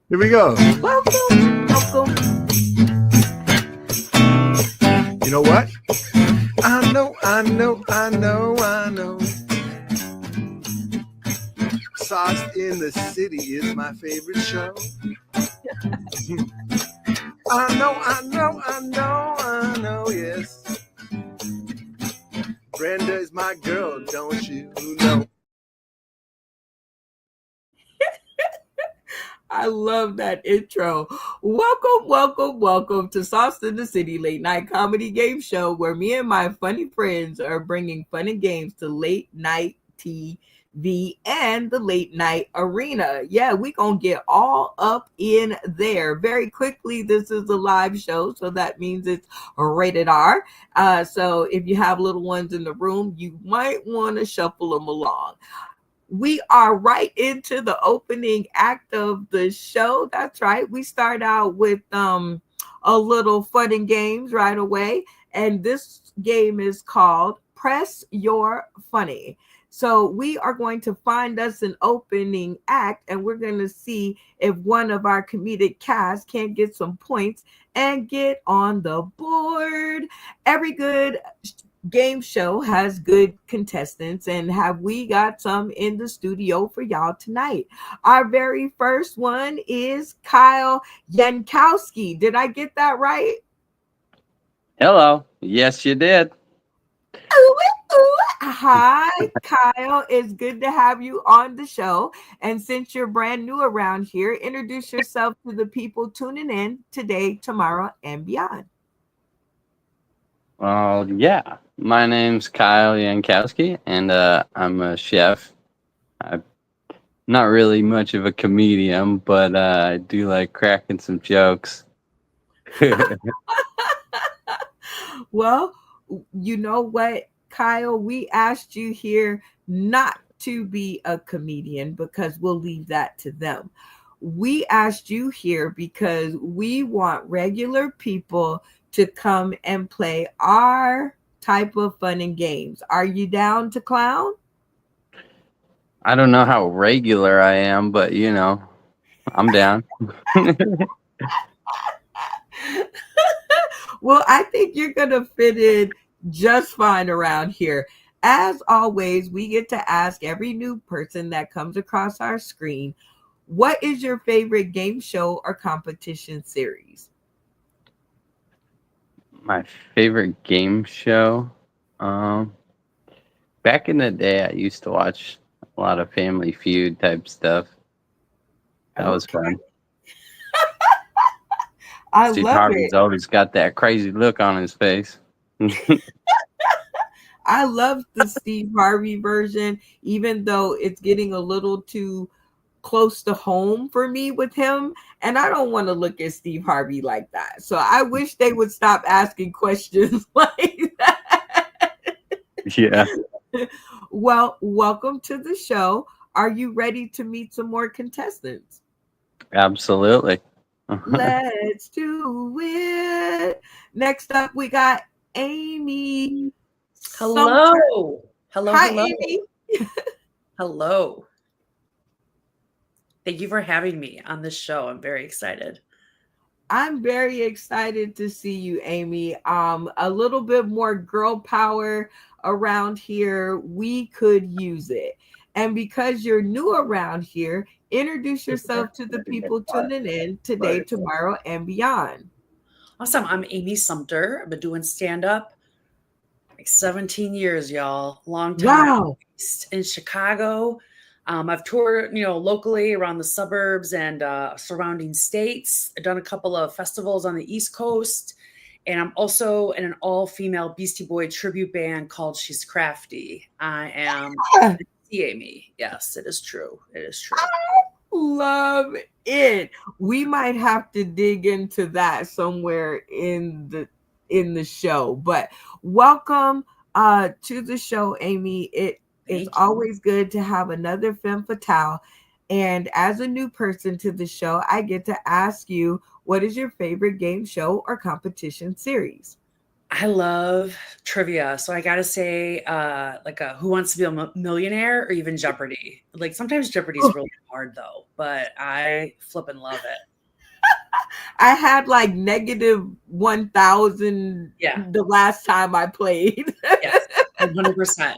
Here we go. Welcome, welcome. You know what? I know. Sauce in the City is my favorite show. I know, yes. Brenda is my girl, don't you know? I love that intro. Welcome to Sndcity Late Night Comedy Game Show, where me and my funny friends are bringing fun and games to late night TV and the late night arena. Yeah, we gonna get all up in there very quickly. This is a live show, so that means it's rated R. So if you have little ones in the room, you might want to shuffle them along. We are right into the opening act of the show. That's right. We start out with a little fun and games right away. And this game is called Press Your Funny. So we are going to find us an opening act, and we're going to see if one of our comedic cast can get some points and get on the board. Every good game show has good contestants, and have we got some in the studio for y'all tonight. Our very first one is Kyle Yankowski. Did I get that right? Hello. Yes, you did. Ooh, ooh. Hi, Kyle. It's good to have you on the show. And since you're brand new around here, introduce yourself to the people tuning in today, tomorrow, and beyond. Well, yeah. My name's Kyle Yankowski, and I'm a chef. I'm not really much of a comedian, but I do like cracking some jokes. Well, you know what, Kyle? We asked you here not to be a comedian because we'll leave that to them. We asked you here because we want regular people to come and play our type of fun and games. Are you down to clown? I don't know how regular I am, but I'm down. Well, I think you're going to fit in just fine around here. As always, we get to ask every new person that comes across our screen, what is your favorite game show or competition series? My favorite game show. Um, Back in the day, I used to watch a lot of Family Feud type stuff. That was Okay. fun. I Steve love Harvey's it. always got that crazy look on his face. I love the Steve Harvey version, even though it's getting a little too close to home for me with him. And I don't want to look at Steve Harvey like that. So I wish they would stop asking questions like that. Yeah, Well, welcome to the show. Are you ready to meet some more contestants? absolutely. Let's do it. Next up, we got Amy Sumter. Hello. Hello, Hi, hello. Amy. Hello. Thank you for having me on this show. I'm very excited. I'm very excited to see you, Amy. A little bit more girl power around here. We could use it. And because you're new around here, introduce yourself to the people tuning in today, tomorrow, and beyond. Awesome. I'm Amy Sumter. I've been doing stand-up like 17 years, y'all. Long time. Wow. Based in Chicago. I've toured, locally around the suburbs and surrounding states. I've done a couple of festivals on the East Coast. And I'm also in an all-female Beastie Boy tribute band called She's Crafty. I am the Amy. Yes, it is true. It is true. Love it. We might have to dig into that somewhere in the show. But welcome to the show, Amy. It's Thank you. always good to have another femme fatale. And as a new person to the show, I get to ask you, what is your favorite game show or competition series? I love trivia. So I got to say, like a Who Wants to Be a Millionaire or even Jeopardy. Like sometimes Jeopardy's really hard though, but I flippin' love it. I had like negative 1,000 Yeah. the last time I played. Yes, 100%.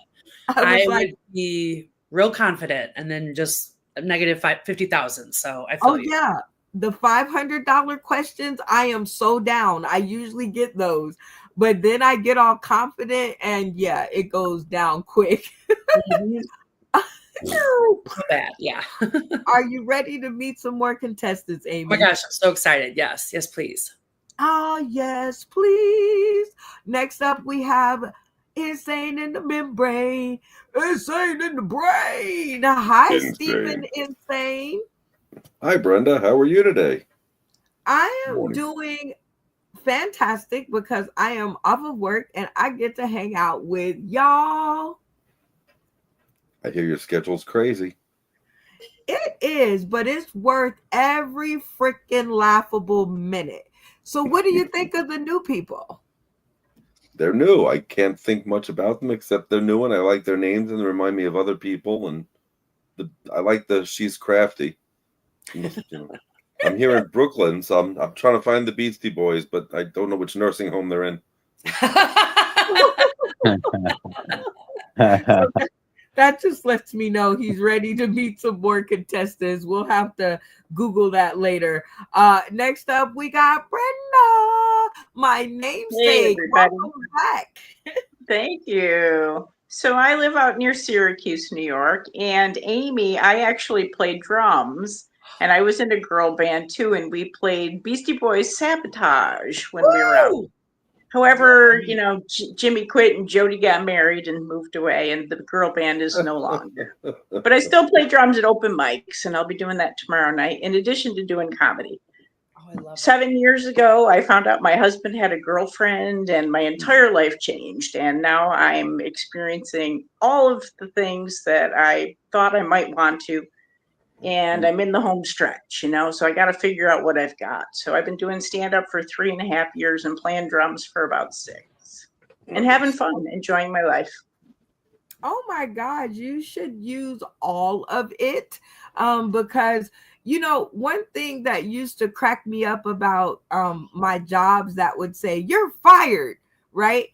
I was like, would be real confident and then just negative 50,000. So I oh feel you. yeah, the $500 questions, I am so down. I usually get those, but then I get all confident and yeah, it goes down quick. Mhm. Bad. Yeah. Are you ready to meet some more contestants, Amy? Oh my gosh, I'm so excited. Yes, yes, please. Ah, yes, please. Next up, we have Insane in the Membrane. Insane in the Brain. Hi, Insane. Stephen Insane. Hi, Brenda. How are you today? I am Morning. doing fantastic because I am off of work and I get to hang out with y'all. I hear your schedule's crazy. It is, but it's worth every freaking laughable minute. So, what do you think of the new people? They're new. I can't think much about them except they're new, and I like their names and they remind me of other people. And I like the she's crafty. I'm here in Brooklyn, so I'm trying to find the Beastie Boys, but I don't know which nursing home they're in. So that just lets me know he's ready to meet some more contestants. We'll have to Google that later. Next up, we got Brenda, my namesake. Everybody. Welcome back. Thank you. So I live out near Syracuse, New York, and Amy, I actually played drums, and I was in a girl band too, and we played Beastie Boys Sabotage when we were out. Woo! However, you know, Jimmy quit and Jody got married and moved away, and the girl band is no longer. But I still play drums at open mics, and I'll be doing that tomorrow night, in addition to doing comedy. Oh, I love 7 years ago, I found out my husband had a girlfriend, and my entire life changed. And now I'm experiencing all of the things that I thought I might want to. And I'm in the home stretch, you know, so I got to figure out what I've got. So I've been doing stand up for 3.5 years and playing drums for about 6 and having fun, enjoying my life. Oh my God, you should use all of it because, you know, one thing that used to crack me up about my jobs that would say, you're fired, right?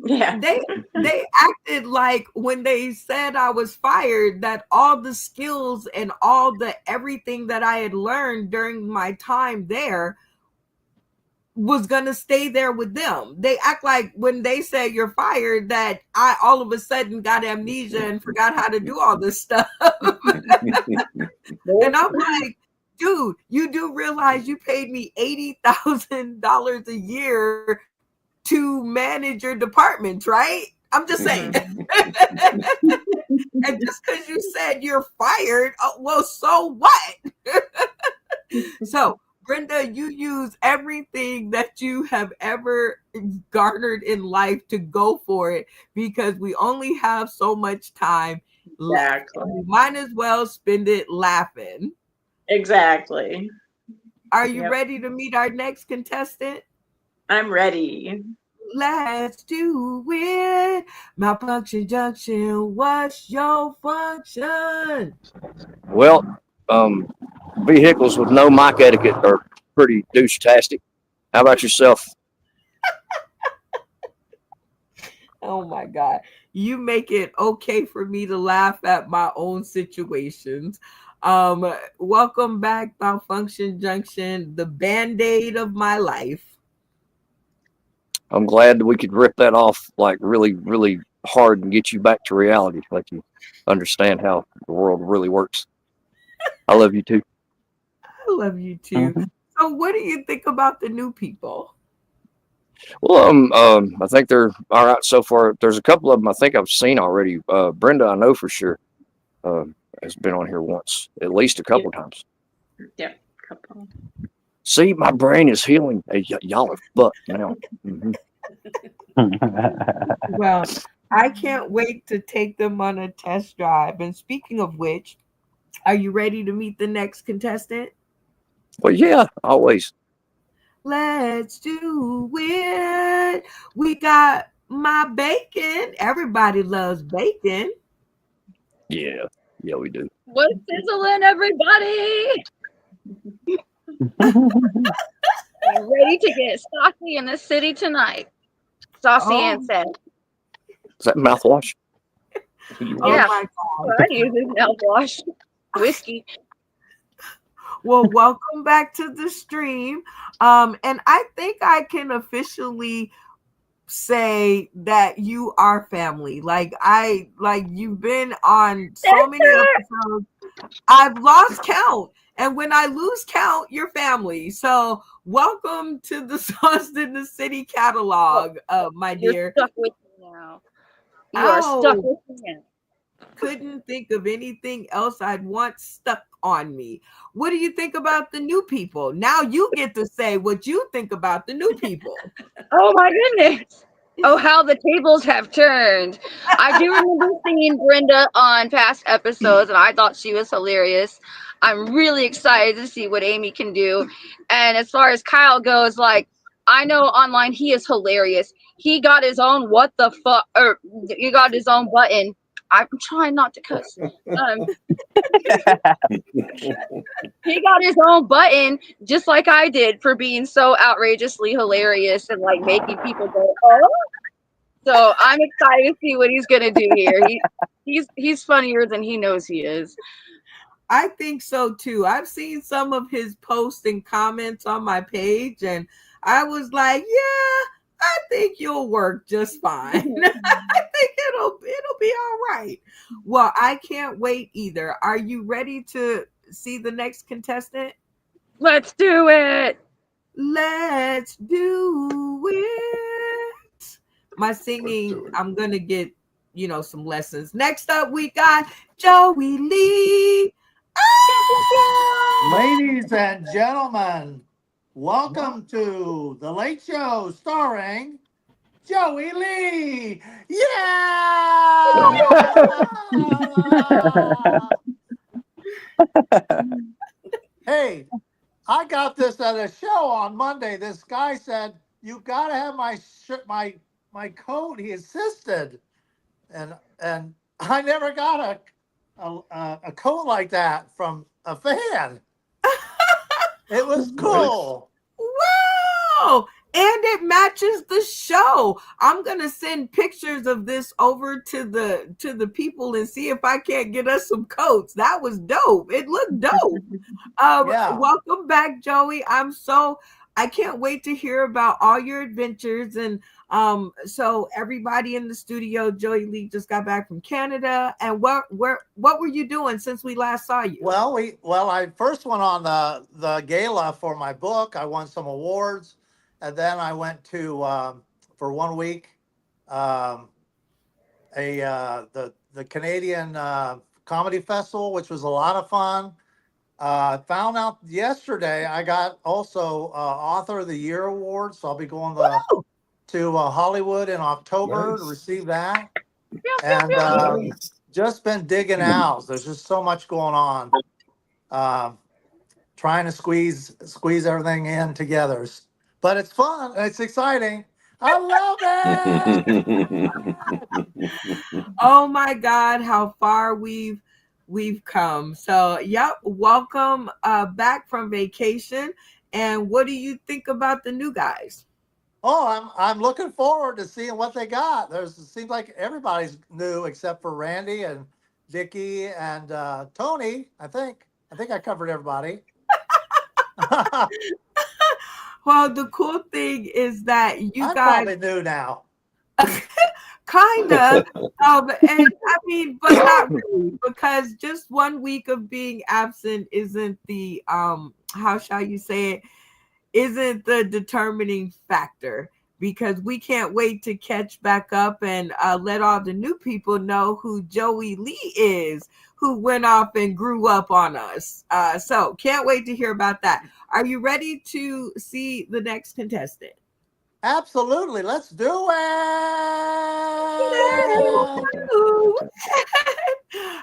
Yeah. They acted like when they said I was fired that all the skills and all the everything that I had learned during my time there was gonna stay there with them. They act like when they say you're fired that I all of a sudden got amnesia and forgot how to do all this stuff. And I'm like, dude, you do realize you paid me $80,000 a year to manage your department, right? I'm just saying. And just because you said you're fired, well, so what? So, Brenda, you use everything that you have ever garnered in life to go for it because we only have so much time left. Exactly. We might as well spend it laughing. Exactly. Are you Yep. ready to meet our next contestant? I'm ready. Let's do it. Malfunction Junction, what's your function? Well, vehicles with no mic etiquette are pretty douche-tastic. How about yourself? Oh my God. You make it okay for me to laugh at my own situations. Welcome back, Malfunction Junction, the band-aid of my life. I'm glad that we could rip that off like really, really hard and get you back to reality, let you understand how the world really works. I love you too. I love you too. So what do you think about the new people? Well, I think they're all right so far. There's a couple of them I think I've seen already. Brenda, I know for sure, has been on here once, at least a couple times. Yep. Couple. See, my brain is healing. Hey, y'all are fucked now. Well, I can't wait to take them on a test drive. And speaking of which, are you ready to meet the next contestant? Well, yeah, always. Let's do it. We got my bacon. Everybody loves bacon. Yeah, we do. What's sizzling, everybody? Ready to get saucy in the city tonight. Saucy and sad. Is that mouthwash? Oh Yeah. my God. I use this mouthwash. Whiskey. Well, welcome back to the stream. And I think I can officially say that you are family. Like you've been on so many episodes. I've lost count. And when I lose count, you're family. So welcome to the Sndcity catalog, my You're dear. stuck with me now. You are stuck with me now. Couldn't think of anything else I'd want stuck on me. What do you think about the new people? Now you get to say what you think about the new people. Oh my goodness. Oh, how the tables have turned. I do remember seeing Brenda on past episodes, and I thought she was hilarious. I'm really excited to see what Amy can do. And as far as Kyle goes, like, I know online he is hilarious. He got his own what the fuck, or he got his own button. I'm trying not to cuss. He got his own button, just like I did, for being so outrageously hilarious and like making people go, oh. So I'm excited to see what he's gonna do here. He's funnier than he knows he is. I think so too. I've seen some of his posts and comments on my page, and I was like, yeah, I think you'll work just fine. I think it'll be all right. Well, I can't wait either. Are you ready to see the next contestant? Let's do it. Let's do it. My singing, I'm gonna get some lessons. Next up, we got Joey Lee. Ladies and gentlemen, welcome to The Late Show starring Joey Lee. Yeah! Hey, I got this at a show on Monday. This guy said, "You got to have my shirt, my coat." He insisted, and I never got a coat like that from a fan. It was cool. Wow! And it matches the show. I'm gonna send pictures of this over to the people and see if I can't get us some coats. That was dope. It looked dope. Yeah. Welcome back, Joey. I can't wait to hear about all your adventures. And so everybody in the studio, Joey Lee just got back from Canada. And what were you doing since we last saw you? Well, I first went on the gala for my book. I won some awards, and then I went to for 1 week the Canadian Comedy Festival, which was a lot of fun. Found out yesterday I got also Author of the Year award, so I'll be going to Hollywood in October to receive that. And just been digging out. There's just so much going on. Trying to squeeze everything in together. But it's fun. It's exciting. I love it. Oh my God, how far we've come. So, yep, welcome back from vacation. And what do you think about the new guys? Oh, I'm looking forward to seeing what they got. It seems like everybody's new except for Randy and Vicky and Tony. I think I covered everybody. Well, the cool thing is that you I'm guys probably new now. Kinda. And I mean, but not really, because just 1 week of being absent isn't the how shall you say it, isn't the determining factor, because we can't wait to catch back up and let all the new people know who Joey Lee is, who went off and grew up on us. So can't wait to hear about that. Are you ready to see the next contestant? Absolutely. Let's do it.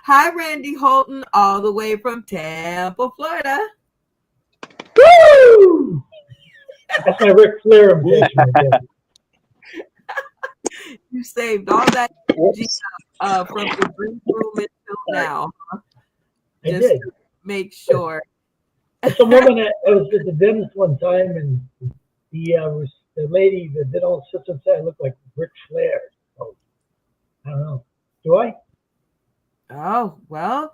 Hi, Randy Holton, all the way from Tampa, Florida. Woo! That's my Ric Flair impression. I guess. You saved all that energy from the green room until now. I Just did. to make sure. Some woman I was at the dentist one time, and the lady that did all the systems said I looked like Ric Flair. So, I don't know. Do I? Oh, well,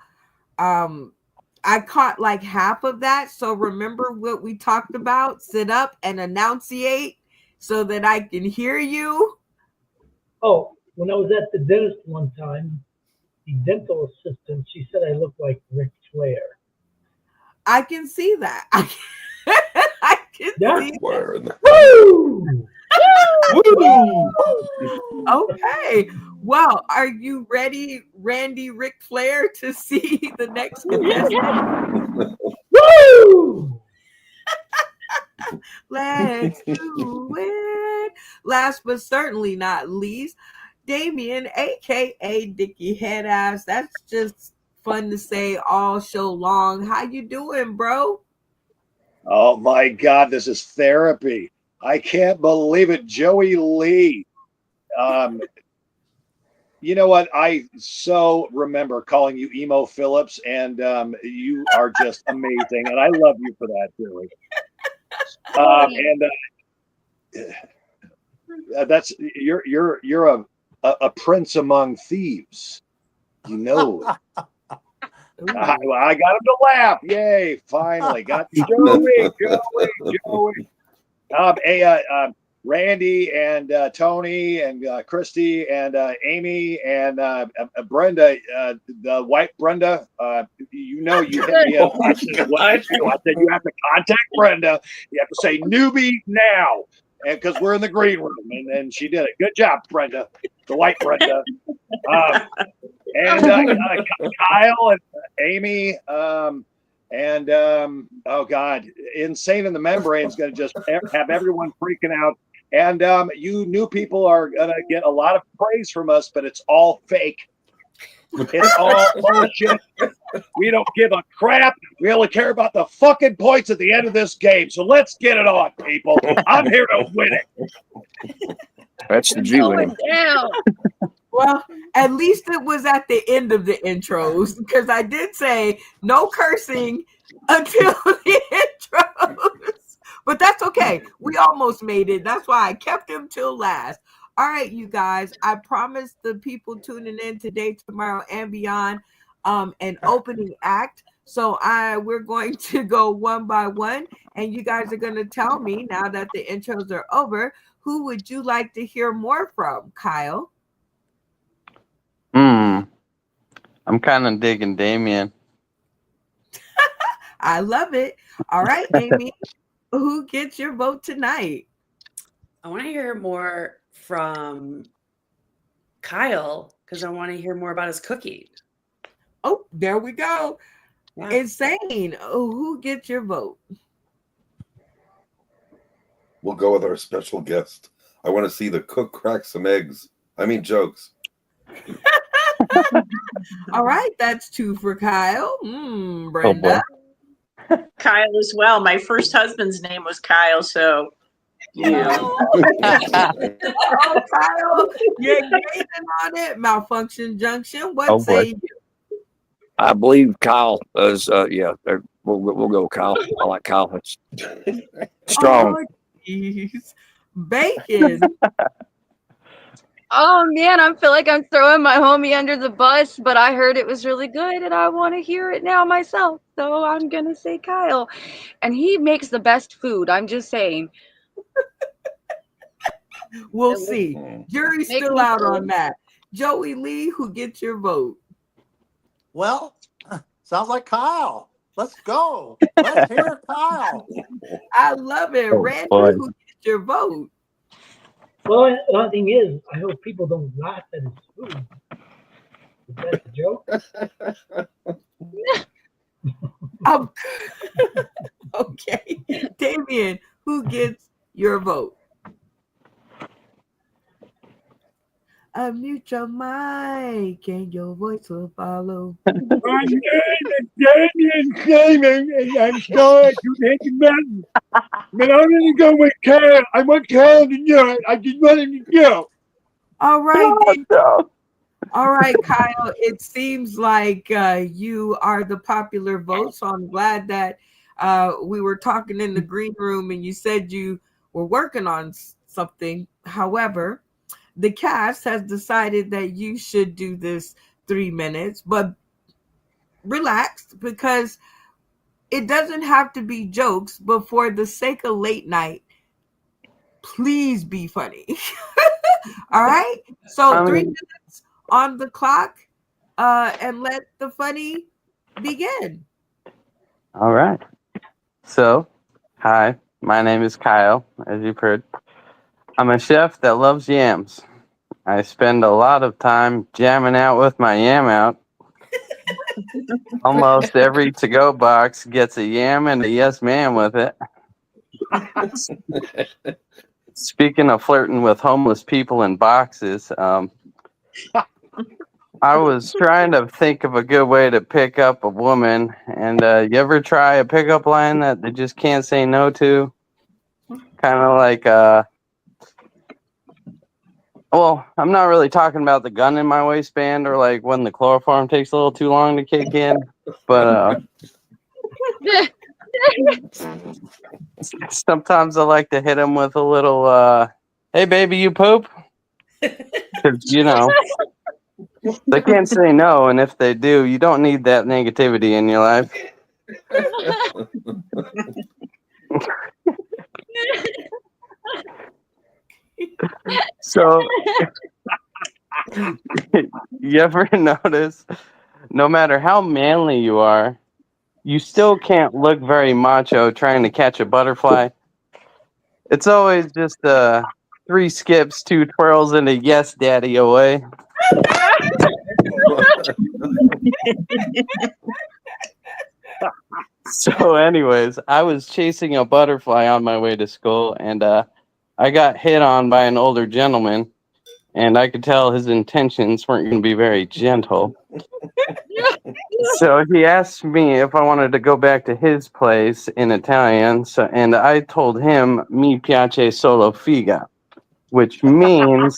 I caught like half of that. So remember what we talked about? Sit up and enunciate so that I can hear you. Oh, when I was at the dentist one time, the dental assistant, she said I looked like Ric Flair. I can see that. I can Yeah. see Where in the- Woo! Okay. Well, are you ready, Randy Ric Flair, to see the next contestant? Woo! Let's do it. Last but certainly not least, Damien, aka Dickie Headass. That's just fun to say all show long. How you doing, bro? Oh my God, this is therapy. I can't believe it. Joey Lee. You know what? I so remember calling you Emo Phillips, and you are just amazing. And I love you for that, Joey. That's you're a prince among thieves. You know it. I got him to laugh. Yay! Finally got Joey. Randy and Tony and Christy and Amy and Brenda, the white Brenda. You hit me up. I said you have to contact Brenda. You have to say newbie now, and because we're in the green room, and she did it. Good job, Brenda, the white Brenda. And Kyle and Amy. Oh God, Insane in the Membrane is going to just have everyone freaking out. And you new people are going to get a lot of praise from us, but it's all fake. It's all bullshit. We don't give a crap. We only care about the fucking points at the end of this game. So let's get it on, people. I'm here to win it. That's the Jew in him. Down. Well, at least it was at the end of the intros, because I did say no cursing until the intros. But that's okay. We almost made it. That's why I kept him till last. All right, you guys. I promised the people tuning in today, tomorrow, and beyond an opening act. So we're going to go one by one, and you guys are going to tell me, now that the intros are over, who would you like to hear more from? Kyle? I'm kind of digging Damien. I love it. All right, Amy, who gets your vote tonight? I want to hear more from Kyle because I want to hear more about his cooking. Oh, there we go. Yeah. Insane. Who gets your vote? We'll go with our special guest. I want to see the cook crack some eggs. I mean, jokes. All right, that's 2 for Kyle. Brenda. Kyle as well. My first husband's name was Kyle, so Oh, Kyle, you're gaining on it. Malfunction Junction. What say you? I believe Kyle is. We'll go Kyle. I like Kyle. It's strong. Oh, geez. Bacon. Oh man, I feel like I'm throwing my homie under the bus, but I heard it was really good and I want to hear it now myself. So I'm going to say Kyle. And he makes the best food. I'm just saying. We'll see. Jury's still out on that. Joey Lee, who gets your vote? Well, sounds like Kyle. Let's go. Let's hear Kyle. I love it. Randy, who gets your vote? Well, the other thing is, I hope people don't laugh at his food. Is that a joke? Okay. Damien, who gets your vote? Unmute your mic and your voice will follow. My name is Damian Simon, and I'm sorry to hit the button. But I'm gonna go with Kyle. I want Kyle to do it. I just wanted to go. All right, Oh, no. all right, Kyle. It seems like you are the popular vote, so I'm glad that we were talking in the green room and you said you were working on something. However, the cast has decided that you should do this 3 minutes, but relax because it doesn't have to be jokes, but for the sake of late night, please be funny. All right. So 3 minutes on the clock, and let the funny begin. All right. So, hi, my name is Kyle, as you've heard. I'm a chef that loves yams. I spend a lot of time jamming out with my yam out. Almost every to-go box gets a yam and a yes ma'am with it. Speaking of flirting with homeless people in boxes, I was trying to think of a good way to pick up a woman, and you ever try a pickup line that they just can't say no to? Kind of like, well, I'm not really talking about the gun in my waistband or like when the chloroform takes a little too long to kick in, but sometimes I like to hit them with a little, hey, baby, you poop? Because, they can't say no, and if they do, you don't need that negativity in your life. So, you ever notice, no matter how manly you are, you still can't look very macho trying to catch a butterfly? It's always just 3 skips, 2 twirls, and a yes, daddy away. So, anyways, I was chasing a butterfly on my way to school, and I got hit on by an older gentleman, and I could tell his intentions weren't going to be very gentle. So he asked me if I wanted to go back to his place in Italian, and I told him mi piace solo figa, which means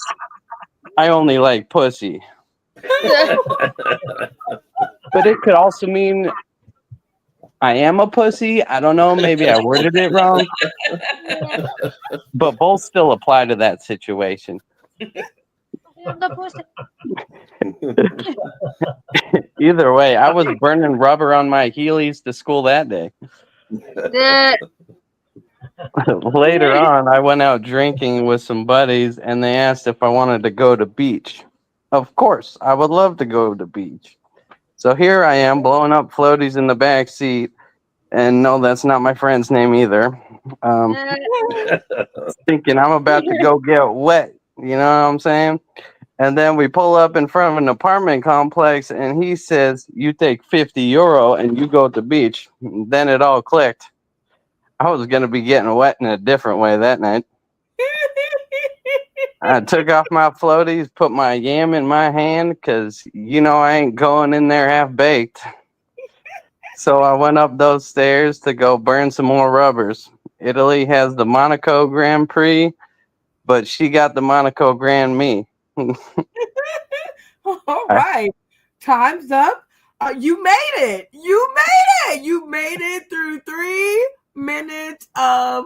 I only like pussy. But it could also mean I am a pussy. I don't know. Maybe I worded it wrong. But both still apply to that situation. Either way, I was burning rubber on my Heelys to school that day. Later on, I went out drinking with some buddies, and they asked if I wanted to go to beach. Of course, I would love to go to beach. So here I am, blowing up floaties in the back seat, and no, that's not my friend's name either. Thinking I'm about to go get wet, you know what I'm saying? And then we pull up in front of an apartment complex, and he says, "You take €50 and you go to the beach." Then it all clicked. I was going to be getting wet in a different way that night. I took off my floaties, put my yam in my hand, because, I ain't going in there half-baked. So I went up those stairs to go burn some more rubbers. Italy has the Monaco Grand Prix, but she got the Monaco Grand Me. All right. Time's up. You made it. You made it. You made it through 3 minutes of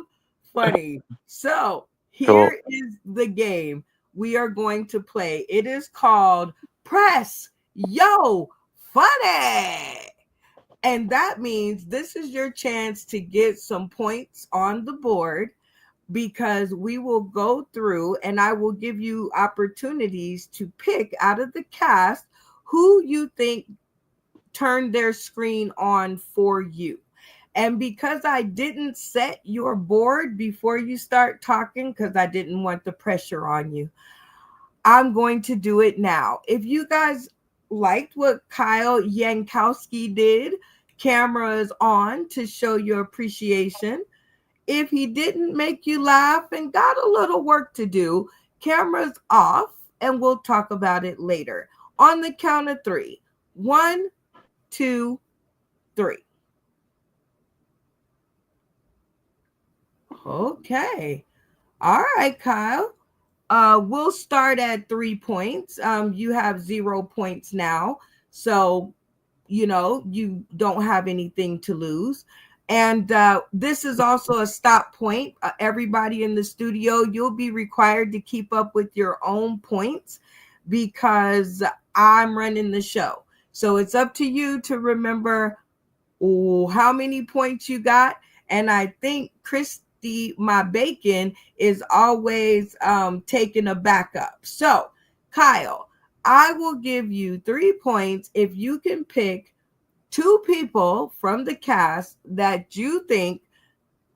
funny. So here is the game we are going to play. It is called Press Yo Funny. And that means this is your chance to get some points on the board, because we will go through and I will give you opportunities to pick out of the cast who you think turned their screen on for you. And because I didn't set your board before you start talking, because I didn't want the pressure on you, I'm going to do it now. If you guys liked what Kyle Yankowski did, camera is on to show your appreciation. If he didn't make you laugh and got a little work to do, camera's off and we'll talk about it later. On the count of 3. 1, 2, 3. Okay. All right, Kyle. We'll start at 3 points. You have 0 points now. So, you don't have anything to lose. And this is also a stop point. Everybody in the studio, you'll be required to keep up with your own points because I'm running the show. So it's up to you to remember how many points you got. And I think Christy, my bacon, is always taking a backup. So, Kyle, I will give you 3 points if you can pick 2 people from the cast that you think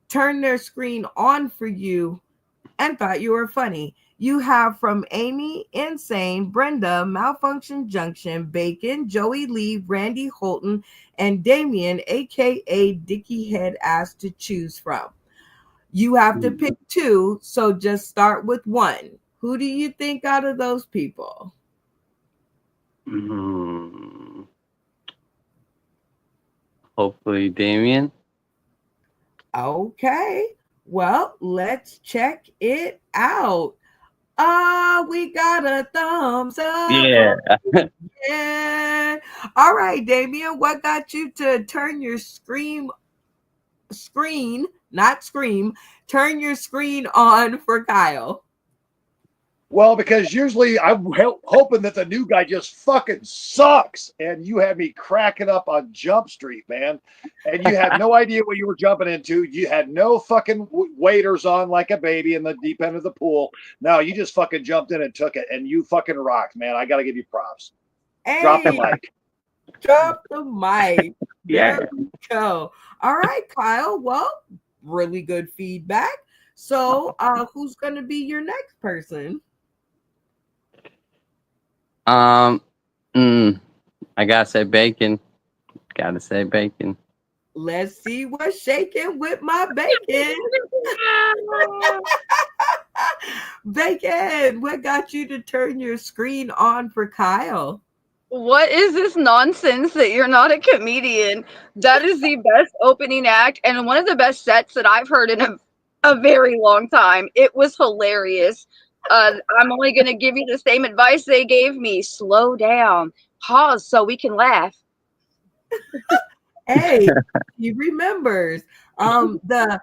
turned their screen on for you and thought you were funny. You have from Amy, Insane, Brenda, Malfunction Junction, Bacon, Joey Lee, Randy Holton, and Damien, aka Dicky Head Ass, to choose from. You have to pick 2, so just start with 1. Who do you think out of those people? Hopefully Damien. Okay. Well, let's check it out. We got a thumbs up. Yeah. Yeah. All right, Damien, what got you to turn your turn your screen on for Kyle? Well, because usually I'm hoping that the new guy just fucking sucks, and you had me cracking up on Jump Street, man. And you had no idea what you were jumping into. You had no fucking waders on like a baby in the deep end of the pool. No, you just fucking jumped in and took it, and you fucking rocked, man. I got to give you props. Hey, Drop the mic. Drop the mic. Yeah. There we go. All right, Kyle. Well, really good feedback. So, who's going to be your next person? I gotta say bacon. Let's see what's shaking with my bacon. Bacon, what got you to turn your screen on for Kyle? What is this nonsense that you're not a comedian? That is the best opening act and one of the best sets that I've heard in a very long time. It was hilarious. I'm only going to give you the same advice they gave me. Slow down. Pause so we can laugh. Hey, he remembers. The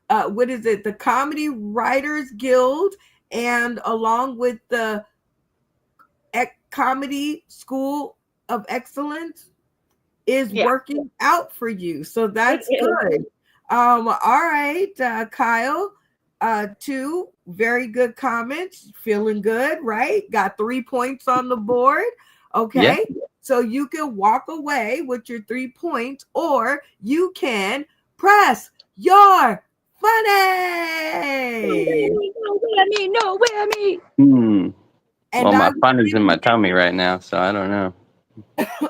what is it? The Comedy Writers Guild, and along with the Comedy School of Excellence is working out for you. So that's good. All right, Kyle. 2 very good comments. Feeling good, right? Got 3 points on the board. Okay. Yeah. So you can walk away with your 3 points, or you can press your funny. No whammy. And well, my fun is in my tummy right now, so I don't know.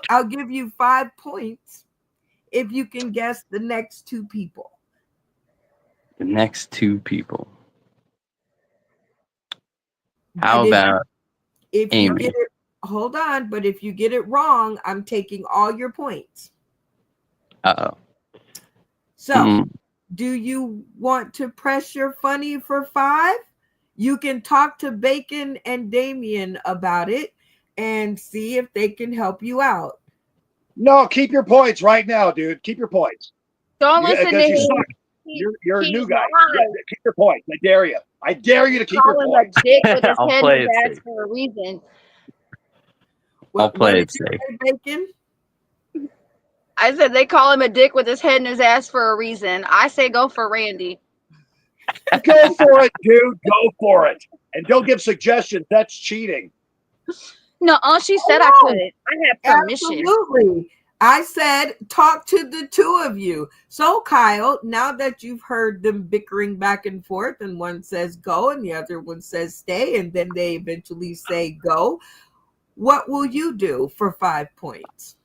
I'll give you 5 points if you can guess the next 2 people. The next 2 people. How about if Amy? You get it, hold on, but if you get it wrong, I'm taking all your points. Uh-oh. So, do you want to press your funny for 5? You can talk to Bacon and Damien about it and see if they can help you out. No, keep your points right now, dude. Keep your points. Don't listen to him. You're a new guy. Keep your points. I dare you. I dare you to keep your points. A dick with his head in his ass for a reason. I'll play it safe. Bacon? I said they call him a dick with his head in his ass for a reason. I say go for Randy. Go for it, dude. Go for it. And don't give suggestions. That's cheating. No, she said I couldn't. I have permission. Absolutely. I said talk to the 2 of you. So, Kyle, now that you've heard them bickering back and forth, and one says go and the other one says stay, and then they eventually say go, what will you do for 5 points?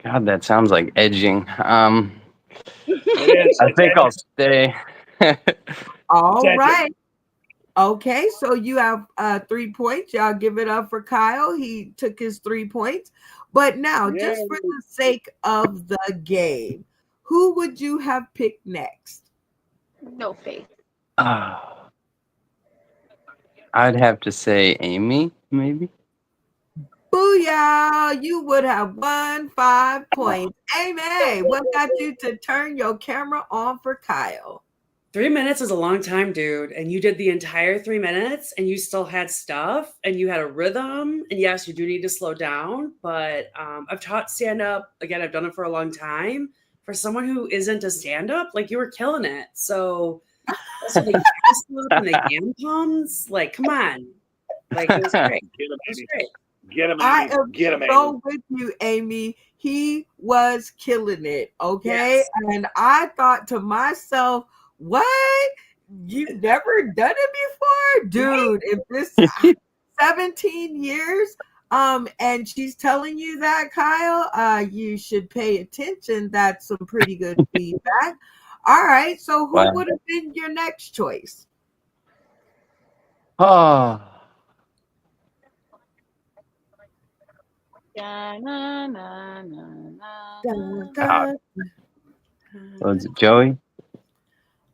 God, that sounds like edging. I think I'll stay. All right. Okay, so you have 3 points. Y'all give it up for Kyle. He took his 3 points. But now, just for the sake of the game, who would you have picked next? No faith. I'd have to say Amy, maybe. Booyah! You would have won 5 points. Amy, what got you to turn your camera on for Kyle? 3 minutes is a long time, dude. And you did the entire 3 minutes and you still had stuff and you had a rhythm. And yes, you do need to slow down. But I've taught stand up. Again, I've done it for a long time. For someone who isn't a stand up, like you were killing it. So also the gas up and the yam palms, like, come on. Like, it was great. Get him, It was Amy. great. Get him, I Amy. am Get him, Amy. so with you, Amy. He was killing it. Okay. Yes. And I thought to myself, what? You've never done it before? Dude, if this 17 years, and she's telling you that, Kyle, you should pay attention. That's some pretty good feedback. All right. So who Wow. would have been your next choice? Oh, Na, na, na, na, na, Dun, na. dun. was it Joey?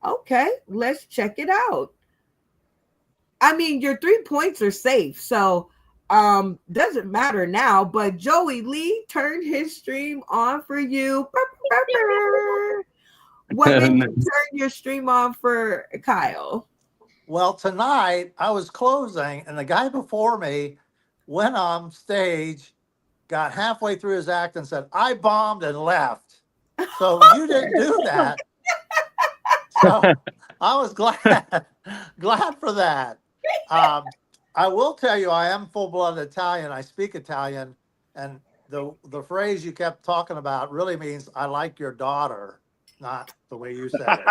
Okay, let's check it out. I mean, your 3 points are safe, so doesn't matter now. But Joey Lee turned his stream on for you. What made you turn your stream on for Kyle? Well, tonight I was closing, and the guy before me went on stage, got halfway through his act, and said, "I bombed," and left. So you didn't do that. So I was glad for that. I will tell you, I am full-blooded Italian. I speak Italian, and the phrase you kept talking about really means "I like your daughter," not the way you said it.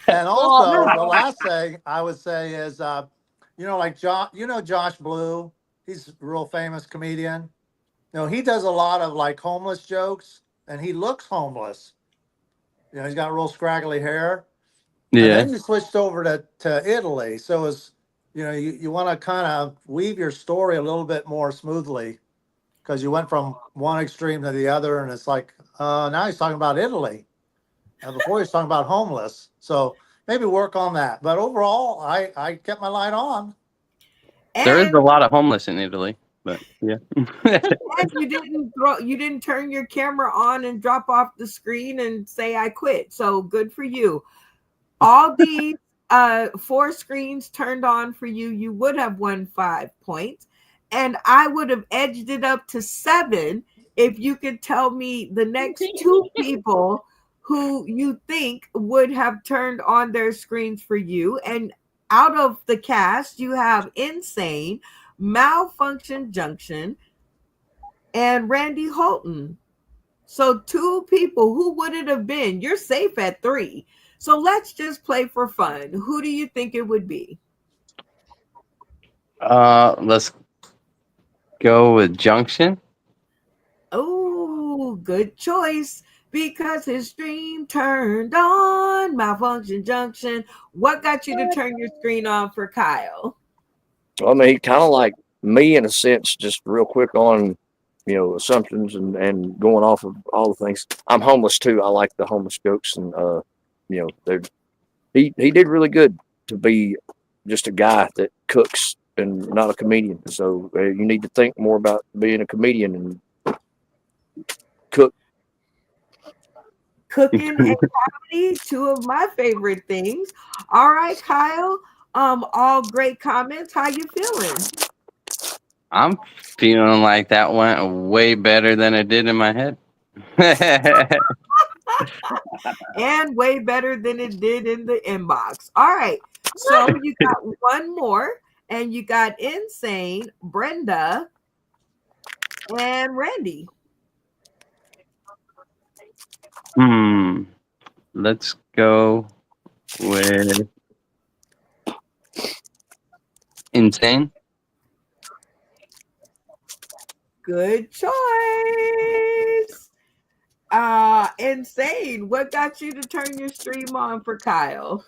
And also, the last thing I would say is, like Josh Blue, he's a real famous comedian. He does a lot of like homeless jokes, and he looks homeless. He's got real scraggly hair. And Yeah. then you switched over to Italy. So it's, you want to kind of weave your story a little bit more smoothly, because you went from one extreme to the other, and it's like, now he's talking about Italy. And before he's talking about homeless. So maybe work on that. But overall, I kept my light on. There is a lot of homeless in Italy, but yeah. And you didn't turn your camera on and drop off the screen and say I quit. So good for you. All these 4 screens turned on for you, you would have won 5 points. And I would have edged it up to 7 if you could tell me the next 2 people who you think would have turned on their screens for you. And out of the cast, you have Insane, Malfunction Junction, and Randy Holton. So 2 people. Who would it have been? You're safe at 3. So let's just play for fun. Who do you think it would be? Let's go with Junction. Oh, good choice. Because his stream turned on. Malfunction Junction. What got you to turn your screen on for Kyle? I mean, kind of like me in a sense, just real quick on, assumptions and going off of all the things. I'm homeless too. I like the homeless jokes, and he did really good to be just a guy that cooks and not a comedian. So you need to think more about being a comedian and cook. Cooking and comedy, 2 of my favorite things. All right, Kyle. All great comments. How you feeling? I'm feeling like that went way better than it did in my head. And way better than it did in the inbox. All right. So you got one more, and you got Insane, Brenda, and Randy. Let's go with Insane. Good choice. Insane. What got you to turn your stream on for Kyle?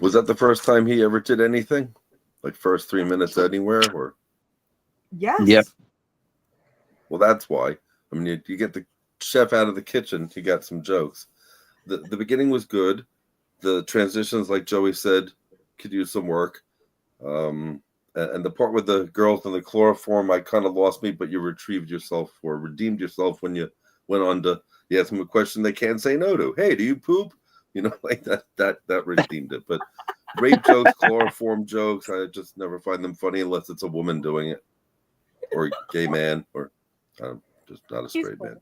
Was that the first time he ever did anything? Like first 3 minutes anywhere? Or Yes. Yep. well, that's why. I mean, you get the chef out of the kitchen, he got some jokes. The beginning was good. The transitions, like Joey said, could use some work. And the part with the girls in the chloroform, I kind of lost me, but you redeemed yourself when you went on to you ask them a question they can't say no to. Hey, do you poop? You know, like that redeemed it. But rape jokes, chloroform jokes, I just never find them funny unless it's a woman doing it, or a gay man, or just not a straight man.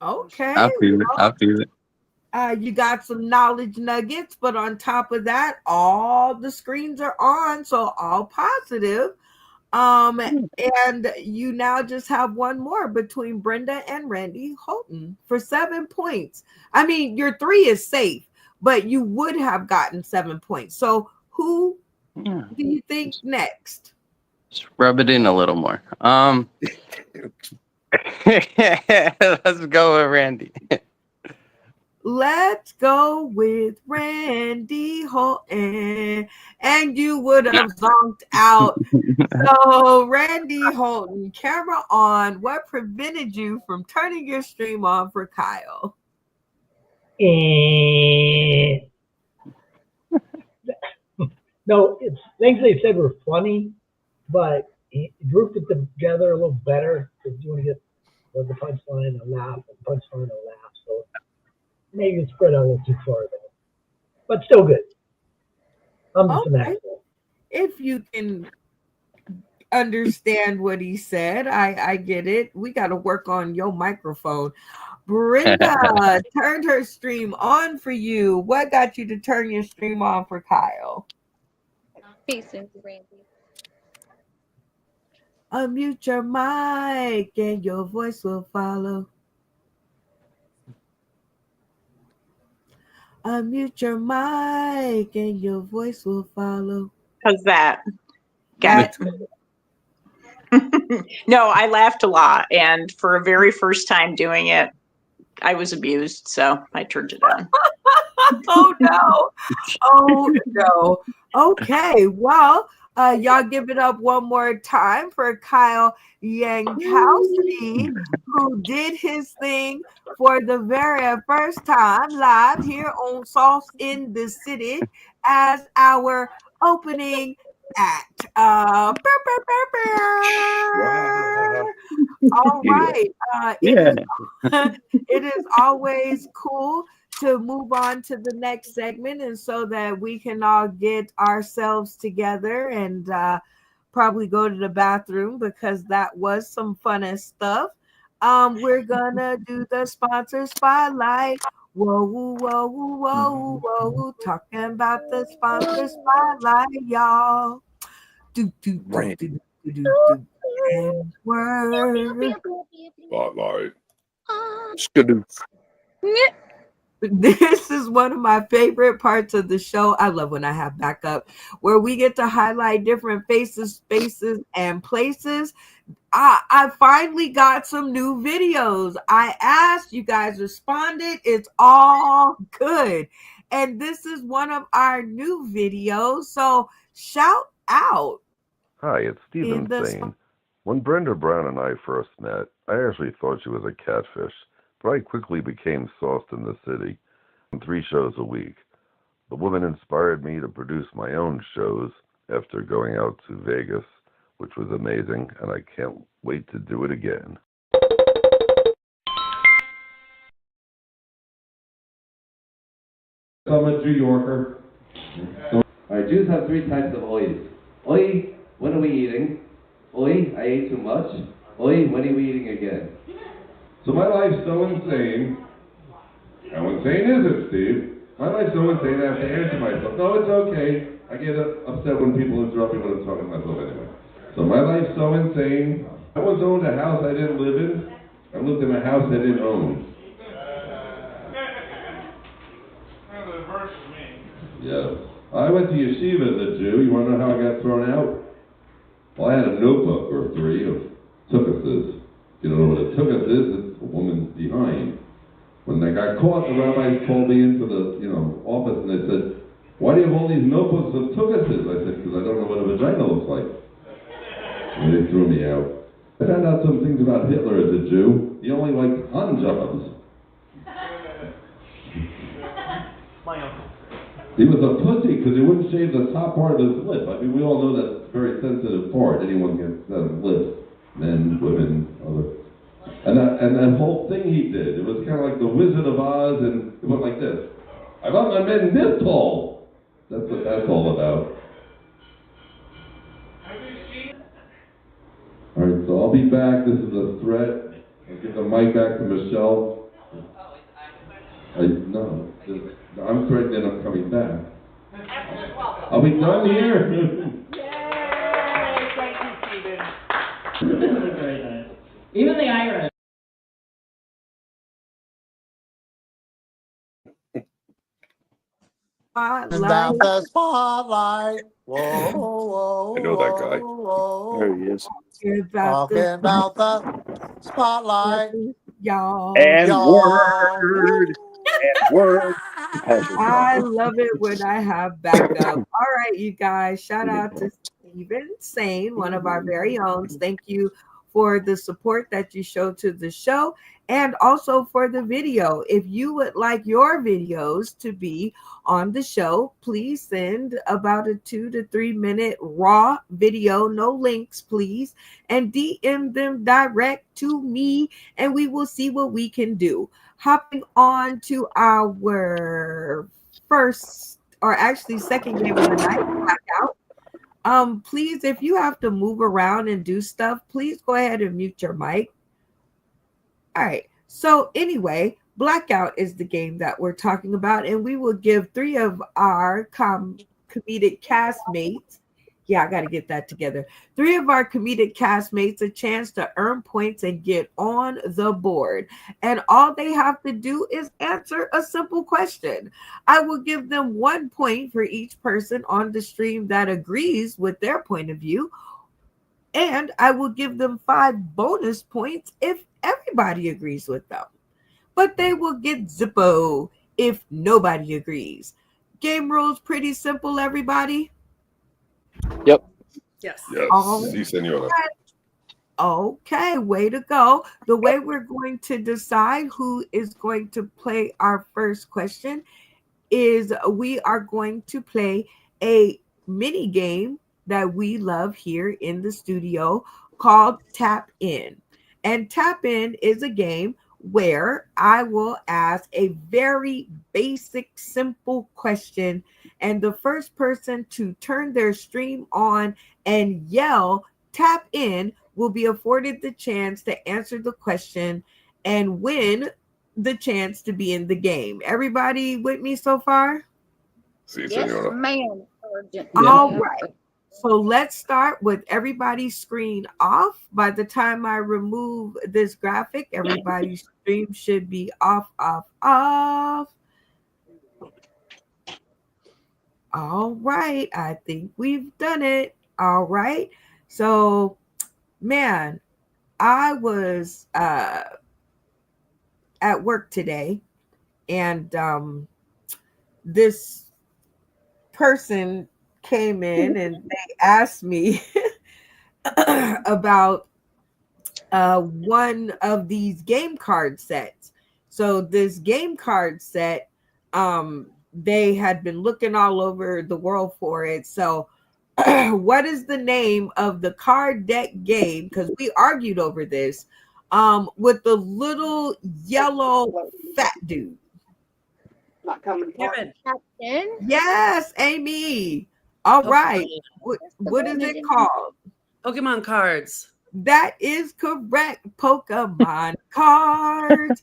Okay. I feel it. I feel it. You got some knowledge nuggets, but on top of that, all the screens are on, so all positive. And you now just have one more between Brenda and Randy Holton for 7 points. I mean, your 3 is safe, but you would have gotten 7 points. So who do you think next? Just rub it in a little more. Let's go with Randy. Let's go with Randy Holton. And you would have zonked out. So, Randy Holton, camera on. What prevented you from turning your stream on for Kyle? No, it's things they said were funny, but he grouped it together a little better because you want to get the punchline a laugh, the punchline a laugh. So maybe it spread out a little too far there, but still good. I'm just an asshole. If you can understand what he said, I get it. We got to work on your microphone. Brenda turned her stream on for you. What got you to turn your stream on for Kyle? Peace into Randy. Unmute your mic and your voice will follow. Unmute your mic and your voice will follow. How's that? Got it. No, I laughed a lot, and for a very first time doing it, I was abused, so I turned it on. Oh no. Oh no. Okay, well, y'all give it up one more time for Kyle Yankowski, who did his thing for the very first time live here on Sauce in the City as our opening act. All right. It is always cool to move on to the next segment, and so that we can all get ourselves together and probably go to the bathroom, because that was some fun stuff. We're gonna do the sponsor spotlight. Whoa, whoa, whoa, whoa, talking about the sponsor spotlight, y'all. And word. Spotlight. This is one of my favorite parts of the show. I love when I have backup, where we get to highlight different faces, spaces, and places. I finally got some new videos. I asked, you guys responded. It's all good. And this is one of our new videos. So shout out. Hi, it's Stephen Sane. When Brenda Brown and I first met, I actually thought she was a catfish, but I quickly became Sauced in the City on 3 shows a week. The woman inspired me to produce my own shows after going out to Vegas, which was amazing, and I can't wait to do it again. I'm a New Yorker. Our Jews have 3 types of ois. Oi, when are we eating? Oi, I ate too much. Oi, when are we eating again? So my life's so insane. How insane is it, Steve? My life's so insane I have to answer myself. No, it's okay. I get upset when people interrupt me when I'm talking to myself anyway. So my life's so insane. I once owned a house I didn't live in. I lived in a house I didn't own. Yeah. I went to yeshiva as a Jew. You want to know how I got thrown out? Well, I had a notebook or 3 of tukkases. You don't know what a tukkas is? It's a woman's behind. got caught. The rabbis called me into the, office, and they said, "Why do you have all these notebooks of tuguses?" I said, "Because I don't know what a vagina looks like." And they threw me out. I found out some things about Hitler as a Jew. He only liked hand jobs. My uncle. He was a pussy because he wouldn't shave the top part of his lip. I mean, we all know that's a very sensitive part. Anyone gets lips, men, women, other. And that whole thing he did, it was kind of like the Wizard of Oz, and it went like this. I got my men this tall. That's what that's all about. All right, so I'll be back. This is a threat. I'll give the mic back to Michelle. No, I'm threatening I'm coming back. Are we done here? Yay! Thank you, Stephen. This was very nice. Even the Irish. About the spotlight. Whoa, whoa, I know that guy. whoa. There he is. Talking about the spotlight. Y'all. And Y'all. word. And word. I love it when I have backup. All right, you guys. Shout out to Steven Sane, one of our very own. Thank you for the support that you show to the show and also for the video. If you would like your videos to be on the show, please send about a 2 to 3 minute raw video, no links, please, and DM them direct to me, and we will see what we can do. Hopping on to our first, or actually second game of the night, Blackout. Please, if you have to move around and do stuff, please go ahead and mute your mic. All right. So anyway, Blackout is the game that we're talking about, and we will give 3 of our comedic castmates. Yeah, I got to get that together. 3 of our comedic castmates a chance to earn points and get on the board. And all they have to do is answer a simple question. I will give them 1 point for each person on the stream that agrees with their point of view. And I will give them 5 bonus points if everybody agrees with them. But they will get Zippo if nobody agrees. Game rules pretty simple, everybody. Yep. Yes. Yes. All Si, senora. Okay, way to go. The way we're going to decide who is going to play our first question is we are going to play a mini game that we love here in the studio called Tap In. And Tap In is a game where I will ask a very basic, simple question, and the first person to turn their stream on and yell "Tap In" will be afforded the chance to answer the question and win the chance to be in the game. Everybody with me so far? Si, Yes, senora. ma'am. Sergeant. All right. So let's start with everybody's screen off. By the time I remove this graphic, everybody's stream should be off. All right. I think we've done it. All right. So, man, I was at work today, and this person came in and they asked me about one of these game card sets. So this game card set, they had been looking all over the world for it. So what is the name of the card deck game? Because we argued over this, with the little yellow fat dude. Not coming. Captain. Yes, Amy. All right. What is it called? Pokemon cards. That is correct. Pokemon cards.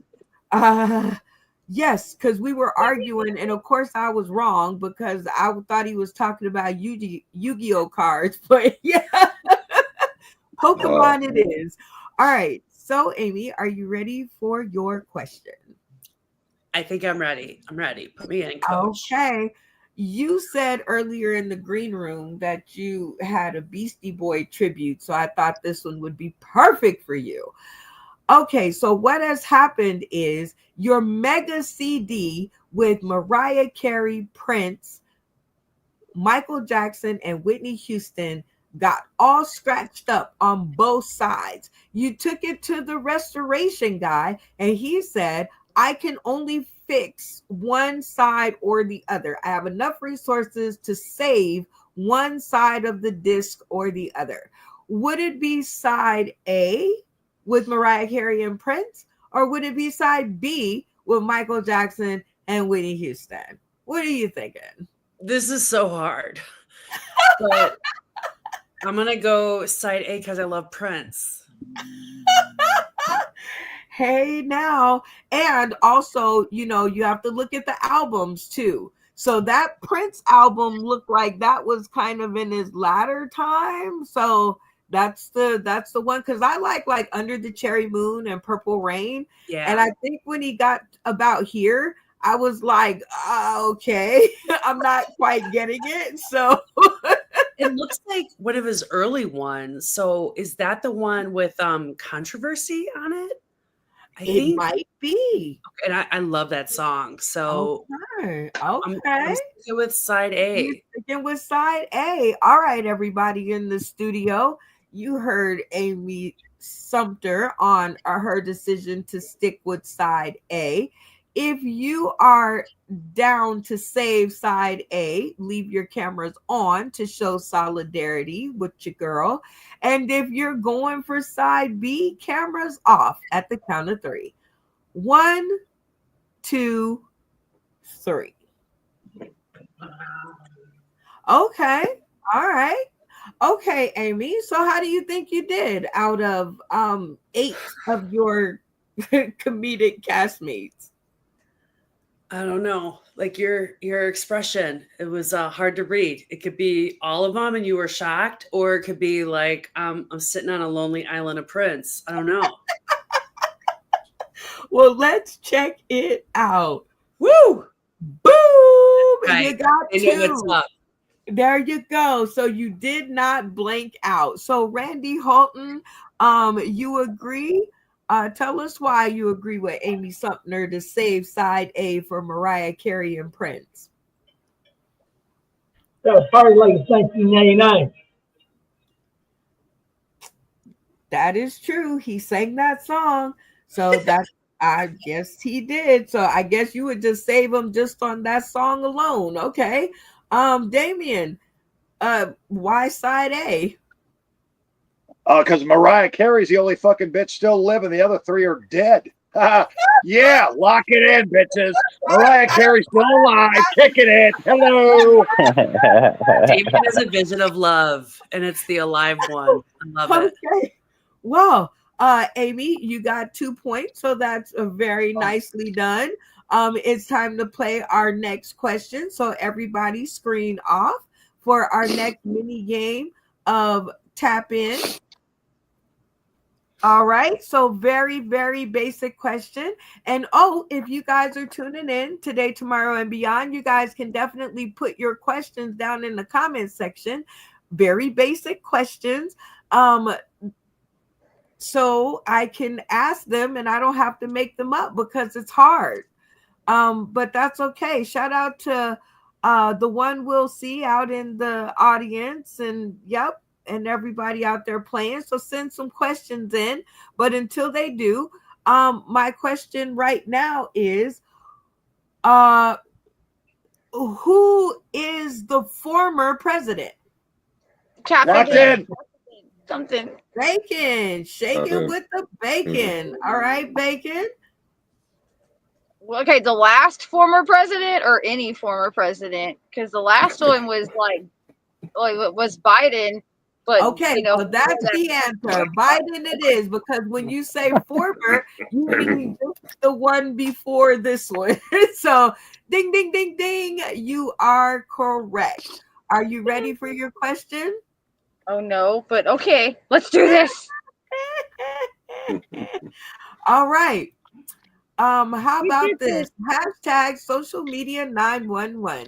Yes, because we were arguing, and of course I was wrong because I thought he was talking about Yu-Gi-Oh cards, but yeah, Pokemon it is. All right. So, Amy, are you ready for your question? I think I'm ready. I'm ready. Put me in, coach. Okay. You said earlier in the green room that you had a Beastie Boy tribute, so I thought this one would be perfect for you. Okay, so what has happened is your mega CD with Mariah Carey, Prince, Michael Jackson, and Whitney Houston got all scratched up on both sides. You took it to the restoration guy, and he said, I can only fix one side or the other. I have enough resources to save one side of the disc or the other. Would it be side A with Mariah Carey and Prince, or would it be side B with Michael Jackson and Whitney Houston? What are you thinking? This is so hard. But I'm going to go side A because I love Prince. Hey now. And also, you have to look at the albums too. So that Prince album looked like that was kind of in his latter time. So that's the one, because I like Under the Cherry Moon and Purple Rain. Yeah. And I think when he got About Here, I was like, okay, I'm not quite getting it. So it looks like one of his early ones. So is that the one with controversy on it? I think might be. And I love that song. So okay. I'm sticking with side A. You're sticking with side A. All right, everybody in the studio. You heard Amy Sumter on her decision to stick with side A. If you are down to save side A, leave your cameras on to show solidarity with your girl. And if you're going for side B, cameras off at the count of 3. 1, 2, 3. Okay. All right. Okay, Amy. So how do you think you did out of 8 of your comedic castmates? I don't know. Like your expression, it was hard to read. It could be all of them and you were shocked, or it could be like I'm sitting on a lonely island of Prince. I don't know. Well, let's check it out. Woo! Boom! Right. You got 2. What's up. There you go. So you did not blank out. So Randy Halton, you agree? Tell us why you agree with Amy Sumter to save side A for Mariah Carey and Prince. That was probably like 1999. That is true. He sang that song. So that's, I guess he did. So I guess you would just save him just on that song alone. Okay. Damien, why side A? Because Mariah Carey's the only fucking bitch still living. The other 3 are dead. Yeah, lock it in, bitches. Mariah Carey's still alive, kicking it. Hello. Damien is a vision of love, and it's the alive one. I love it. Okay. Well, Amy, you got 2 points, so that's very nicely done. It's time to play our next question. So everybody screen off for our next mini game of Tap In. All right, so very, very basic question. And if you guys are tuning in today, tomorrow, and beyond, you guys can definitely put your questions down in the comment section. Very basic questions. So I can ask them and I don't have to make them up because it's hard. But that's okay. Shout out to the one we'll see out in the audience, and and everybody out there playing. So send some questions in. But until they do, my question right now is who is the former president? Captain. Something. Bacon. Shaking with the bacon. All right, Bacon. Okay, the last former president or any former president? Because the last one was was Biden. But okay, so that's the answer. Biden it is, because when you say former, you mean the one before this one. So ding, ding, ding, ding. You are correct. Are you ready for your question? Oh no, but okay, let's do this. All right. How We about did this? this. Hashtag social media 911.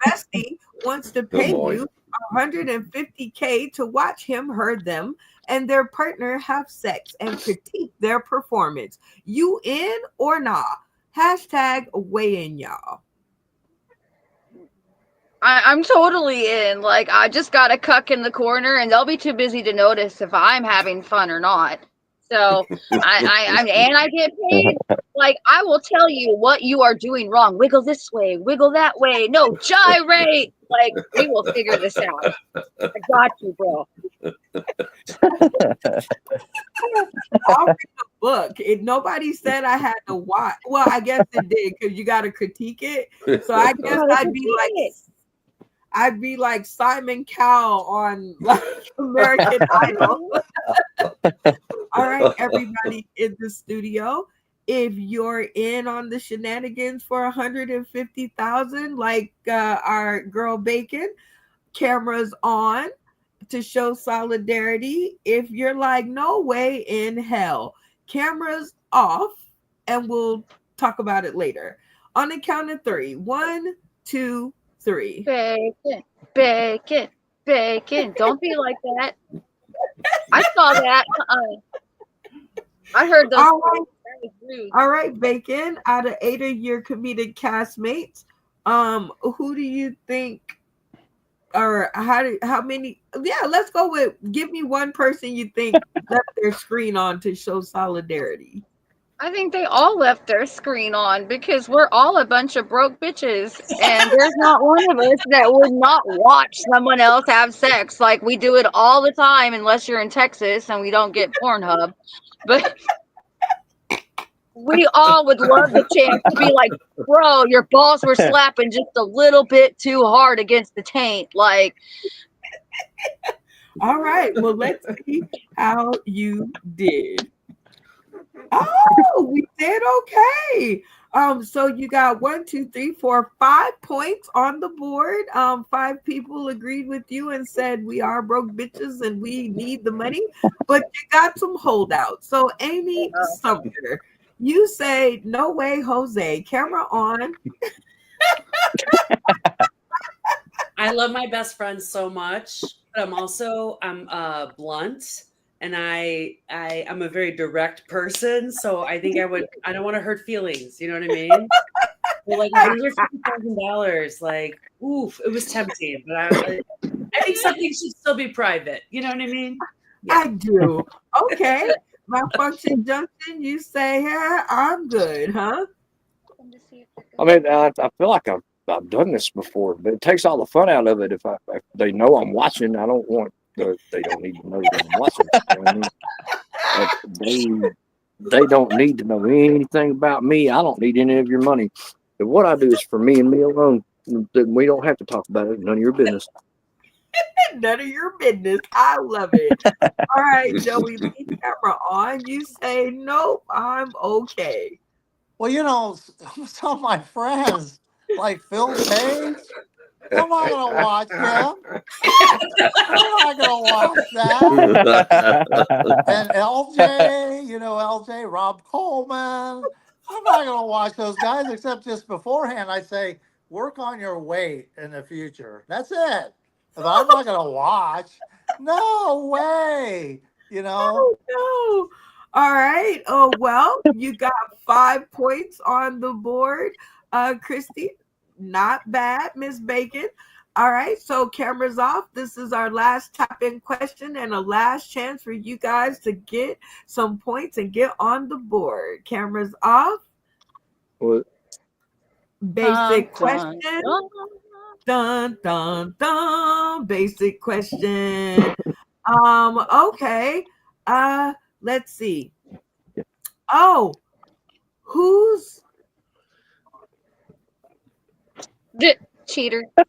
Bestie wants to Come pay on. you 150K to watch him, her, them, and their partner have sex and critique their performance. You in or nah? Hashtag weigh in, y'all. I'm totally in. Like, I just got a cuck in the corner, and they'll be too busy to notice if I'm having fun or not. So, and I get paid. Like, I will tell you what you are doing wrong. Wiggle this way, wiggle that way. No, gyrate. Like, we will figure this out. I got you, bro. I'll read the book. Nobody said I had to watch. Well, I guess it did because you got to critique it. So I guess I'd be like Simon Cowell on like American Idol. All right, everybody in the studio, if you're in on the shenanigans for 150,000, like our girl Bacon, cameras on to show solidarity. If you're like, no way in hell, cameras off, and we'll talk about it later. On the count of three. 1, 2, 3. Bacon, bacon, bacon. Don't be like that. I saw that. I heard those. All right. All right, Bacon. Out of 8 of your comedic castmates, who do you think, or how many? Yeah, let's go with. Give me one person you think left their screen on to show solidarity. I think they all left their screen on because we're all a bunch of broke bitches, and there's not one of us that would not watch someone else have sex. Like, we do it all the time, unless you're in Texas and we don't get Pornhub. But we all would love the chance to be like, bro, your balls were slapping just a little bit too hard against the taint. Like, all right, well, let's see how you did. Oh, we did okay. So you got 1, 2, 3, 4, 5 points on the board. 5 people agreed with you and said we are broke bitches and we need the money, but you got some holdouts. So Amy Sumter, you say no way, Jose. Camera on. I love my best friend so much, but I'm blunt, and I'm a very direct person. So I think I don't want to hurt feelings. You know what I mean? Well, like $150,000, like, oof, it was tempting, but I think something should still be private. You know what I mean? Yeah. I do. Okay. Malfunction Junction, you say, yeah, I'm good, huh? I mean, I feel like I've done this before, but it takes all the fun out of it. If they know I'm watching, I don't want they don't need to know that I'm watching. You know what I mean? They don't need to know anything about me. I don't need any of your money. But what I do is for me and me alone. We don't have to talk about it. None of your business. None of your business. I love it. All right, Joey, leave camera on. You say, nope, I'm okay. Well, you know, some of my friends, like Phil Page, I'm not going to watch him. I'm not going to watch that. And LJ, you know, LJ, Rob Coleman, I'm not going to watch those guys, except just beforehand, I say, work on your weight in the future. That's it. But I'm not going to watch. No way. You know? Oh, no. All right. Oh, well, you got 5 points on the board. Christy, not bad, Miss Bacon. All right, so cameras off. This is our last tap-in question and a last chance for you guys to get some points and get on the board. Cameras off. What? Basic question. Dun, dun, dun. Basic question. Okay. Let's see. Oh, who's cheater? I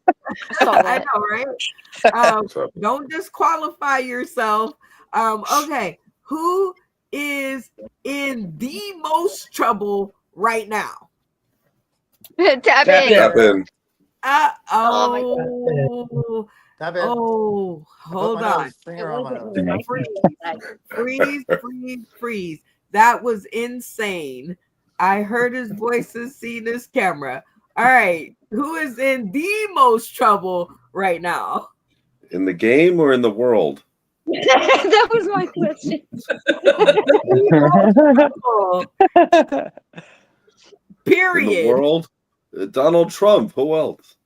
saw that. I know, right? Don't disqualify yourself. Okay, who is in the most trouble right now? Tap in. Oh, hold on. Freeze. That was insane. I heard his voice and seen his camera. All right. Who is in the most trouble right now? In the game or in the world? That was my question. Period. In the world? Donald Trump. Who else?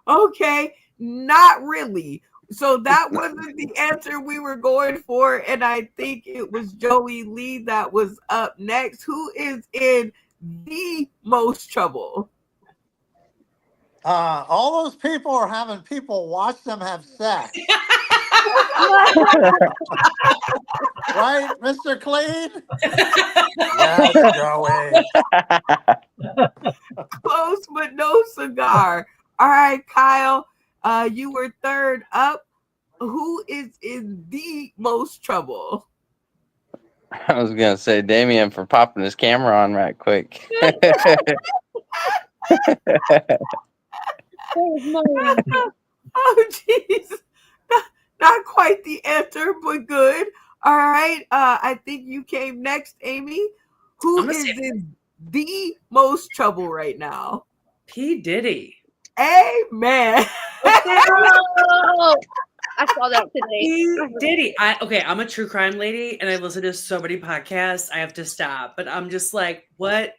Okay, not really. So that wasn't the answer we were going for, and I think it was Joey Lee that was up next. Who is in the most trouble? All those people are having people watch them have sex. Right, Mr. Clean? Yes, Joey. Close, but no cigar. All right, Kyle, you were third up. Who is in the most trouble? I was gonna say Damien for popping his camera on right quick. Oh, jeez. Not quite the answer, but good. All right. I think you came next, Amy. Who is in the most trouble right now? P. Diddy. Amen. Oh, I saw that today. P. Diddy. I'm a true crime lady, and I listen to so many podcasts. I have to stop, but I'm just like, what?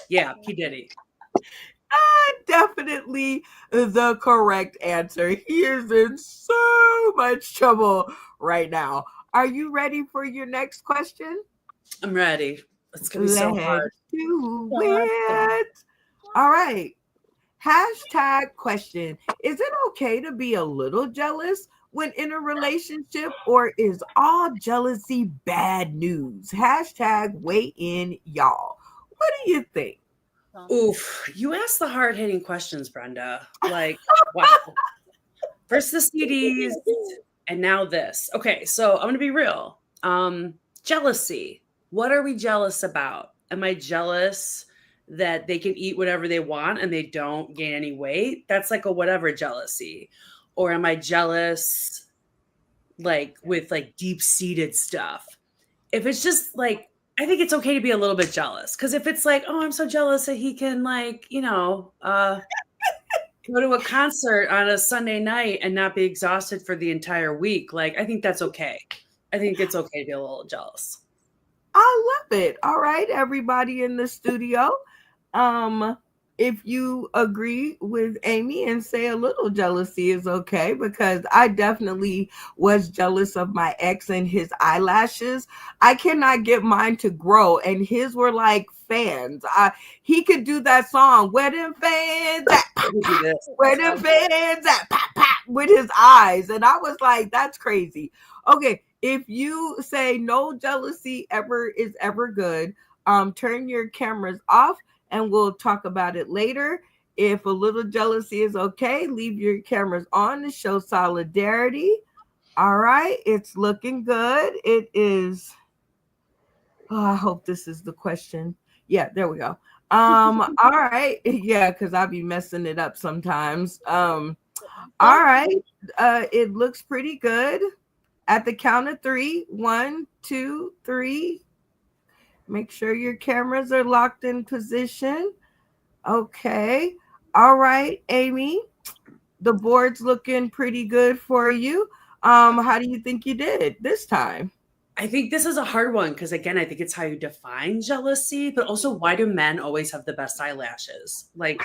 Yeah, P. Diddy. Definitely the correct answer. He is in so much trouble right now. Are you ready for your next question? I'm ready. It's gonna be so hard. Let's do it. All right. Hashtag question. Is it okay to be a little jealous when in a relationship, or is all jealousy bad news? Hashtag weigh in, y'all. What do you think? Oof, you asked the hard-hitting questions, Brenda. Like, wow. First the CDs, and now this. Okay, so I'm gonna be real. Jealousy. What are we jealous about? Am I jealous that they can eat whatever they want and they don't gain any weight? That's like a whatever jealousy. Or am I jealous like with like deep-seated stuff? If it's just like, I think it's okay to be a little bit jealous. Because if it's like, oh, I'm so jealous that he can like, go to a concert on a Sunday night and not be exhausted for the entire week. Like, I think that's okay. I think it's okay to be a little jealous. I love it. All right, everybody in the studio. If you agree with Amy and say a little jealousy is okay, because I definitely was jealous of my ex and his eyelashes. I cannot get mine to grow, and his were like fans. He could do that song, "Where them fans at?" Where them fans at? Pop, pop, with his eyes, and I was like, "That's crazy." Okay, if you say no jealousy ever is ever good, turn your cameras off. And we'll talk about it later. If a little jealousy is okay, leave your cameras on to show solidarity. All right, it's looking good. It is. Oh, I hope this is the question. Yeah, there we go. All right. Yeah, because I'll be messing it up sometimes. All right. It looks pretty good. At the count of 3, 1, 2, 3. Make sure your cameras are locked in position. Okay. All right, Amy. The board's looking pretty good for you. How do you think you did this time? I think this is a hard one because, again, I think it's how you define jealousy, but also why do men always have the best eyelashes? Like,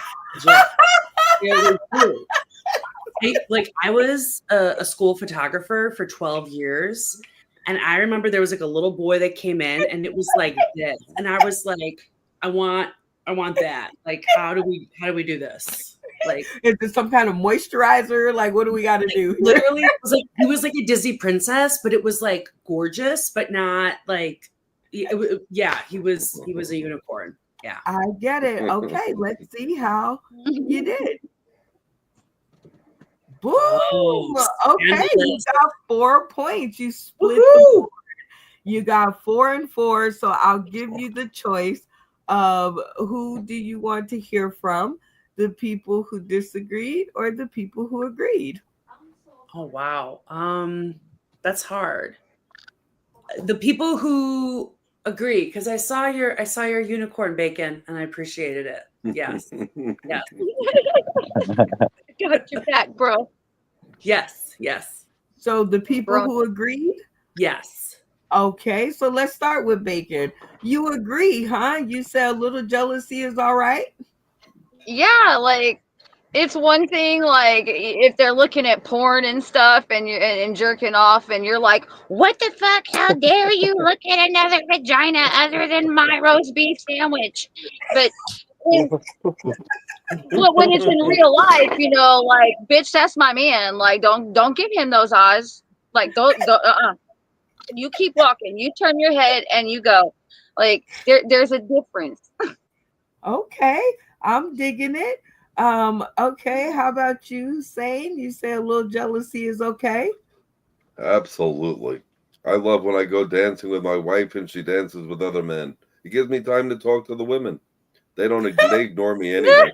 I was a school photographer for 12 years. And I remember there was like a little boy that came in and it was like this. And I was like, I want that. Like, how do we do this? Like, is it some kind of moisturizer? Like, what do we got to do? Literally, he was like a Disney princess, but it was like gorgeous, but not like, he was a unicorn. Yeah. I get it. Okay. Let's see how you did. Boom. Okay. You got 4 points. You split the board. You got 4 and 4. So I'll give you the choice of who do you want to hear from? The people who disagreed or the people who agreed? Oh, wow. That's hard. The people who agree, because I saw your unicorn bacon and I appreciated it. Yes. Yes. Got your back, bro. Yes. Yes. So the people Bro. who agreed? Yes. Okay, so let's start with bacon. You agree, huh? You said a little jealousy is all right? Yeah, like it's one thing like if they're looking at porn and stuff and you're and jerking off and you're like, what the fuck? How dare you look at another vagina other than my roast beef sandwich? But when, when it's in real life, you know, like, bitch, that's my man. Like, don't give him those eyes. Like, don't you keep walking. You turn your head and you go. Like, there's a difference. Okay, I'm digging it. Okay, how about you, Sane? You say a little jealousy is okay? Absolutely. I love when I go dancing with my wife and she dances with other men. It gives me time to talk to the women. They ignore me anyway.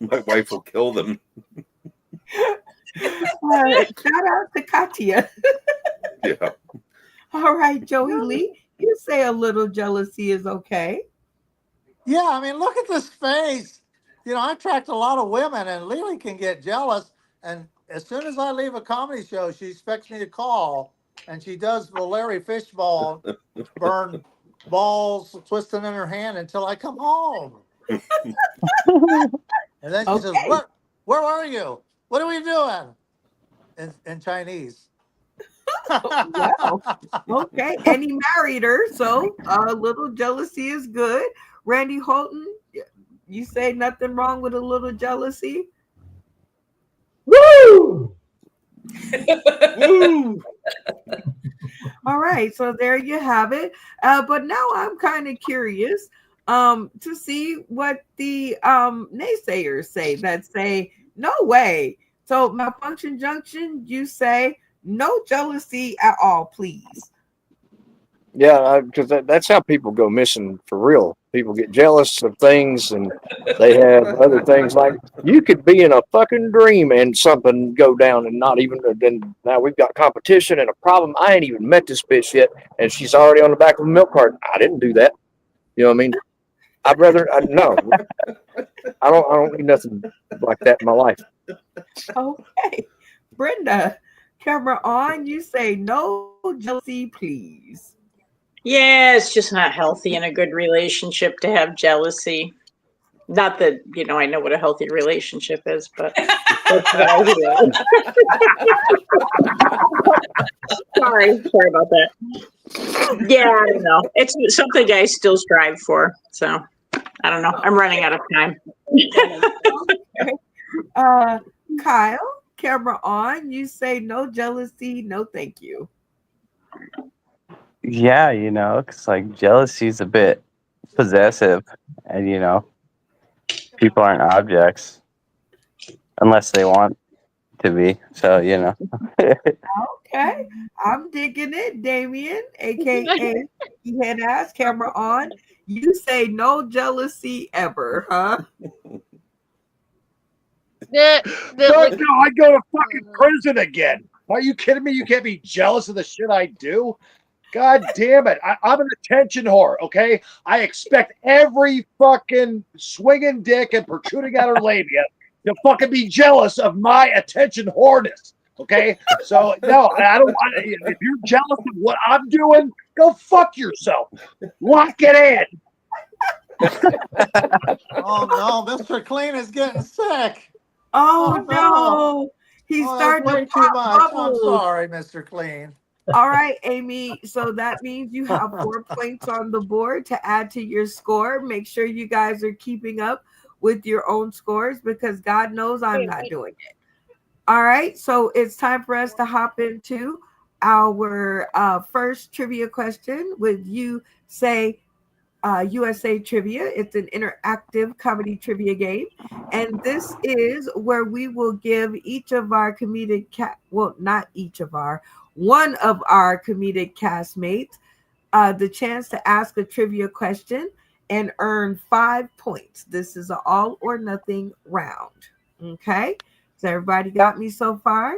My wife will kill them. Shout out to Katya. Yeah. All right, Joey Lee, you say a little jealousy is okay. Yeah, I mean, look at this face. You know, I attract a lot of women, and Lily can get jealous. And as soon as I leave a comedy show, she expects me to call, and she does the Larry Fishball burn balls twisting in her hand until I come home. And then she says, Where are you? What are we doing? In Chinese. Wow. Okay, and he married her, so a little jealousy is good. Randy Holton, you say nothing wrong with a little jealousy? Woo! Woo! All right, so there you have it. But now I'm kind of curious to see what the naysayers say that say no way. So malfunction junction, you say no jealousy at all, please. Yeah, because that's how people go missing for real. People get jealous of things, and they have other things like you could be in a fucking dream and something go down, and not even then. Now we've got competition and a problem. I ain't even met this bitch yet, and she's already on the back of a milk cart. I didn't do that. You know what I mean? I'd rather no. I don't need nothing like that in my life. Okay, Brenda, camera on. You say no jealousy, please. Yeah, it's just not healthy in a good relationship to have jealousy. Not that, I know what a healthy relationship is, but that's what I hear. Sorry about that. Yeah, I don't know. It's something I still strive for. So I don't know. I'm running out of time. Kyle, camera on. You say no jealousy, no thank you. Yeah, it's like jealousy's a bit possessive, and people aren't objects unless they want to be. So Okay, I'm digging it, Damien, aka he had ass, camera on. You say no jealousy ever, huh? No, I go to fucking prison again. Are you kidding me? You can't be jealous of the shit I do. God damn it. I'm an attention whore, okay? I expect every fucking swinging dick and protruding out her labia to fucking be jealous of my attention whoreness, okay? So, no, I don't want if you're jealous of what I'm doing, go fuck yourself. Lock it in. Oh, no, Mr. Clean is getting sick. Oh, no. He's starting way to too pop much. I'm bubbles. sorry, Mr. Clean. All right, Amy. So that means you have 4 points on the board to add to your score. Make sure you guys are keeping up with your own scores because God knows I'm not doing it. All right. So it's time for us to hop into our first trivia question. Would you say USA Trivia? It's an interactive comedy trivia game. And this is where we will give each of our comedic not each of one of our comedic castmates the chance to ask a trivia question and earn 5 points. This is an all or nothing round. Okay. So everybody got me so far?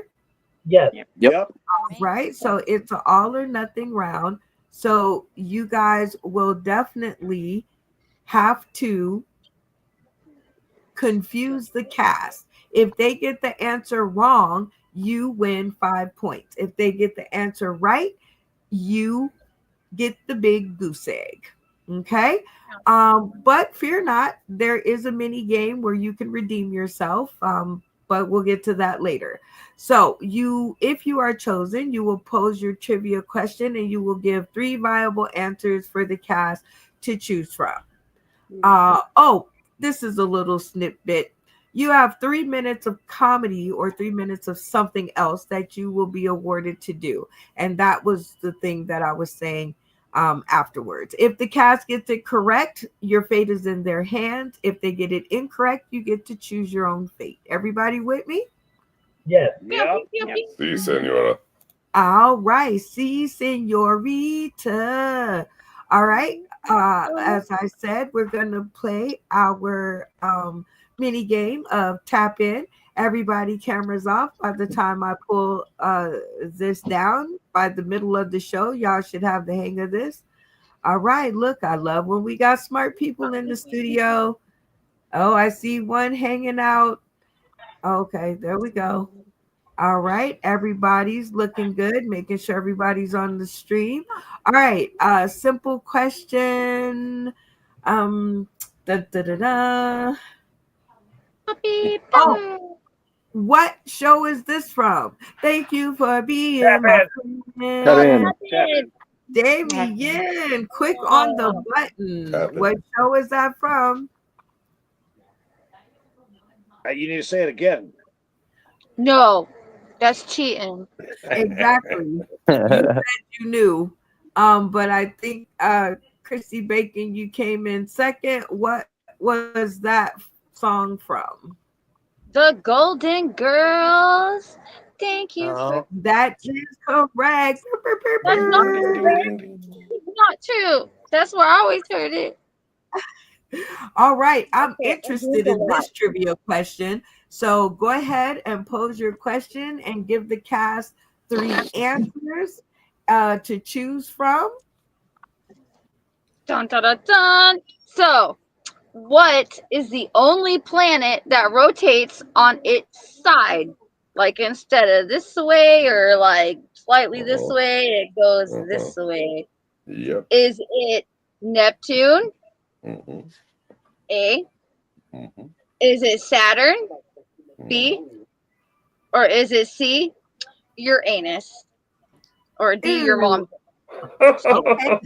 Yes. Yep. Right. So it's an all or nothing round. So you guys will definitely have to confuse the cast. If they get the answer wrong, you win 5 points. If they get the answer right, you get the big goose egg. Okay. But fear not, there is a mini game where you can redeem yourself. But we'll get to that later. So if you are chosen, you will pose your trivia question and you will give 3 viable answers for the cast to choose from. This is a little snippet. You have 3 minutes of comedy or 3 minutes of something else that you will be awarded to do. And that was the thing that I was saying afterwards. If the cast gets it correct, your fate is in their hands. If they get it incorrect, you get to choose your own fate. Everybody with me? Yes. Yep. Si, senora. All right. See, senorita. All right. As I said, we're going to play our mini game of tap in. Everybody, cameras off. By the time I pull this down, by the middle of the show, y'all should have the hang of this. All right. Look, I love when we got smart people in the studio. Oh, I see one hanging out. Okay, there we go. All right, everybody's looking good, making sure everybody's on the stream. All right, simple question. Da, da, da, da. Oh, what show is this from? Thank you for being my friend. Cut in. Damien, quick on the button. What show is that from? You need to say it again. No, that's cheating. Exactly. You said you knew. But I think Chrissy Bacon, you came in second. What was that song from? The Golden Girls. Thank you for. That is correct. That's not correct. It's not true. That's where I always heard it. All right, I'm Okay, interested in this trivia question. So go ahead and pose your question and give the cast 3 answers to choose from. Dun, dun, dun, dun. So, what is the only planet that rotates on its side? Like instead of this way or like slightly this way, it goes this way. Yep. Is it Neptune? A. Is it Saturn? B. Or is it C, Uranus? Or D, your mom? Okay,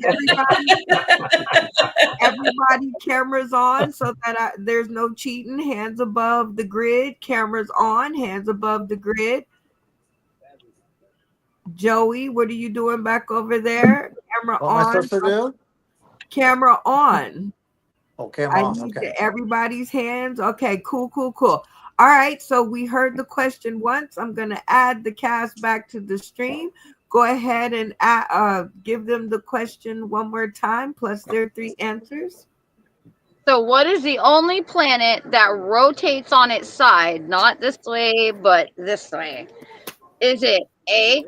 everybody, cameras on so that there's no cheating. Hands above the grid. Cameras on. Hands above the grid. Joey, what are you doing back over there? Camera What on. am I supposed to do? Camera on. Oh, camera on. I need Okay. everybody's hands. Okay, cool. All right, so we heard the question once. I'm going to add the cast back to the stream. Go ahead and give them the question one more time, plus their 3 answers. So what is the only planet that rotates on its side? Not this way, but this way. Is it A,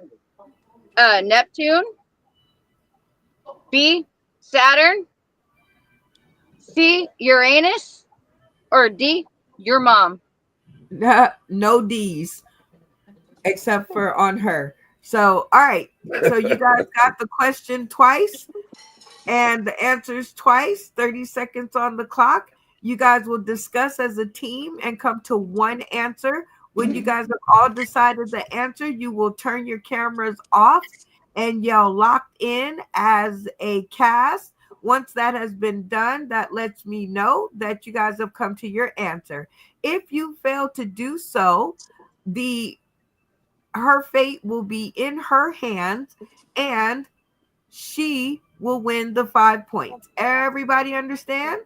Neptune? B, Saturn? C, Uranus? Or D, your mom? No D's, except for on her. So, all right. So you guys got the question twice and the answers twice. 30 seconds on the clock. You guys will discuss as a team and come to one answer. When you guys have all decided the answer, you will turn your cameras off and yell locked in as a cast. Once that has been done, that lets me know that you guys have come to your answer. If you fail to do so, her fate will be in her hands and she will win the 5 points. Everybody understand?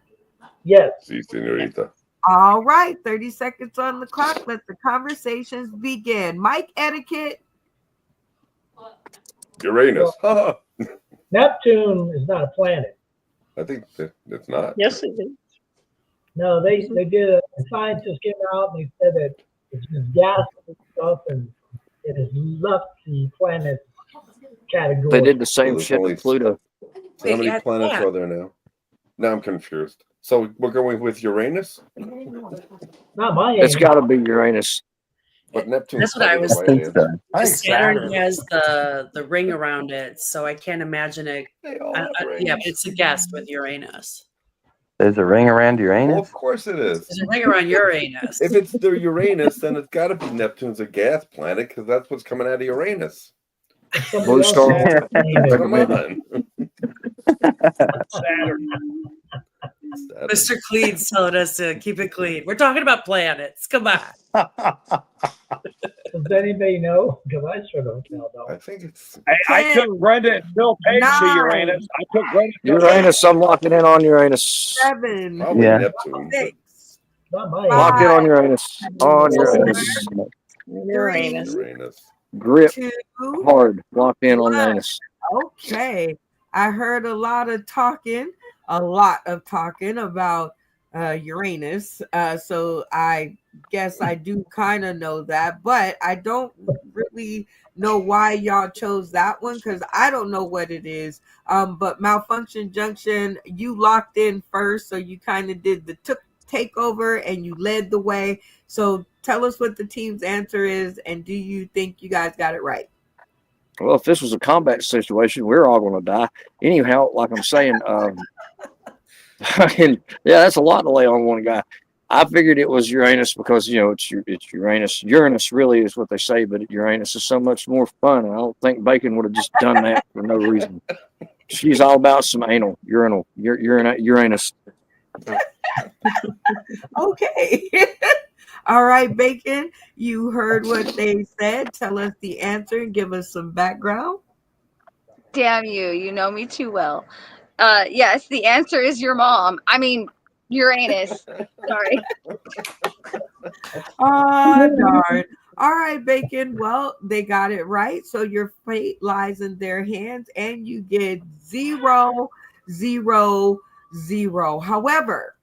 Yes. Si, senorita. All right, 30 seconds on the clock. Let the conversations begin. Mic etiquette. Uranus. Neptune is not a planet. I think it's not. Yes, it is. No, they did. A scientist came out and they said that it's just gas and stuff, and it has left the planet category. They did the So same there's shit only to Pluto. so how many yeah, planets yeah. are there now? Now I'm confused. So we're going with Uranus, Not my It's answer. got to be Uranus. but Neptune's That's what I probably was the right thinking. answer. I think Saturn Saturn. has the ring around it, so I can't imagine it. They all have Yeah, rings. but it's a guess with Uranus. There's a ring around Well, Uranus. of course it is. There's a ring around Uranus. If it's the Uranus, then it's got to be Neptune's a gas planet because that's what's coming out of Uranus. Blue Star. Come on. Saturn. Mr. Clean's telling us to keep it clean. We're talking about planets. Come on. Does anybody know? Because I sure don't know. I think it's. I took Brenda and Phil Page to 9, Uranus. I took Brenda and Phil Page. Uranus, I'm locking in on Uranus. 7, Probably Yeah. Neptune. 6, Not my Lock answer. in on Uranus. On Uranus. Uranus. Uranus. Grip 2, hard. Lock in on 1. Uranus. Okay. I heard a lot of talking about Uranus. So I guess I do kind of know that, but I don't really know why y'all chose that one because I don't know what it is. But Malfunction Junction, you locked in first, so you kind of did the takeover and you led the way. So tell us what the team's answer is, and do you think you guys got it right? Well, if this was a combat situation, we're all going to die. Anyhow, like I'm saying, yeah, that's a lot to lay on one guy. I figured it was Uranus because, it's Uranus. Uranus really is what they say, but Uranus is so much more fun. I don't think Bacon would have just done that for no reason. She's all about some Uranus. Okay. All right, Bacon, you heard what they said. Tell us the answer and give us some background. Damn you. You know me too well. Yes, the answer is your mom. I mean, Uranus. Sorry. Oh, darn. All right, Bacon. Well, they got it right. So your fate lies in their hands and you get 0, 0, 0. However,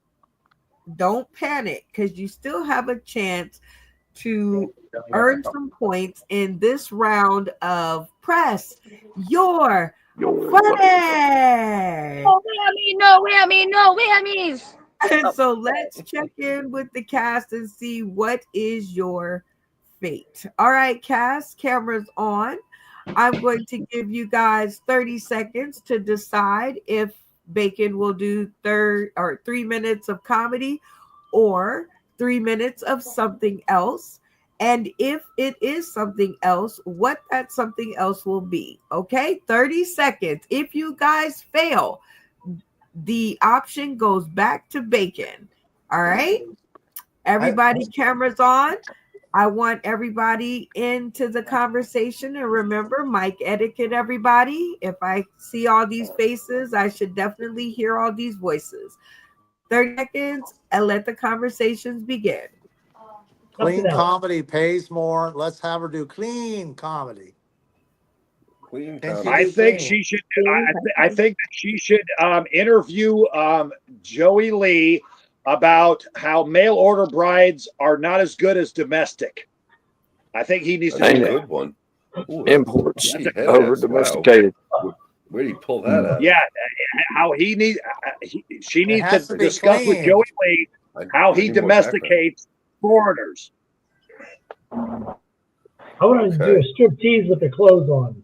don't panic because you still have a chance to earn some points in this round of Press Your Funny. No whammy, no whammy, no whammies. So let's check in with the cast and see what is your fate. All right, cast, cameras on. I'm going to give you guys 30 seconds to decide if Bacon will do 3 minutes of comedy or 3 minutes of something else. And if it is something else, what that something else will be. Okay, 30 seconds. If you guys fail, the option goes back to Bacon. All right, everybody, cameras on. I want everybody into the conversation, and remember, mic etiquette, everybody. If I see all these faces, I should definitely hear all these voices. 30 seconds and let the conversations begin. Clean comedy pays more. Let's have her do clean comedy. Clean Can she I do think clean? she should. I think that she should interview Joey Lee about how mail order brides are not as good as domestic. I think he needs to That's do a that. good one. Ooh, Imports that's a over headass. domesticated. Wow. Where did he pull that out? Yeah, how he needs. She needs has to to be discuss with clean. Joey Lee how he need more background. domesticates foreigners. I want to do a strip tease with the clothes on.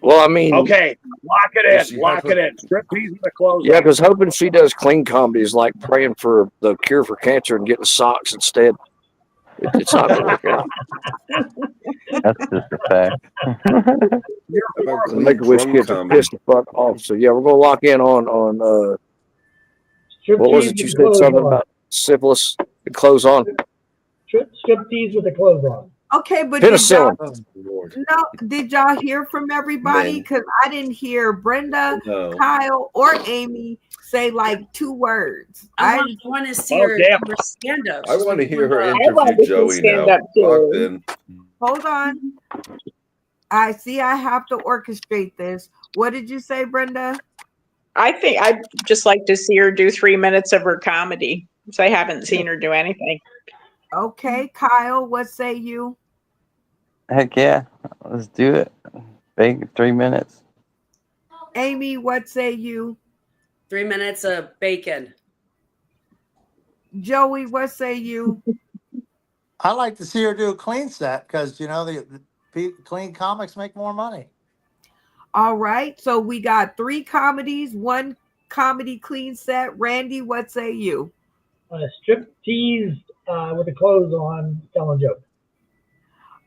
Well, I mean, Okay, lock Does it she in. Lock have it her- in. Strip tease with the clothes yeah, on. because hoping she does clean comedy is like praying for the cure for cancer and getting socks instead. It's not going to work out. That's just a fact. How about The clean Make-A-Wish drum kids are comedy? pissed the fuck off. So yeah, we're going to lock in on Strip what was tease it? You with the said clothes something on. about syphilis and clothes on. Strip tease with the clothes on. Okay, but did y'all, Penicillin. did y'all hear from everybody? Men. Because I didn't hear Brenda, No. Kyle, or Amy say like 2 words. I want to see her stand up. I want to hear her I wanted interview to Joey stand now. up, too. Locked in. Hold on. I see I have to orchestrate this. What did you say, Brenda? I think I'd just like to see her do 3 minutes of her comedy, because I haven't seen her do anything. Okay, Kyle, what say you? Heck yeah. Let's do it. Big 3 minutes. Amy, what say you? 3 minutes of bacon. Joey, what say you? I like to see her do a clean set because the clean comics make more money. All right. So we got 3 comedies, 1 comedy clean set. Randy, what say you? Strip tease with the clothes on, telling jokes.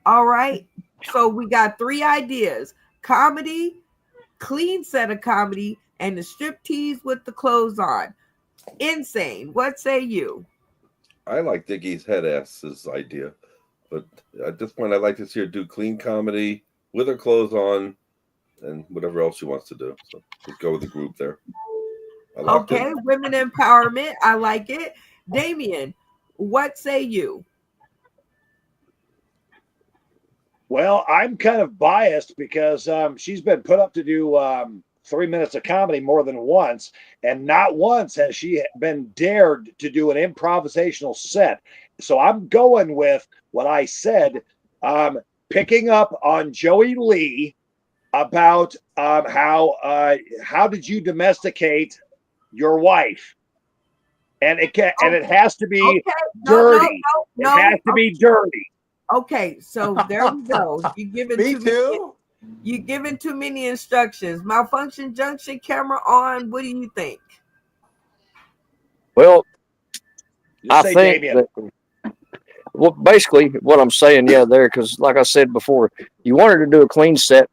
All right. So we got 3 ideas: comedy, clean set of comedy, and the strip tease with the clothes on. Insane. What say you? I like Dickie's head ass's idea, but at this point, I'd like to see her do clean comedy with her clothes on and whatever else she wants to do. So just go with the group there. Okay, women empowerment. I like it. Damien, what say you? Well, I'm kind of biased because she's been put up to do 3 minutes of comedy more than once, and not once has she been dared to do an improvisational set. So I'm going with what I said, picking up on Joey Lee about how did you domesticate your wife, and it has to be dirty. It has to be dirty. Okay, so there we go. You're giving too many instructions. Malfunction junction, camera on. What do you think? Well, Just I say think Damien. that, well, basically what I'm saying, yeah, there, because like I said before, you want her to do a clean set,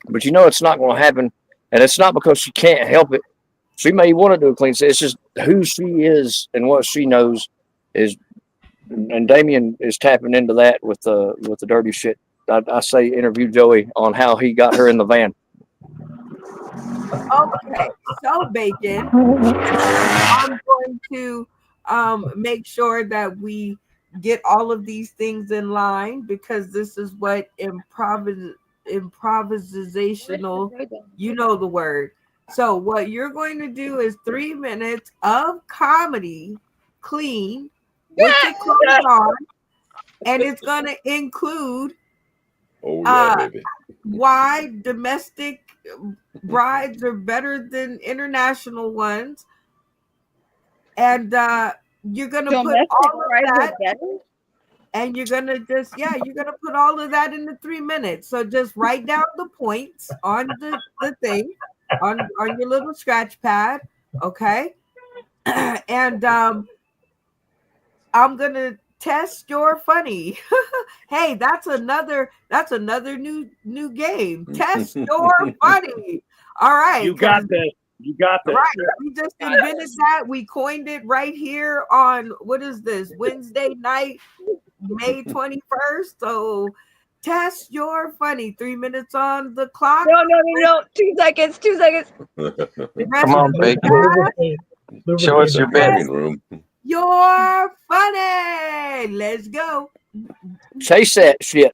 but it's not going to happen, and it's not because she can't help it. She may want to do a clean set. It's just who she is and what she knows is. And Damien is tapping into that with the dirty shit. I say interview Joey on how he got her in the van. Okay, so Bacon, I'm going to make sure that we get all of these things in line because this is what improvisational, you know the word. So what you're going to do is 3 minutes of comedy, clean, with your clothes on, and it's going to include baby. why domestic brides are better than international ones, and you're going to put all of that, and you're going to put all of that in the 3 minutes. So just write down the points on the thing on your little scratch pad, okay? And I'm gonna test your funny. Hey, that's another new game. Test your funny. All right. You got this. You got this. Right. We just invented that. We coined it right here on what is this? Wednesday night, May 21st. So test your funny. 3 minutes on the clock. No. 2 seconds. 2 seconds. Come on, Bacon. Show us your best. You're funny. Let's go. Chase that shit.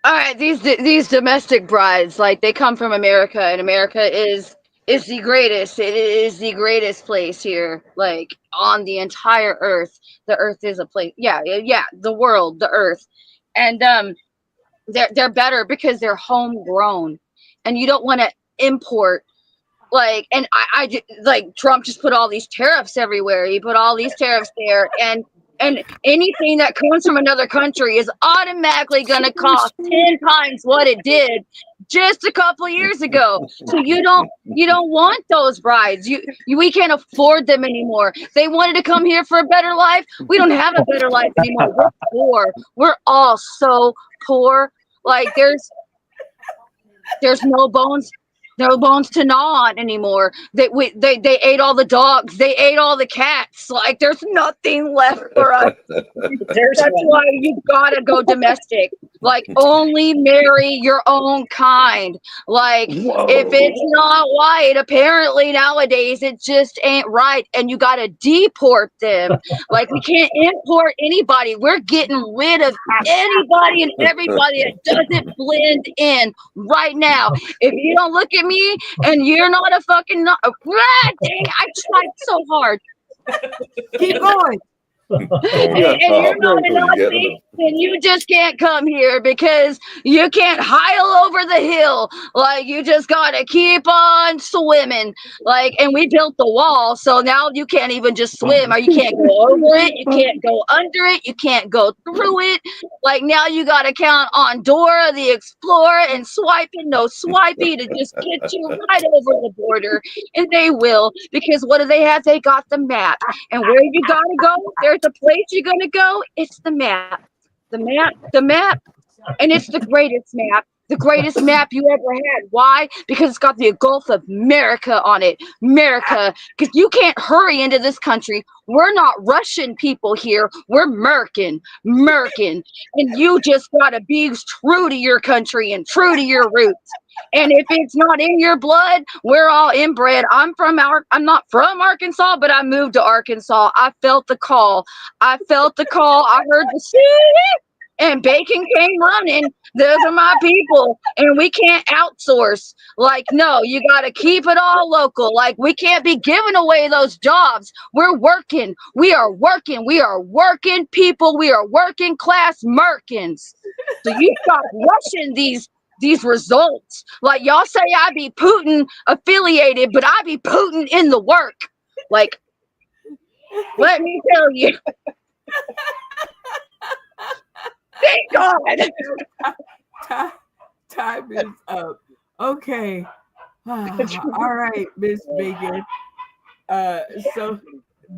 All right, these domestic brides, like they come from America, and America is the greatest. It is the greatest place here, like on the entire earth. The earth is a place. Yeah. The world, the earth, and they're better because they're homegrown, and you don't want to import. Like, and I like Trump just put all these tariffs everywhere. He put all these tariffs there, and anything that comes from another country is automatically going to cost 10 times what it did just a couple of years ago. So you don't want those brides. We can't afford them anymore. They wanted to come here for a better life. We don't have a better life anymore. We're poor. We're all so poor. Like there's no bones to gnaw on anymore. They ate all the dogs. They ate all the cats. Like there's nothing left for us. That's why you gotta go domestic. Like only marry your own kind. Like if it's not white, apparently nowadays it just ain't right, and you gotta deport them. Like we can't import anybody. We're getting rid of anybody and everybody that doesn't blend in right now. If you don't look at me and you're not a fucking dang, I tried so hard. Keep going. And you're not a Nazi, And you just can't come here because you can't heil over the hill. Like, you just gotta keep on swimming. Like, and we built the wall, so now you can't even just swim, or you can't go over it, you can't go under it, you can't go through it. Like, now you gotta count on Dora the Explorer and swiping, no swipey, to just get you right over the border. And they will, because what do they have? They got the map. And where you gotta go, there's a place you're gonna go, it's the map. The map, and it's the greatest map you ever had. Why? Because it's got the Gulf of America on it. America, because you can't hurry into this country. We're not Russian people here. We're Merkin, and you just gotta be true to your country and true to your roots. And if it's not in your blood, we're all inbred. I'm not from Arkansas, but I moved to Arkansas. I felt the call. I heard the shit, and Bacon came running. Those are my people, and we can't outsource. Like, no, you got to keep it all local. Like, we can't be giving away those jobs. We're working. We are working. We are working people. We are working class Merkins. So you stop rushing these results. Like, y'all say I be Putin affiliated, but I be Putin in the work. Like, let me tell you. Thank God. Time is up. Okay. All right, Miss Bacon. So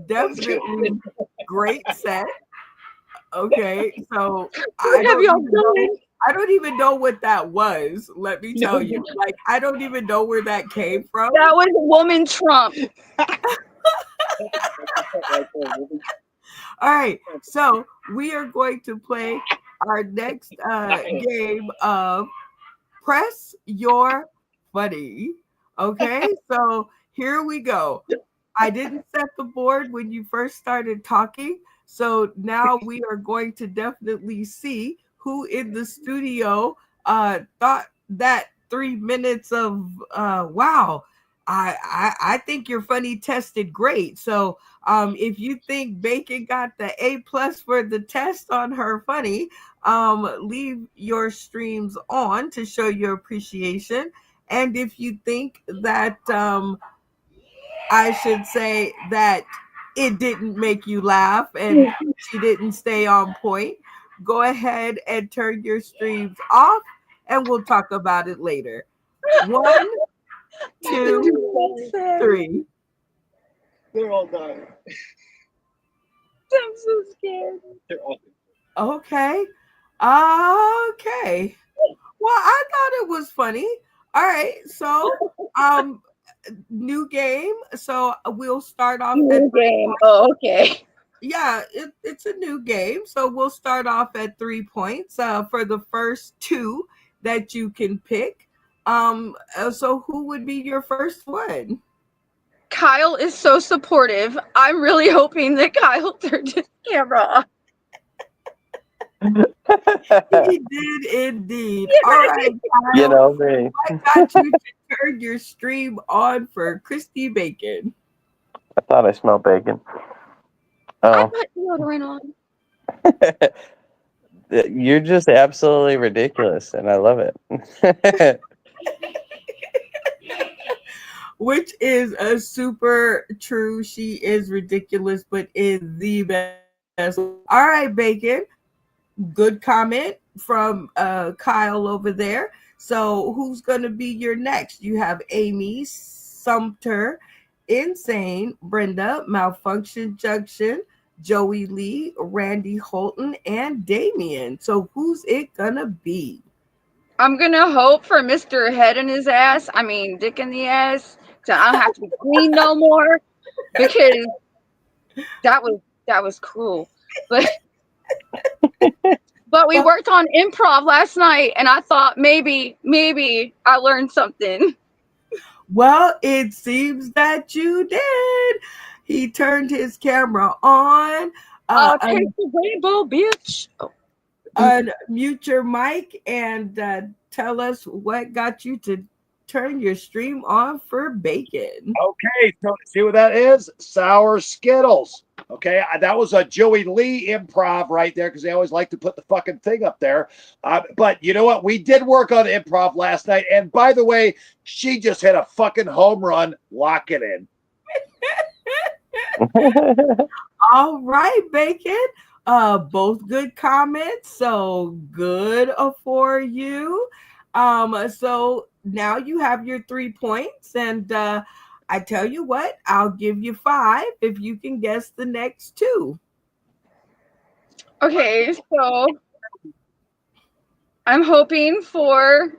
definitely great set. Okay, so I don't even know what that was. Let me tell you. Like, I don't even know where that came from. That was woman Trump. All right, so we are going to play our next game of Press Your Funny. Okay, so here we go. I didn't set the board when you first started talking, so now we are going to definitely see who in the studio thought that 3 minutes of wow. I think your funny tested great. So if you think Bacon got the A+ for the test on her funny, leave your streams on to show your appreciation. And if you think that I should say that it didn't make you laugh and she didn't stay on point, go ahead and turn your streams off and we'll talk about it later. 1, 2, 3. They're all dying. I'm so scared. They're all. Okay. Okay. Well, I thought it was funny. All right. So, new game. So we'll start off new game. Oh, okay. Yeah, it's a new game. So we'll start off at 3 points for the first 2 that you can pick. So who would be your first one? Kyle is so supportive. I'm really hoping that Kyle turned his camera off. He did indeed. All right, Kyle, You know me. I got you to turn your stream on for Christy Bacon. I thought I smelled bacon. I Oh, put deodorant on. you're just absolutely ridiculous, and I love it. Which is a super true. She is ridiculous, but in the best. All right, Bacon. Good comment from Kyle over there. So who's going to be your next? You have Amy, Sumter, Insane, Brenda, Malfunction Junction, Joey Lee, Randy Holton, and Damien. So who's it going to be? I'm gonna hope for Mr. Head in his ass. I mean, dick in the ass. So I don't have to be clean no more, because that was cruel. But we worked on improv last night, and I thought maybe I learned something. Well, it seems that you did. He turned his camera on. Take the rainbow, bitch. Oh. Unmute your mic and tell us what got you to turn your stream on for Bacon. Okay, so see what that is? Sour Skittles. Okay, that was a Joey Lee improv right there because they always like to put the fucking thing up there. But you know what? We did work on improv last night. And by the way, she just hit a fucking home run. Lock it in. All right, Bacon. Both good comments. So good for you. So now you have your 3 points, and I tell you what, I'll give you 5 if you can guess the next 2. Okay, so I'm hoping for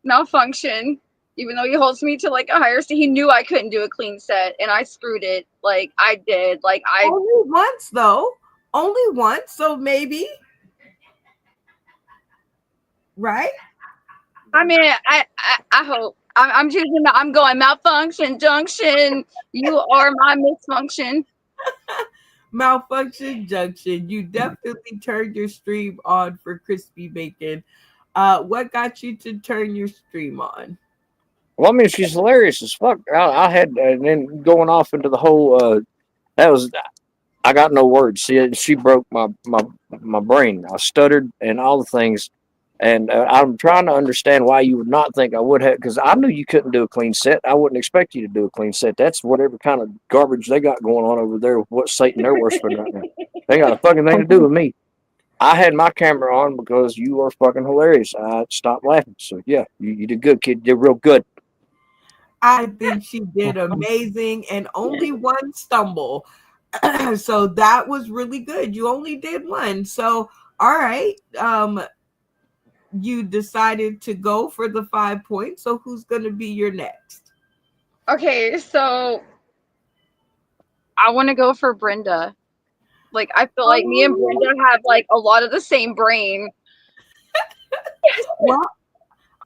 Malfunction, even though he holds me to like a higher state. He knew I couldn't do a clean set, and I screwed it. Like I did. Like I only once though. Only once, so maybe. Right? I mean, I hope. I'm choosing. I'm going Malfunction Junction. You are my misfunction. Malfunction Junction. You definitely turned your stream on for Crispy Bacon. What got you to turn your stream on? Well, I mean, she's hilarious as fuck. I had, and then going off into the whole, that was, I got no words. She broke my brain. I stuttered and all the things. And I'm trying to understand why you would not think I would have, because I knew you couldn't do a clean set. I wouldn't expect you to do a clean set. That's whatever kind of garbage they got going on over there with what Satan they're worshiping right now. They got a fucking thing to do with me. I had my camera on because you are fucking hilarious. I stopped laughing. So, yeah, you did good, kid. You did real good. I think she did amazing and only one stumble. So that was really good. You only did one. So, all right. You decided to go for the 5 points. So who's going to be your next? Okay, so I want to go for Brenda. Like I feel like me and Brenda have like a lot of the same brain. Well,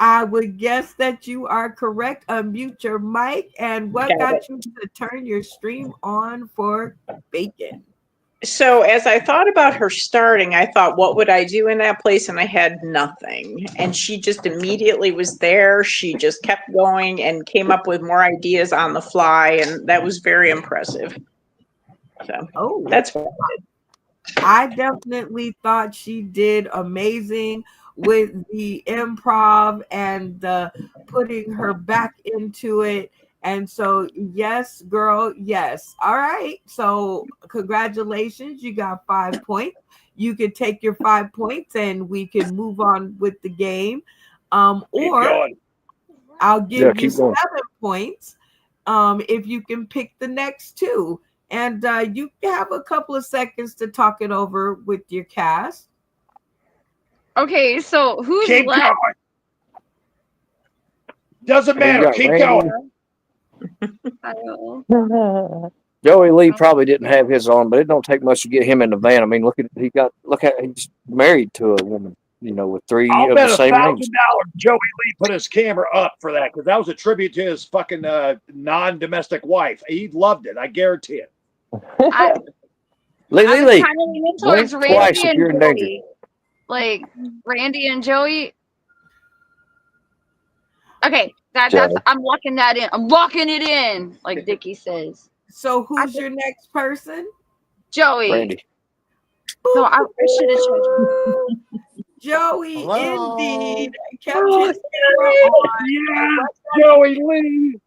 I would guess that you are correct. Unmute your mic. And what got you to turn your stream on for Bacon? So as I thought about her starting, I thought, what would I do in that place? And I had nothing. And she just immediately was there. She just kept going and came up with more ideas on the fly. And that was very impressive. So that's what I did. I definitely thought she did amazing with the improv and the putting her back into it. And so, yes, girl, yes. All right. So, congratulations. You got 5 points. You could take your 5 points and we can move on with the game. Or I'll give you 7 points if you can pick the next 2. And you have a couple of seconds to talk it over with your cast. Okay, so who's Keep left? going. Doesn't matter. Keep going. Joey Lee probably didn't have his on, but it don't take much to get him in the van. I mean, look at he's married to a woman, with 3 I'll of bet the same names. $1,000 Joey Lee put his camera up for that because that was a tribute to his fucking non-domestic wife. He loved it. I guarantee it. I was kind of leaning towards Randy and Joey. Like Randy and Joey. Okay, that's I'm locking that in. I'm locking it in, like Dickie says. So who's your next person? Joey. Randy. So I should have chosen Joey. Indeed. Kept his camera on. Joey Lee.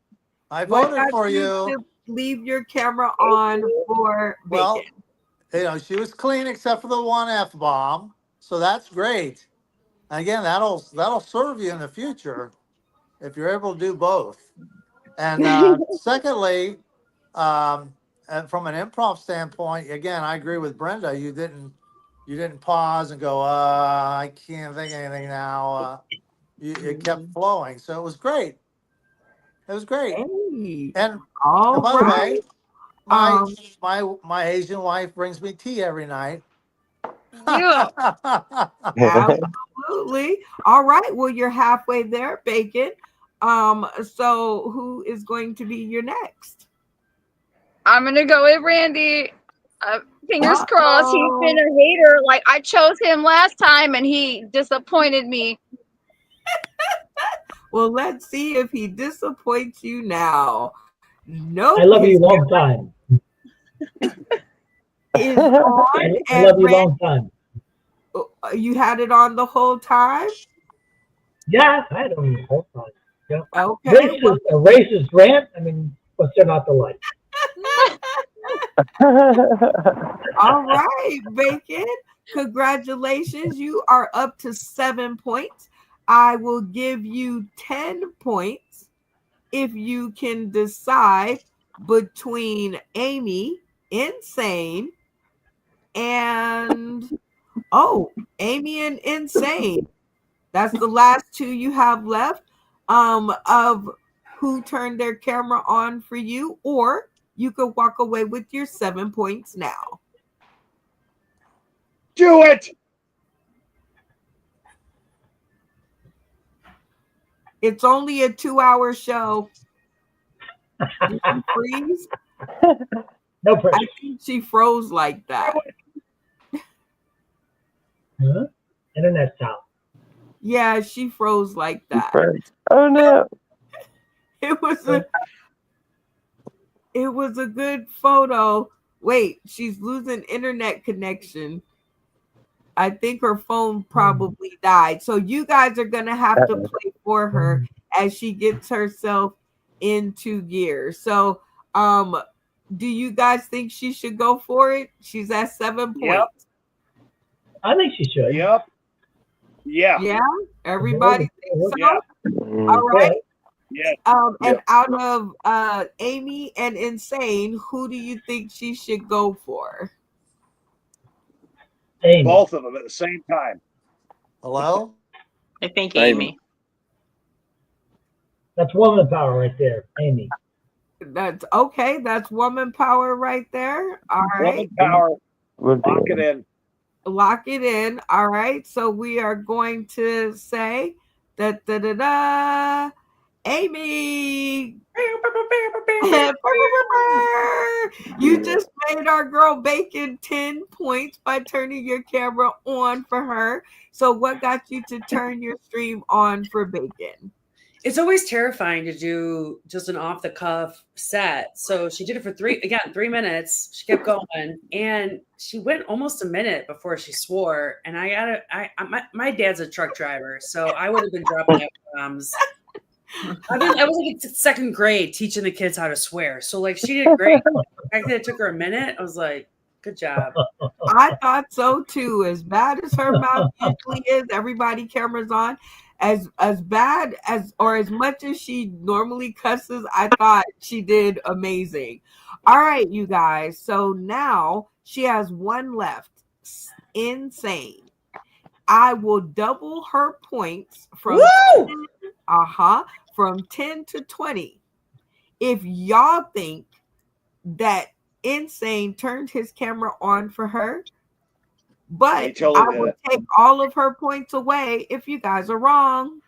I voted for you. Leave your camera on for Bacon. Well, she was clean except for the one F-bomb, so that's great. Again, that'll serve you in the future if you're able to do both. And secondly, and from an improv standpoint, again, I agree with Brenda. You didn't pause and go, I can't think of anything now. It kept flowing, so it was great. It was great. Hey. And all by the right. way, my Asian wife brings me tea every night. Yeah. Absolutely. All right. Well, you're halfway there, Bacon. So who is going to be your next? I'm gonna go with Randy. Fingers crossed. He's been a hater. Like I chose him last time and he disappointed me. Well, let's see if he disappoints you now. Nope. I love you long time. Is on I and love you long time. you had it on the whole time? Yeah, I had them the whole time. Yeah. Okay. A racist rant. I mean, what's there not to like? All right, Bacon. Congratulations. You are up to 7 points. I will give you 10 points if you can decide between Amy, Insane, and Amy and Insane. That's the last two you have left of who turned their camera on for you, or you could walk away with your 7 points now. Do it. It's only a 2-hour show. Did she freeze? No pressure. I think she froze like that. Huh? Internet's out. Yeah, she froze like that. Oh no. It was a good photo. Wait, she's losing internet connection. I think her phone probably died. So you guys are going to have to play for her as she gets herself into gear. So do you guys think she should go for it? She's at 7 points. I think she should. Yep. Yeah. Yeah? Everybody thinks so? Yeah. All right. Yeah. And out of Amy and Insane, who do you think she should go for? Amy. Both of them at the same time. Hello? I think Amy. That's woman power right there, Amy. That's okay. That's woman power right there. All right. Woman power. Lock it in. Lock it in. All right. So we are going to say Amy. You just made our girl Bacon 10 points by turning your camera on for her. So what got you to turn your stream on for Bacon? It's always terrifying to do just an off the cuff set. So she did it for 3 minutes. She kept going, and she went almost a minute before she swore. And my dad's a truck driver, so I would have been dropping F-bombs. I was like in 2nd grade teaching the kids how to swear. So like she did great. The fact that it took her a minute, I was like, good job. I thought so too. As bad as her mouth usually is, everybody cameras on. As bad as or as much as she normally cusses, I thought she did amazing. All right, you guys. So now she has one left. Insane. I will double her points from 10 to 20. If y'all think that Insane turned his camera on for her, but totally I will take all of her points away if you guys are wrong.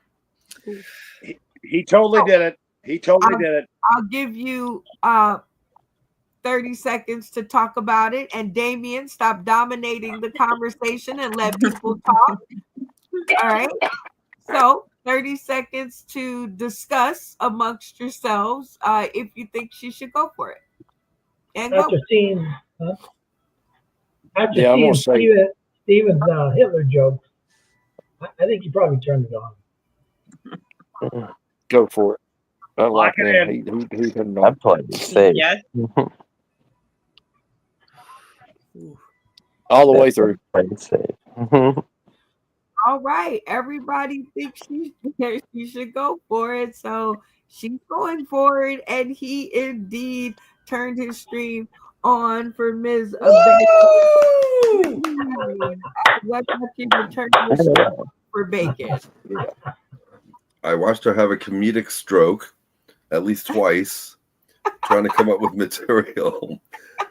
He totally did it. He totally did it. I'll give you 30 seconds to talk about it. And Damien, stop dominating the conversation and let people talk. All right. So 30 seconds to discuss amongst yourselves if you think she should go for it. And After go. seeing, I'm gonna say Steven's Hitler joke, I think you probably turned it on. go for it. I like Lock it him. He turned it I on. played it safe. Yes. All the way through. Played it safe. All right. Everybody thinks she should go for it. So she's going for it. And he indeed turned his stream on for Ms. What got you to turn your stream on for Bacon? I watched her have a comedic stroke at least twice, trying to come up with material.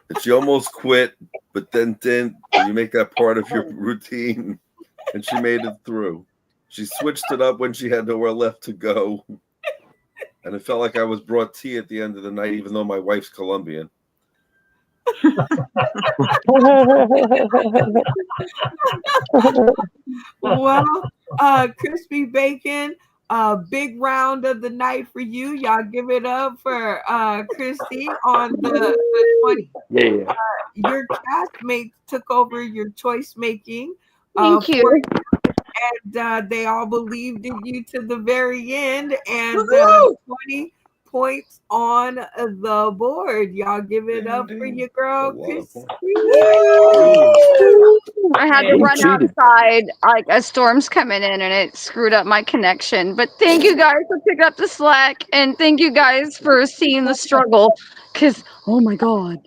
And she almost quit, but then didn't. You make that part of your routine, and she made it through. She switched it up when she had nowhere left to go. And it felt like I was brought tea at the end of the night, even though my wife's Colombian. Well, Crispy Bacon, big round of the night for you. Y'all give it up for Christy on the 20. Yeah. Your castmates took over your choice making. Thank For you. and they all believed in you to the very end. And Woohoo! 20 points on the board. Y'all give it up for your girl, Christy. I had to Who run cheated? outside like a storm's coming in and it screwed up my connection. But thank you guys for picking up the slack and thank you guys for seeing the struggle. Cause oh my god.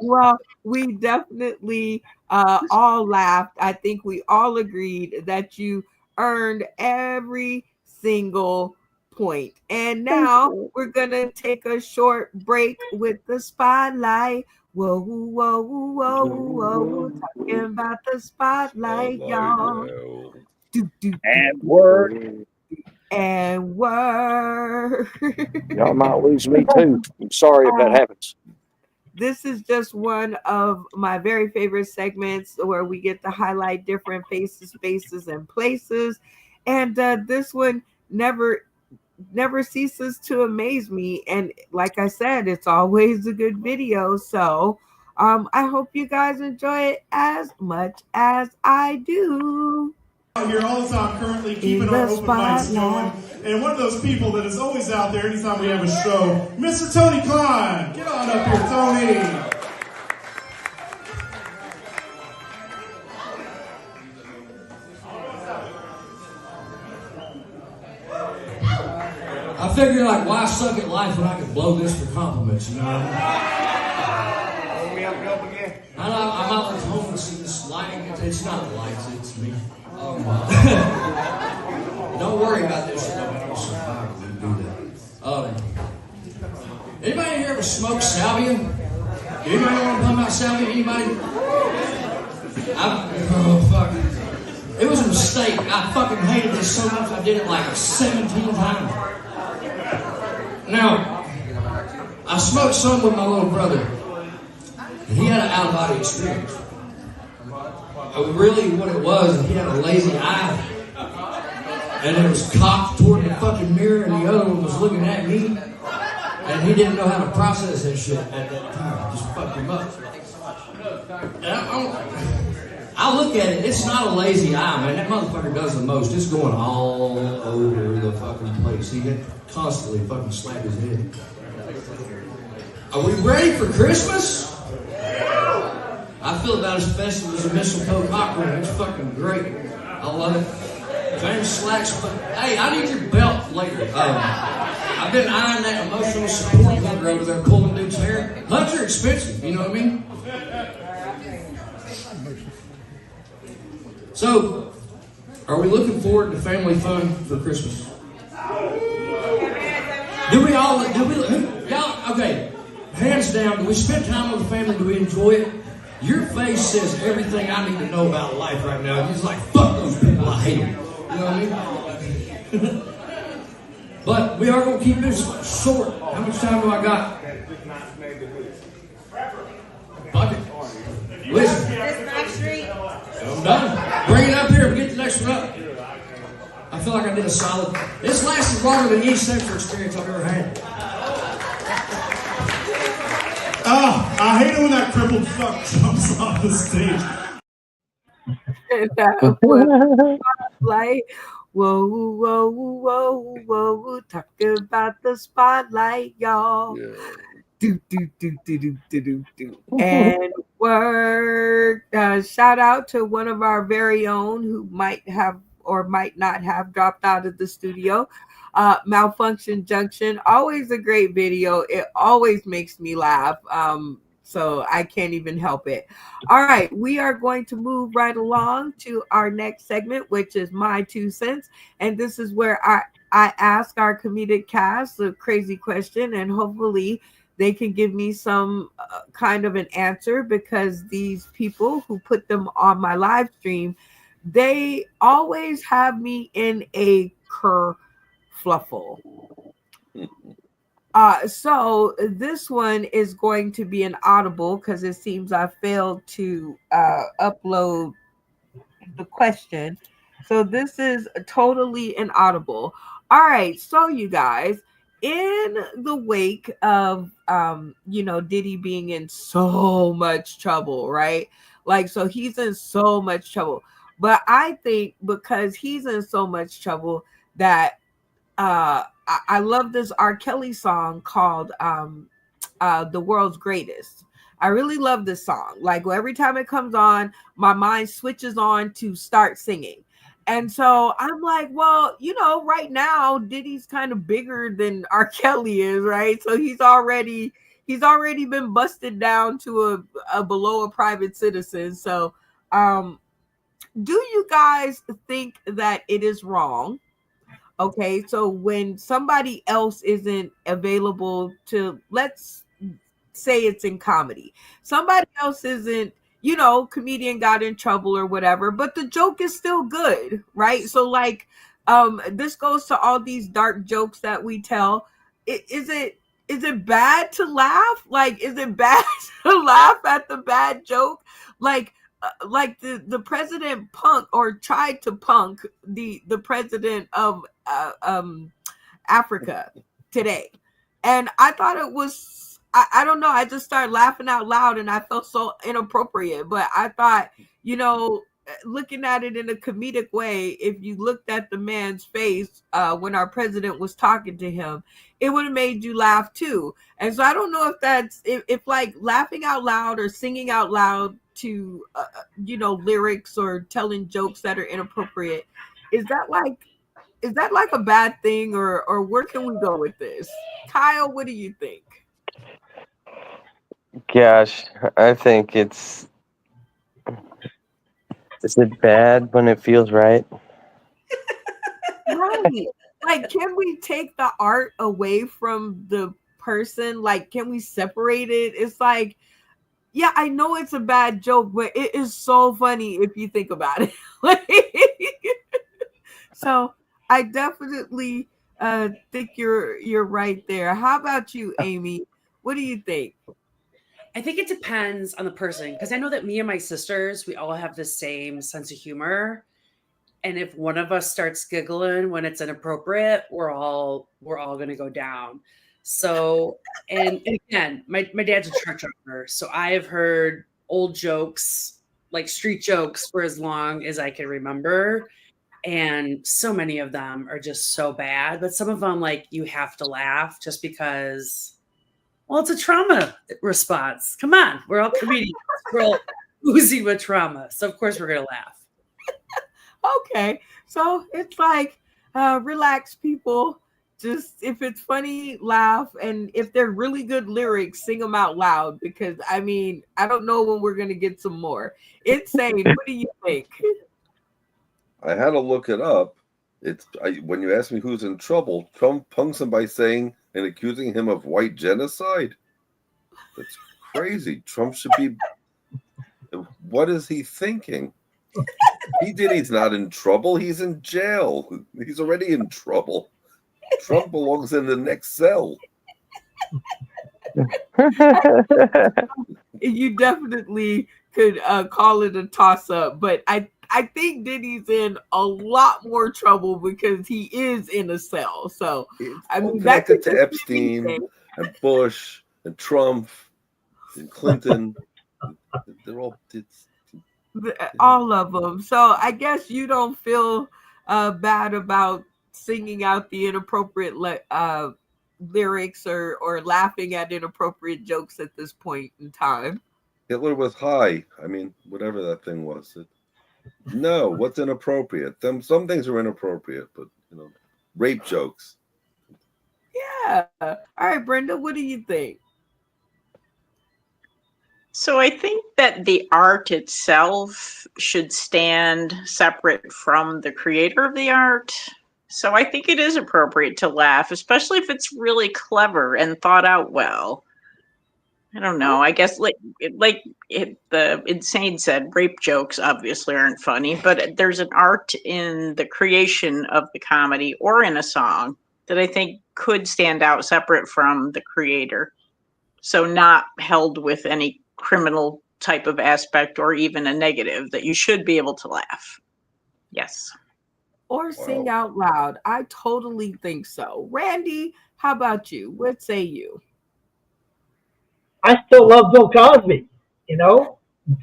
Well, we definitely all laughed. I think we all agreed that you earned every single point. And now we're going to take a short break with the spotlight. Whoa, whoa, whoa, whoa, talking about the spotlight, y'all. And word. And word. Y'all might lose me too. I'm sorry if that happens. This is just one of my very favorite segments where we get to highlight different faces, spaces, and places. And this one never ceases to amaze me. And like I said, it's always a good video. So I hope you guys enjoy it as much as I do. Here all the time, currently keeping our open mics going. And one of those people that is always out there anytime we have a show, Mr. Tony Klein. Get on up here, Tony. I figured, like, why suck at life when I could blow this for compliments, you know? Hold me up again. I'm out at home and see this lighting. It's not the lights, it's me. Don't worry about this shit. I'm survivor. We can do that. Anybody here ever smoked salvia? Anybody know what I'm talking about salvia? Anybody? Oh, fuck. It was a mistake. I fucking hated this so much I did it like 17 times. Now, I smoked some with my little brother. And he had an out-of-body experience. Really, what it was, he had a lazy eye. And it was cocked toward the fucking mirror, and the other one was looking at me. And he didn't know how to process that shit at that time. It just fucked him up. And I look at it, it's not a lazy eye, man. That motherfucker does the most. It's going all over the fucking place. He can constantly fucking slap his head. Are we ready for Christmas? I feel about as festive as a mistletoe cocktail. It's fucking great. I love it. James Slacks, but hey, I need your belt later. I've been eyeing that emotional support hooker over there pulling dude's hair. Hunts are expensive, you know what I mean? So, are we looking forward to family fun for Christmas? Y'all, okay, hands down, do we spend time with the family? Do we enjoy it? Your face says everything I need to know about life right now. He's like, fuck those people, I hate them. You know what I mean? But we are going to keep this short. How much time do I got? Fuck it. Listen. I'm done. Bring it up here and get the next one up. I feel like I did a solid. This lasted longer than any sexual experience I've ever had. I hate it when that crippled fuck jumps off the stage. That was like, whoa, whoa, whoa, whoa, talk about the spotlight, y'all. Yeah. Do. And word, shout out to one of our very own who might have or might not have dropped out of the studio. Malfunction Junction, always a great video. It always makes me laugh. So I can't even help it. All right, we are going to move right along to our next segment, which is My 2 Cents. And this is where I ask our comedic cast a crazy question, and hopefully they can give me some kind of an answer, because these people who put them on my live stream, they always have me in a kerfluffle. So this one is going to be an audible because it seems I failed to upload the question. So this is totally inaudible. All right, so you guys, in the wake of Diddy being in so much trouble, right? Like, so he's in so much trouble. But I think because he's in so much trouble that I love this R. Kelly song called The World's Greatest. I really love this song. Like, every time it comes on, my mind switches on to start singing. And so I'm like, well, right now Diddy's kind of bigger than R. Kelly is, right? So he's already been busted down to a below a private citizen. So do you guys think that it is wrong? Okay, so when somebody else isn't available to, let's say it's in comedy, somebody else isn't, comedian got in trouble or whatever, but the joke is still good, right? So like, this goes to all these dark jokes that we tell. Is it bad to laugh? Like, is it bad to laugh at the bad joke? Like the president punk or tried to punk the president of Africa today, and I thought it was, I don't know, I just started laughing out loud and I felt so inappropriate. But I thought, looking at it in a comedic way, if you looked at the man's face when our president was talking to him, it would have made you laugh too. And so I don't know if that's if like laughing out loud or singing out loud to lyrics or telling jokes that are inappropriate, is that like a bad thing, or where can we go with this? Kyle, what do you think? Gosh, I think is it bad when it feels right? Right. Like, can we take the art away from the person? Like, can we separate it? It's like, yeah, I know it's a bad joke, but it is so funny if you think about it. So I definitely think you're right there. How about you, Amy? What do you think? I think it depends on the person, because I know that me and my sisters, we all have the same sense of humor. And if one of us starts giggling when it's inappropriate, we're all going to go down. So, and again, my dad's a church owner, so I have heard old jokes, like street jokes, for as long as I can remember. And so many of them are just so bad, but some of them, like, you have to laugh just because, well, it's a trauma response. Come on, we're all comedians. We're all oozing with trauma. So of course we're going to laugh. Okay, so it's like, relax, people. Just, if it's funny, laugh, and if they're really good lyrics, sing them out loud, because I mean, I don't know when we're gonna get some more. Insane. What do you think? I had to look it up. When you ask me who's in trouble, Trump punks him by saying and accusing him of white genocide. That's crazy. Trump should be. What is he thinking? He's not in trouble. He's in jail. He's already in trouble. Trump belongs in the next cell. You definitely could call it a toss-up, but I think Diddy's in a lot more trouble because he is in a cell. So I mean, that connected to Epstein and Bush and Trump and Clinton. They're all of them. So I guess you don't feel bad about singing out the inappropriate lyrics or laughing at inappropriate jokes at this point in time. Hitler was high. I mean, whatever that thing was. No, what's inappropriate? Some things are inappropriate, but rape jokes. Yeah. All right, Brenda, what do you think? So I think that the art itself should stand separate from the creator of the art. So I think it is appropriate to laugh, especially if it's really clever and thought out well. I don't know. I guess the Insane said, rape jokes obviously aren't funny, but there's an art in the creation of the comedy or in a song that I think could stand out separate from the creator. So not held with any criminal type of aspect or even a negative, that you should be able to laugh. Yes. or sing out loud? I totally think so. Randy, how about you? What say you? I still love Bill Cosby. You know,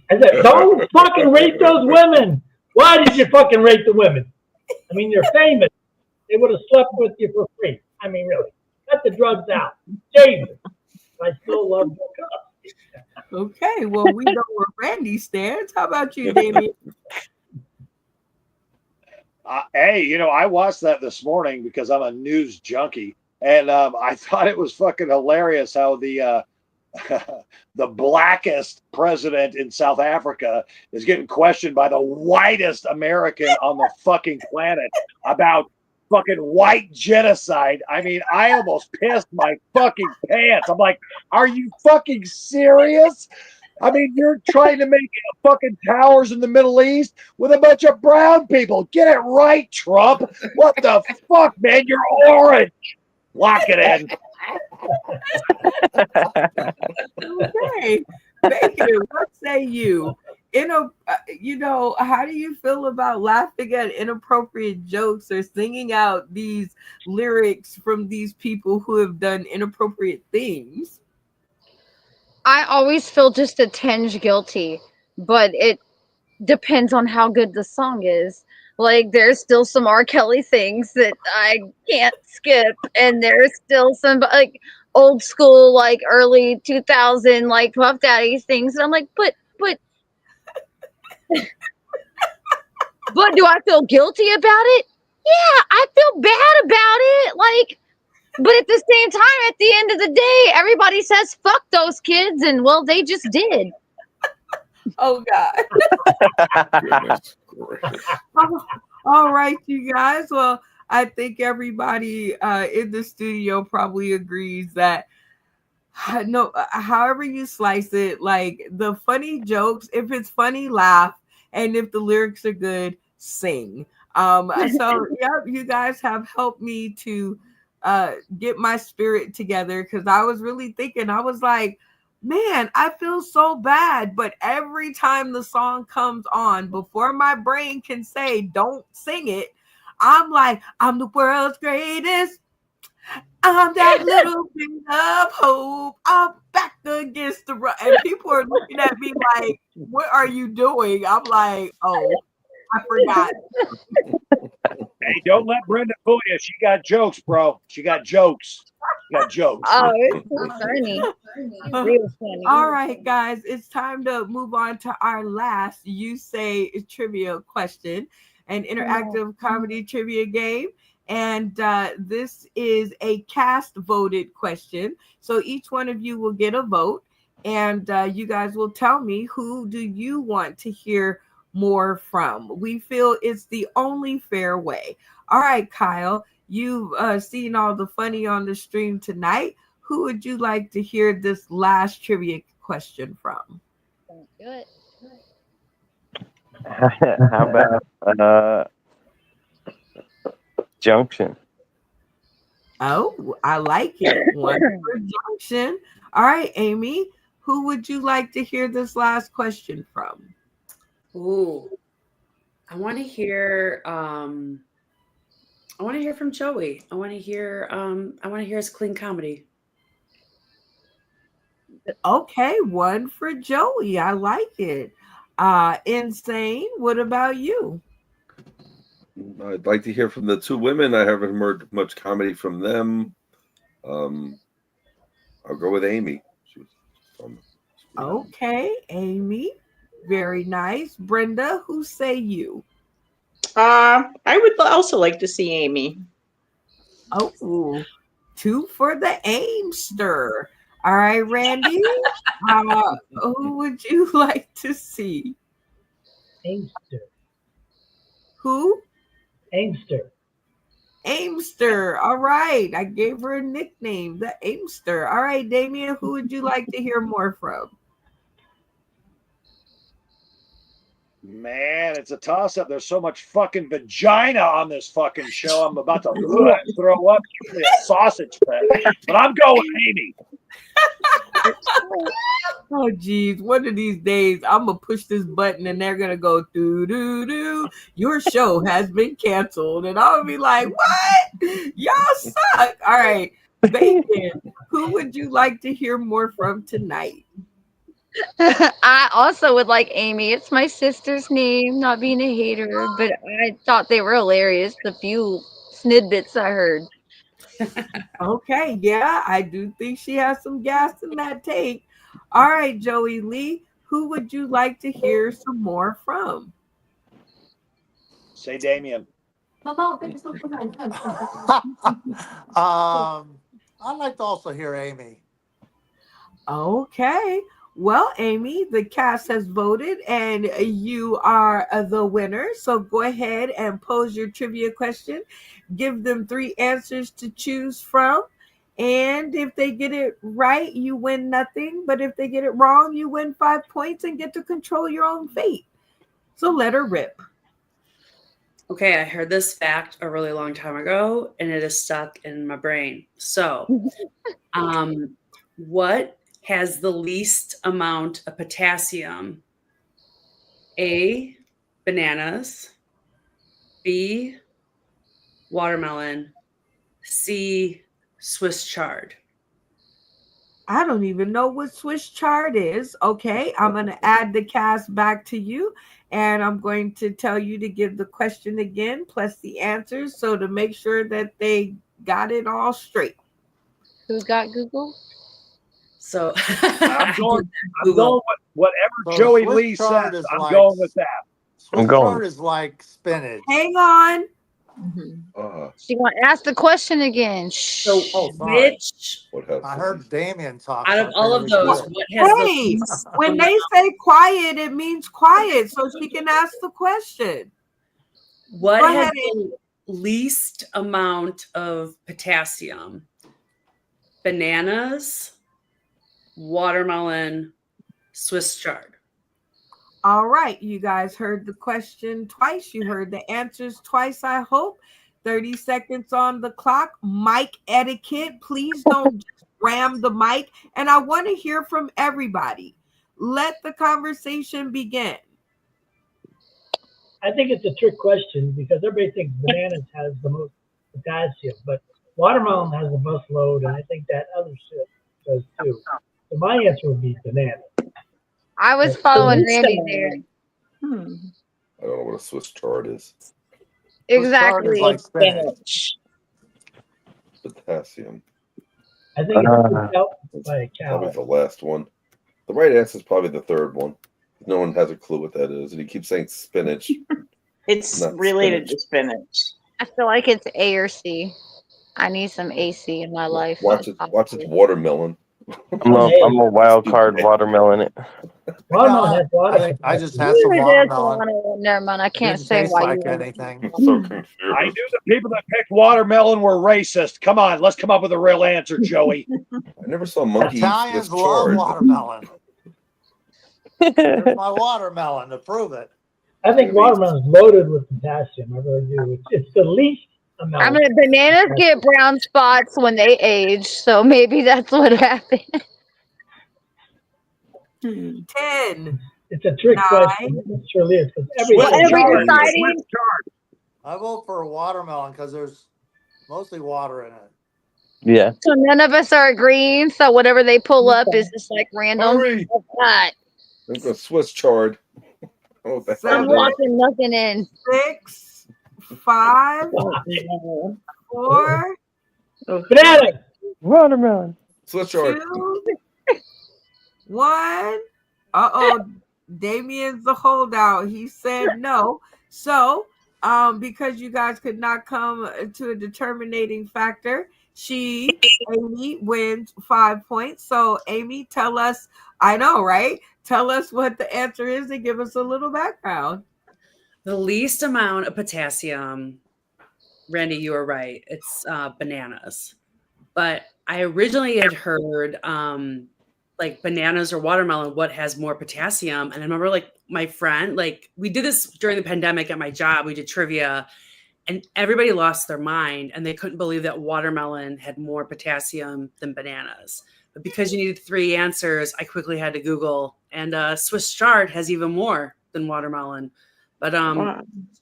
I said, don't fucking rape those women. Why did you fucking rape the women? I mean, you're famous. They would have slept with you for free. I mean, really, cut the drugs out. Jesus, I still love Bill Cosby. Okay, well, we know where Randy stands. How about you, Damien? Hey, you know, I watched that this morning because I'm a news junkie, and I thought it was fucking hilarious how the the blackest president in South Africa is getting questioned by the whitest American on the fucking planet about fucking white genocide. I mean, I almost pissed my fucking pants. I'm like, are you fucking serious? I mean, you're trying to make fucking towers in the Middle East with a bunch of brown people. Get it right, Trump. What the fuck, man? You're orange. Lock it in. Okay, Bacon, what say you? How do you feel about laughing at inappropriate jokes or singing out these lyrics from these people who have done inappropriate things? I always feel just a tinge guilty, but it depends on how good the song is. Like, there's still some R. Kelly things that I can't skip, and there's still some like old school, like early 2000, like Puff Daddy things. And I'm like, but do I feel guilty about it? Yeah, I feel bad about it. Like, but at the same time, at the end of the day, everybody says fuck those kids, and well, they just did. Oh God. All right, you guys. Well, I think everybody in the studio probably agrees that no, however you slice it, like the funny jokes, if it's funny, laugh, and if the lyrics are good, sing. So yeah, you guys have helped me to get my spirit together because I was really thinking, I was like, man, I feel so bad. But every time the song comes on, before my brain can say, don't sing it, I'm like, I'm the world's greatest. I'm that little bit of hope. I'm back against the run. And people are looking at me like, what are you doing? I'm like, oh, I forgot. Hey, don't let Brenda fool you. She got jokes, bro. She got jokes. She got jokes. Oh, it's so funny. Real funny. All right, guys, it's time to move on to our last You Say trivia question, an interactive comedy trivia game. And this is a cast voted question. So each one of you will get a vote, and you guys will tell me who do you want to hear more from. We feel it's the only fair way. All right, Kyle, you've seen all the funny on the stream tonight. Who would you like to hear this last trivia question from? Don't do it. How about Junction? Oh, I like it. One for Junction. All right, Amy, who would you like to hear this last question from? Ooh, I want to hear. I want to hear from Joey. I want to hear. I want to hear his clean comedy. Okay, one for Joey. I like it. Insane. What about you? I'd like to hear from the two women. I haven't heard much comedy from them. I'll go with Amy. She was fun. Okay, Amy. Very nice. Brenda, who say you? I would also like to see Amy. Oh, two for the Aimster. All right, Randy. Who would you like to see? Aimster. Who? Aimster. Aimster. All right. I gave her a nickname, the Aimster. All right, Damien, who would you like to hear more from? Man, it's a toss-up. There's so much fucking vagina on this fucking show. I'm about to throw up. Give me a sausage pet. But I'm going Amy. Oh geez, one of these days I'm gonna push this button and they're gonna go doo doo doo. Your show has been canceled, and I'll be like, "What? Y'all suck!" All right, Bacon. Who would you like to hear more from tonight? I also would like Amy. It's my sister's name, not being a hater, but I thought they were hilarious. The few snidbits I heard. Okay, yeah, I do think she has some gas in that tank. All right, Joey Lee, who would you like to hear some more from? Say Damien. I'd like to also hear Amy. Okay. Well, Amy, the cast has voted and you are the winner. So go ahead and pose your trivia question. Give them 3 answers to choose from. And if they get it right, you win nothing. But if they get it wrong, you win 5 points and get to control your own fate. So let her rip. Okay, I heard this fact a really long time ago, and it is stuck in my brain. So, what has the least amount of potassium? A, bananas. B, watermelon. C, Swiss chard. I don't even know what Swiss chard is. Okay, I'm going to add the cast back to you, and I'm going to tell you to give the question again plus the answers, so to make sure that they got it all straight. Who's got Google? So I'm going with whatever So Joey Swiss Lee chard says. is I'm like- going with that. Swiss going. chard is like spinach. Hang on. She want to ask the question again. Shh. Oh, sorry. Which, What has I heard Damien talk. out so of I all of figured we those, should. what has the Hey, least when they say quiet, it means quiet, so she can ask the question. What Go has ahead, the least amount of potassium? Bananas, watermelon, Swiss chard. All right, you guys heard the question twice. You heard the answers twice, I hope. 30 seconds on the clock. Mic etiquette. Please don't just ram the mic. And I want to hear from everybody. Let the conversation begin. I think it's a trick question because everybody thinks bananas has the most potassium, but watermelon has the most load, and I think that other shit does too. So my answer would be banana. I was following Randy there. I don't know what a Swiss chard is. Exactly. Like spinach. Potassium. I think it's picked out by a cow. Probably the last one. The right answer is probably the third one. No one has a clue what that is, and he keeps saying spinach. It's Not related spinach. to spinach. I feel like it's A or C. I need some AC in my life. Watch it. Watch it's watermelon. I'm a wild card watermelon it. Watermelon has water. I think I just had some Never watermelon. Never mind. I can't Didn't say taste why like you anything. So confused. I knew the people that picked watermelon were racist. Come on, let's come up with a real answer, Joey. I never saw a monkey eat Italians Swiss love chard. watermelon. There's my watermelon to prove it. I think watermelon is loaded with potassium. I really do. It's the least amount. I mean, bananas get brown spots when they age, so maybe that's what happened. 10. It's a trick 9. question. It surely is. Because Well, every deciding. I vote for a watermelon because there's mostly water in it. Yeah. So none of us are agreeing. So whatever they pull up is just like random. Hurry. God. There's a Swiss chard. Oh, what the hell I'm it is. walking nothing in. 6, 5, 4, Banana. Watermelon. Swiss chard. 2, 1. Uh-oh. Damien's the holdout. He said no. So, because you guys could not come to a determining factor, Amy wins 5 points. So, Amy, tell us, I know, right? Tell us what the answer is and give us a little background. The least amount of potassium, Randy, you were right. It's bananas. But I originally had heard like bananas or watermelon, what has more potassium? And I remember like my friend, like we did this during the pandemic at my job. We did trivia and everybody lost their mind and they couldn't believe that watermelon had more potassium than bananas. But because you needed 3 answers, I quickly had to Google. And Swiss chard has even more than watermelon. But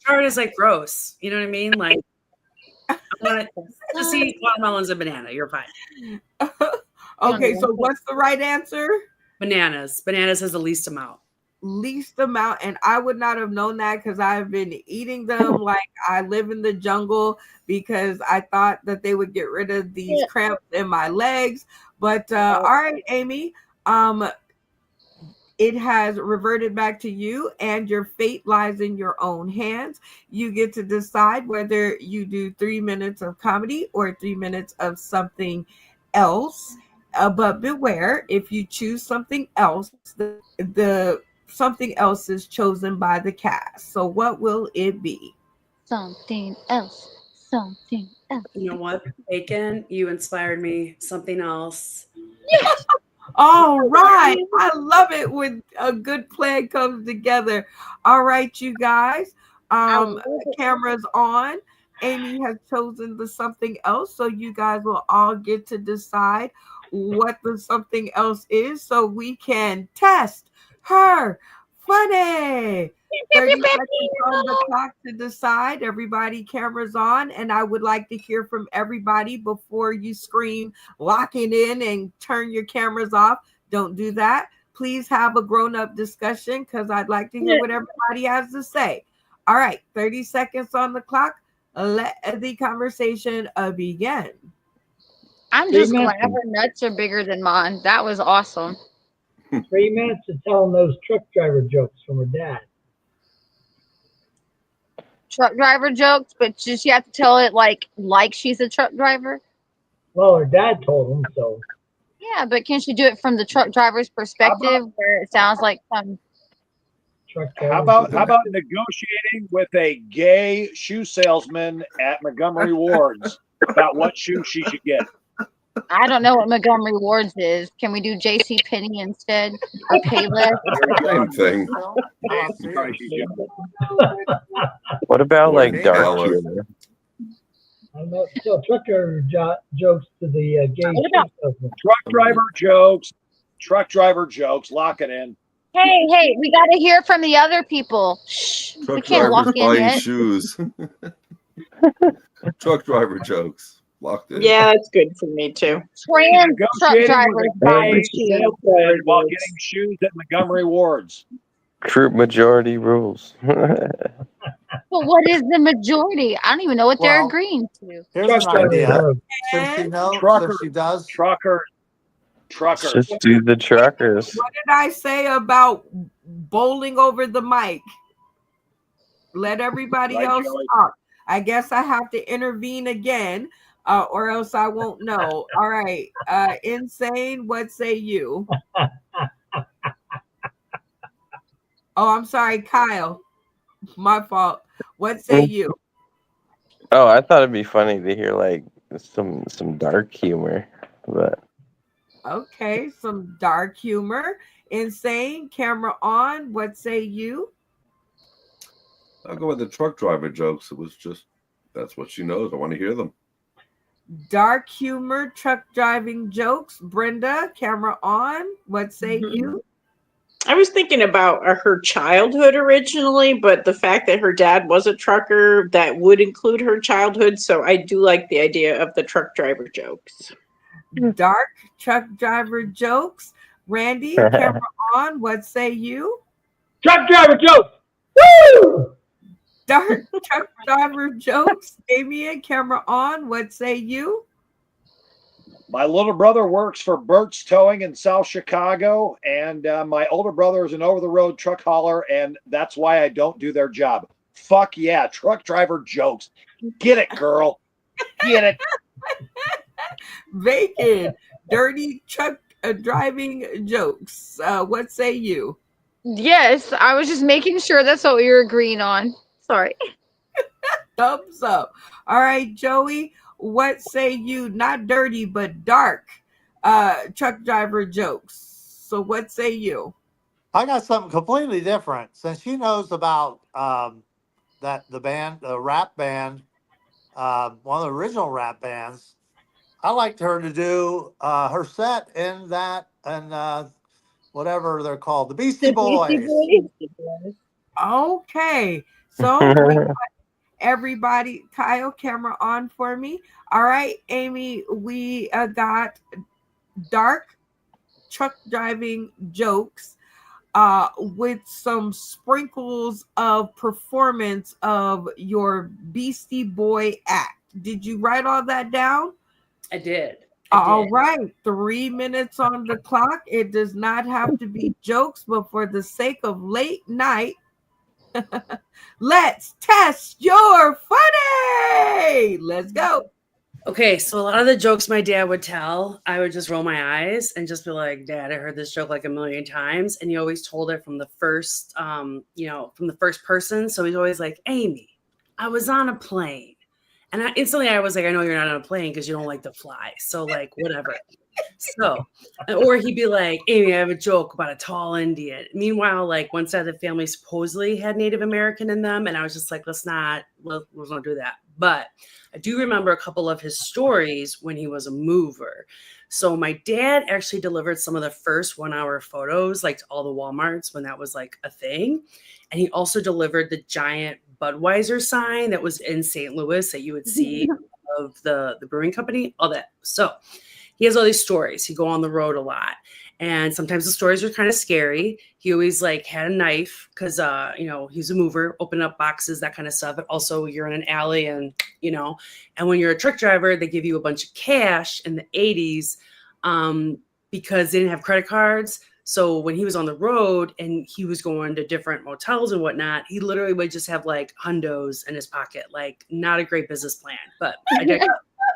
chard is like gross. You know what I mean? Like, just eat watermelons and banana. You're fine. Okay, so what's the right answer? Bananas. Bananas has the least amount. Least amount, and I would not have known that because I've been eating them like I live in the jungle because I thought that they would get rid of these cramps in my legs. But all right, Amy, it has reverted back to you, and your fate lies in your own hands. You get to decide whether you do 3 minutes of comedy or 3 minutes of something else. But beware, if you choose something else, the something else is chosen by the cast. So what will it be? Something else. Something else. You know what, Bacon? You inspired me. Something else. Yes. All right. I love it when a good plan comes together. All right, you guys. Cameras on. Amy has chosen the something else. So you guys will all get to decide what the something else is so we can test her funny. 30 seconds on the clock to decide. Everybody, cameras on. And I would like to hear from everybody before you scream, locking in and turn your cameras off. Don't do that. Please have a grown-up discussion because I'd like to hear what everybody has to say. All right, 30 seconds on the clock. Let the conversation begin. I'm just glad her nuts are bigger than mine. That was awesome. 3 minutes to tell them those truck driver jokes from her dad. Truck driver jokes, but does she have to tell it like she's a truck driver? Well, her dad told them so. Yeah, but can she do it from the truck driver's perspective where it sounds like some How about negotiating with a gay shoe salesman at Montgomery Ward's about what shoe she should get? I don't know what Montgomery Ward's is. Can we do J.C. Penney instead or Payless? Same thing. What about like dark humor? I'm not tell truck driver jokes to the gay shoe salesman. Truck driver jokes. Lock it in. Hey, we got to hear from the other people. Shh, we Truck can't drivers walk in buying yet. shoes. Truck driver jokes. Locked in. Yeah, that's good for me too. Trans truck drivers buying shoes. While getting shoes at Montgomery Ward's. Group majority rules. But what is the majority? I don't even know what they're agreeing to. Here's an idea. Since she knows, since she does. Truckers. Just do the truckers. What did I say about bowling over the mic? Let everybody else talk. I guess I have to intervene again, or else I won't know. All right. Insane, what say you? Oh, I'm sorry, Kyle. My fault. What say you? Oh, I thought it'd be funny to hear like some dark humor, but Okay, some dark humor. Insane, camera on. What say you? I'll go with the truck driver jokes. It was just, that's what she knows. I want to hear them. Dark humor, truck driving jokes. Brenda, camera on. What say you? I was thinking about her childhood originally, but the fact that her dad was a trucker, that would include her childhood. So I do like the idea of the truck driver jokes. Dark truck driver jokes. Randy, camera on. What say you? Truck driver jokes. Woo! Dark truck driver jokes. Damien, camera on. What say you? My little brother works for Burt's Towing in South Chicago, and my older brother is an over-the-road truck hauler, and that's why I don't do their job. Fuck yeah, truck driver jokes. Get it, girl. Get it. Bacon, dirty truck driving jokes. What say you? Yes, I was just making sure that's what we were agreeing on. Sorry. Thumbs up. All right, Joey, what say you? Not dirty, but dark truck driver jokes. So what say you? I got something completely different. Since she knows about that the rap band, one of the original rap bands, I liked her to do her set in that and whatever they're called, the Beastie Boys. Okay, so we got everybody. Kyle, camera on for me. All right, Amy, we got dark truck driving jokes with some sprinkles of performance of your Beastie Boy act. Did you write all that down? I did. All right, 3 minutes on the clock. It does not have to be jokes, but for the sake of late night, let's test your funny. Let's go. Okay, so a lot of the jokes my dad would tell, I would just roll my eyes and just be like, Dad, I heard this joke like a million times. And he always told it from the first, from the first person. So he's always like, Amy, I was on a plane. And instantly I was like, I know you're not on a plane because you don't like to fly. So like, whatever. So, or he'd be like, Amy, I have a joke about a tall Indian. Meanwhile, like one side of the family supposedly had Native American in them. And I was just like, let's not do that. But I do remember a couple of his stories when he was a mover. So my dad actually delivered some of the first 1 hour photos, like to all the Walmarts when that was like a thing. And he also delivered the giant Budweiser sign that was in St. Louis that you would see of the brewing company, all that. So he has all these stories. He'd go on the road a lot. And sometimes the stories were kind of scary. He always like had a knife because, he's a mover, open up boxes, that kind of stuff. But also you're in an alley and when you're a truck driver, they give you a bunch of cash in the 80s because they didn't have credit cards. So when he was on the road and he was going to different motels and whatnot, he literally would just have like hundos in his pocket, like not a great business plan, but I did.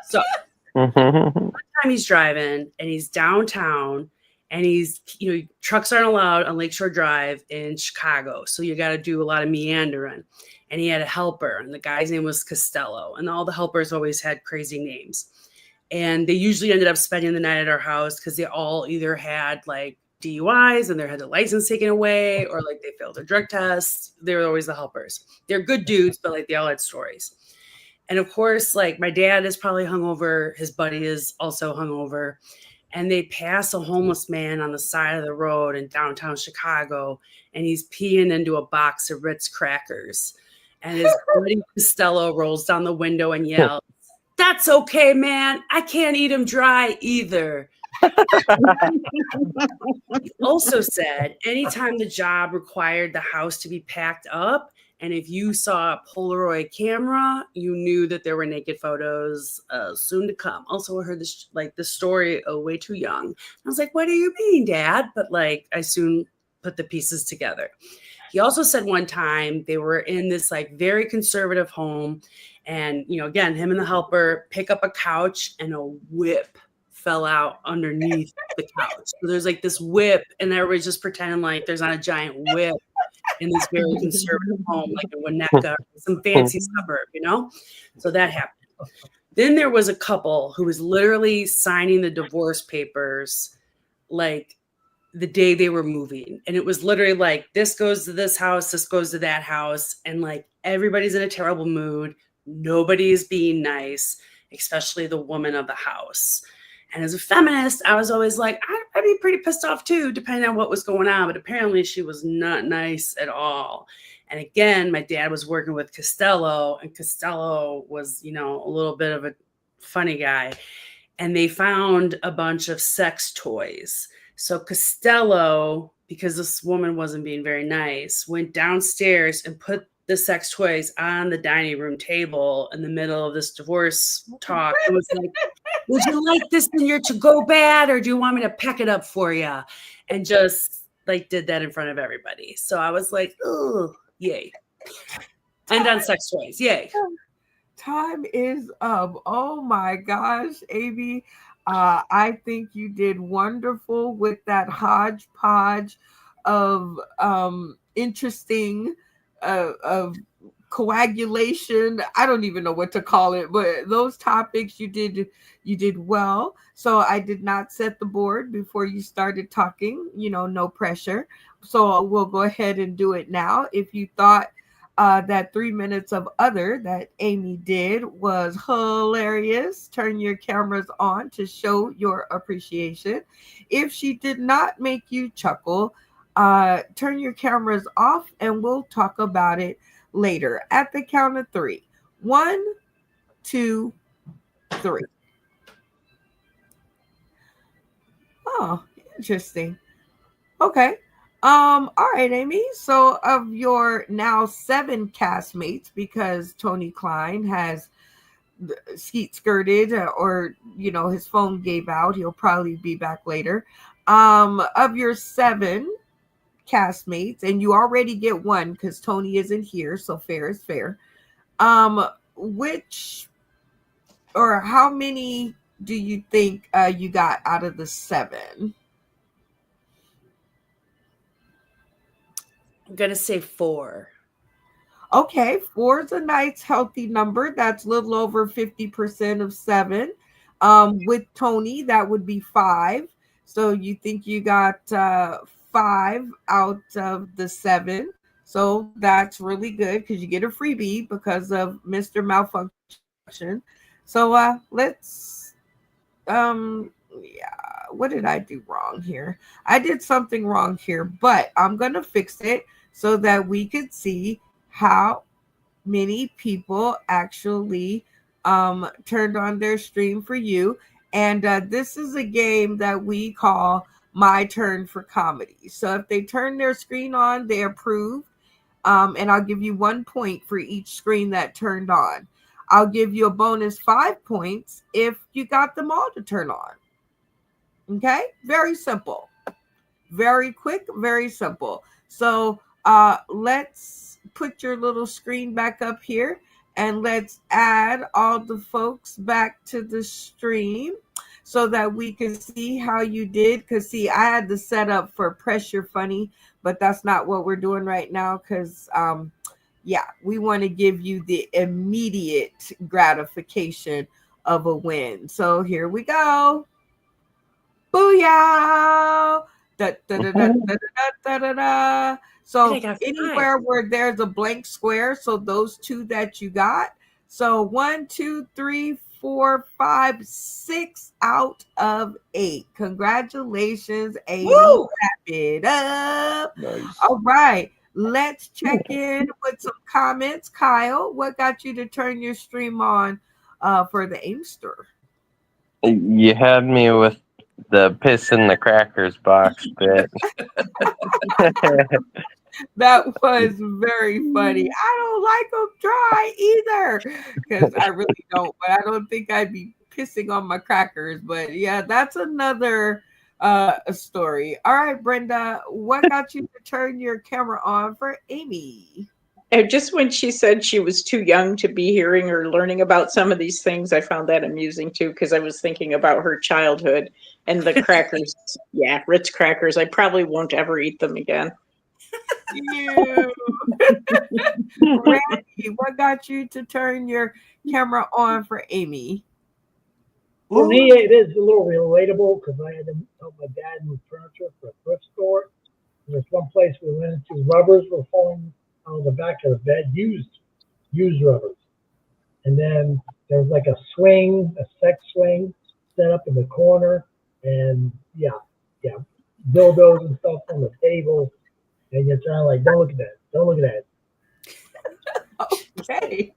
So one time he's driving and he's downtown and he's, trucks aren't allowed on Lakeshore Drive in Chicago. So you got to do a lot of meandering. And he had a helper and the guy's name was Costello. And all the helpers always had crazy names. And they usually ended up spending the night at our house because they all either had like DUIs and they had their license taken away or like they failed their drug tests. They were always the helpers. They're good dudes, but like they all had stories. And of course, like my dad is probably hungover. His buddy is also hungover. And they pass a homeless man on the side of the road in downtown Chicago. And he's peeing into a box of Ritz crackers. And his buddy Costello rolls down the window and yells, "That's okay, man. I can't eat them dry either." He also said anytime the job required the house to be packed up, and if you saw a Polaroid camera, you knew that there were naked photos soon to come. Also, I heard this story way too young. I was like, "What do you mean, Dad?" But like, I soon put the pieces together. He also said one time they were in this like very conservative home, and again, him and the helper pick up a couch, and a whip fell out underneath the couch. So there's like this whip, and everybody's just pretending like there's not a giant whip in this very conservative home, like in Winnetka, some fancy suburb, So that happened. Then there was a couple who was literally signing the divorce papers, like the day they were moving. And it was literally like, this goes to this house, this goes to that house. And like, everybody's in a terrible mood. Nobody is being nice, especially the woman of the house. And as a feminist, I was always like, I'd be pretty pissed off too, depending on what was going on. But apparently she was not nice at all. And again, my dad was working with Costello, and Costello was, a little bit of a funny guy. And they found a bunch of sex toys. So Costello, because this woman wasn't being very nice, went downstairs and put the sex toys on the dining room table in the middle of this divorce talk. It was like, would you like this in your to-go bag, or do you want me to pack it up for you? And just like did that in front of everybody. So I was like, oh, yay. And on sex toys, yay. Time is up. Oh my gosh, Amy. I think you did wonderful with that hodgepodge of interesting of coagulation. I don't even know what to call it, but those topics you did well. So I did not set the board before you started talking, no pressure. So we'll go ahead and do it now. If you thought that 3 minutes of other that Amy did was hilarious. Turn your cameras on to show your appreciation. If she did not make you chuckle, turn your cameras off and we'll talk about it later at the count of 3. 1, 2, 3. Oh, interesting. Okay. All right, Amy. So of your now 7 castmates, because Tony Klein has skeet skirted, or his phone gave out, he'll probably be back later. Of your 7 castmates, and you already get 1 because Tony isn't here, so fair is fair. Which or how many do you think you got out of the 7? I'm gonna say 4. Okay, 4 is a nice healthy number. That's a little over 50% of 7. With Tony, that would be 5. So you think you got 5 out of the 7. So that's really good because you get a freebie because of Mr. Malfunction. So let's what did I do wrong here? I did something wrong here, but I'm gonna fix it so that we could see how many people actually turned on their stream for you. And this is a game that we call My Turn for Comedy. So if they turn their screen on, they approve. And I'll give you 1 point for each screen that turned on. I'll give you a bonus 5 points if you got them all to turn on. Okay? Very simple. Very quick, very simple. So let's put your little screen back up here and let's add all the folks back to the stream so that we can see how you did. Because see, I had the setup for pressure funny, but that's not what we're doing right now because we want to give you the immediate gratification of a win. So here we go. Booyah! Da, da, da, da, da, da, da, da. So anywhere where there's a blank square, so those 2 that you got. So 1, 2, 3, 4, 5, 6 out of 8. Congratulations, Amy. Wrap it up. Nice. All right. Let's check in with some comments. Kyle, what got you to turn your stream on for the Aimster? You had me with the piss in the crackers box bit. That was very funny. I don't like them dry either because I really don't, but I don't think I'd be pissing on my crackers. But yeah, that's another story. All right, Brenda, what got you to turn your camera on for Amy? And just when she said she was too young to be hearing or learning about some of these things, I found that amusing too, because I was thinking about her childhood and the crackers. Yeah, Ritz crackers. I probably won't ever eat them again. You. Randy, what got you to turn your camera on for Amy? For me, it is a little relatable because I had to help my dad move furniture for a thrift store. There's one place we went into, rubbers were falling out of the back of the bed, used rubbers. And then there was like a swing, a sex swing set up in the corner, and dildos and stuff on the table. And you're trying like, don't look at that. Okay.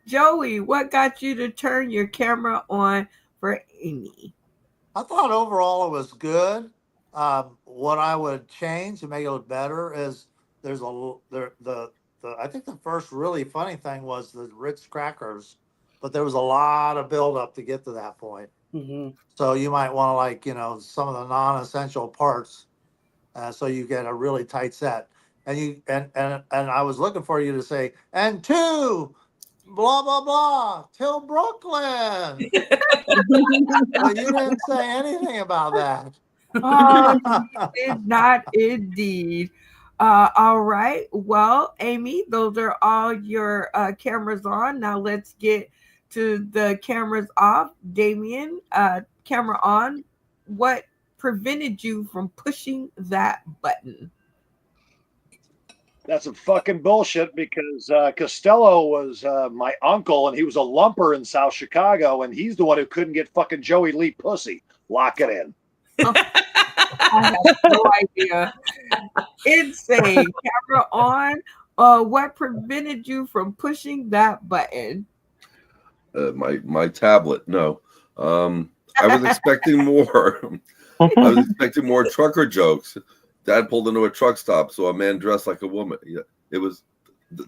Joey, what got you to turn your camera on for Amy? I thought overall it was good. What I would change to make it look better is there's I think the first really funny thing was the Ritz crackers, but there was a lot of buildup to get to that point. Mm-hmm. So you might want to some of the non-essential parts, so you get a really tight set. And I was looking for you to say, and 2, blah blah blah, till Brooklyn. But you didn't say anything about that. Did not indeed. All right. Well, Amy, those are all your cameras on. Now let's get to the cameras off. Damien, camera on. What prevented you from pushing that button? That's a fucking bullshit because Costello was my uncle and he was a lumper in South Chicago and he's the one who couldn't get fucking Joey Lee pussy. Lock it in. I have no idea. Insane. Camera on. What prevented you from pushing that button? My tablet. No. I was expecting more. I was expecting more trucker jokes. Dad pulled into a truck stop, so a man dressed like a woman. Yeah, it was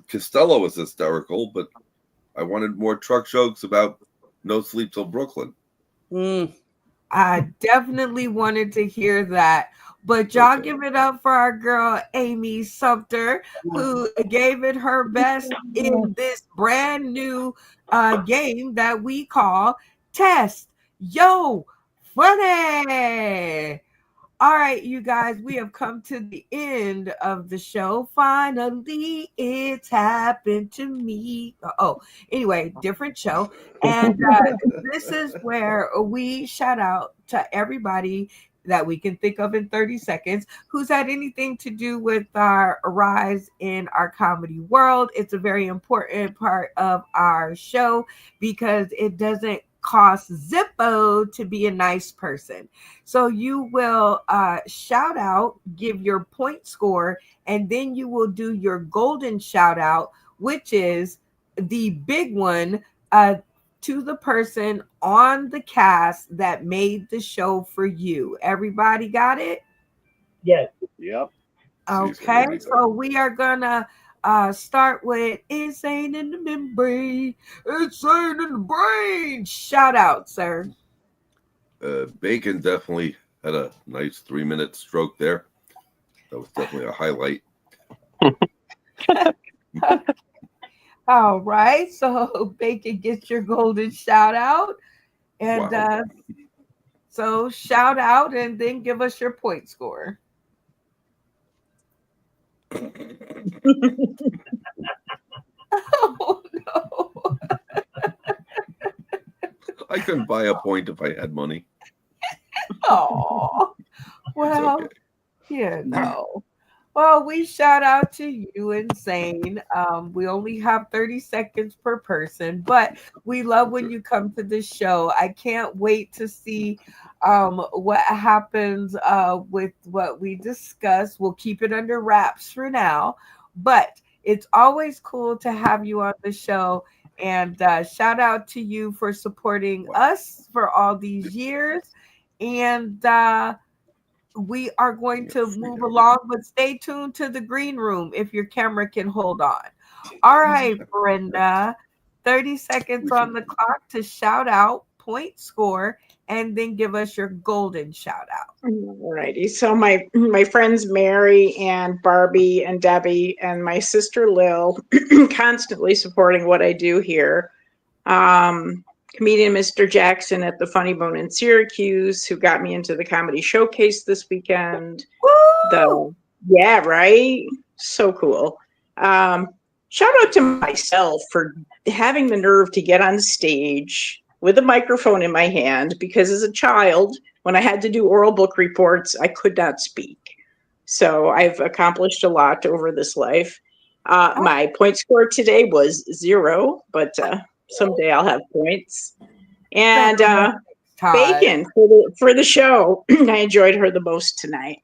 Costello was hysterical, but I wanted more truck jokes about No Sleep Till Brooklyn. I definitely wanted to hear that. But y'all give it up for our girl Amy Sumter, who gave it her best in this brand new game that we call Test Yo Funny. All right, you guys, we have come to the end of the show. Finally, it's happened to me. Oh, anyway, different show. And this is where we shout out to everybody that we can think of in 30 seconds who's had anything to do with our rise in our comedy world. It's a very important part of our show because it doesn't cost Zippo to be a nice person. So you will shout out, give your point score, and then you will do your golden shout out, which is the big one to the person on the cast that made the show for you. Everybody got it? Yes. Yep. Okay, so we are gonna start with Insane in the Membrane. Insane in the Brain. Shout out, sir. Bacon definitely had a nice 3-minute stroke there. That was definitely a highlight. All right, so Bacon gets your golden shout out. And so shout out and then give us your point score. Oh no. I couldn't buy a point if I had money. Oh, well, okay. yeah, no. Well, we shout out to you, Insane. We only have 30 seconds per person, but we love when you come to the show. I can't wait to see what happens with what we discuss. We'll keep it under wraps for now, but it's always cool to have you on the show. And shout out to you for supporting us for all these years. And we are going to move along, but stay tuned to the green room if your camera can hold on. All right, Brenda, 30 seconds on the clock to shout out, point score, and then give us your golden shout out. Alrighty. So my friends Mary and Barbie and Debbie and my sister Lil constantly supporting what I do here. Comedian Mr. Jackson at the Funny Bone in Syracuse, who got me into the comedy showcase this weekend. Yeah, right. So cool. Shout out to myself for having the nerve to get on stage with a microphone in my hand, because as a child, when I had to do oral book reports, I could not speak. So I've accomplished a lot over this life. My point score today was 0, but someday I'll have points. And Bacon for the show. I enjoyed her the most tonight.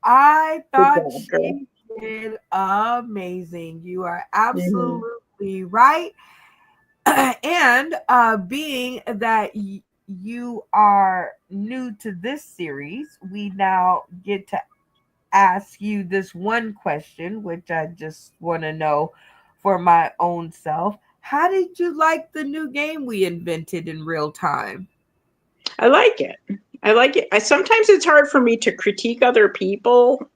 I thought she did amazing. You are absolutely right. And being that you are new to this series, we now get to ask you this one question, which I just want to know for my own self. How did you like the new game we invented in real time? I like it. Sometimes it's hard for me to critique other people.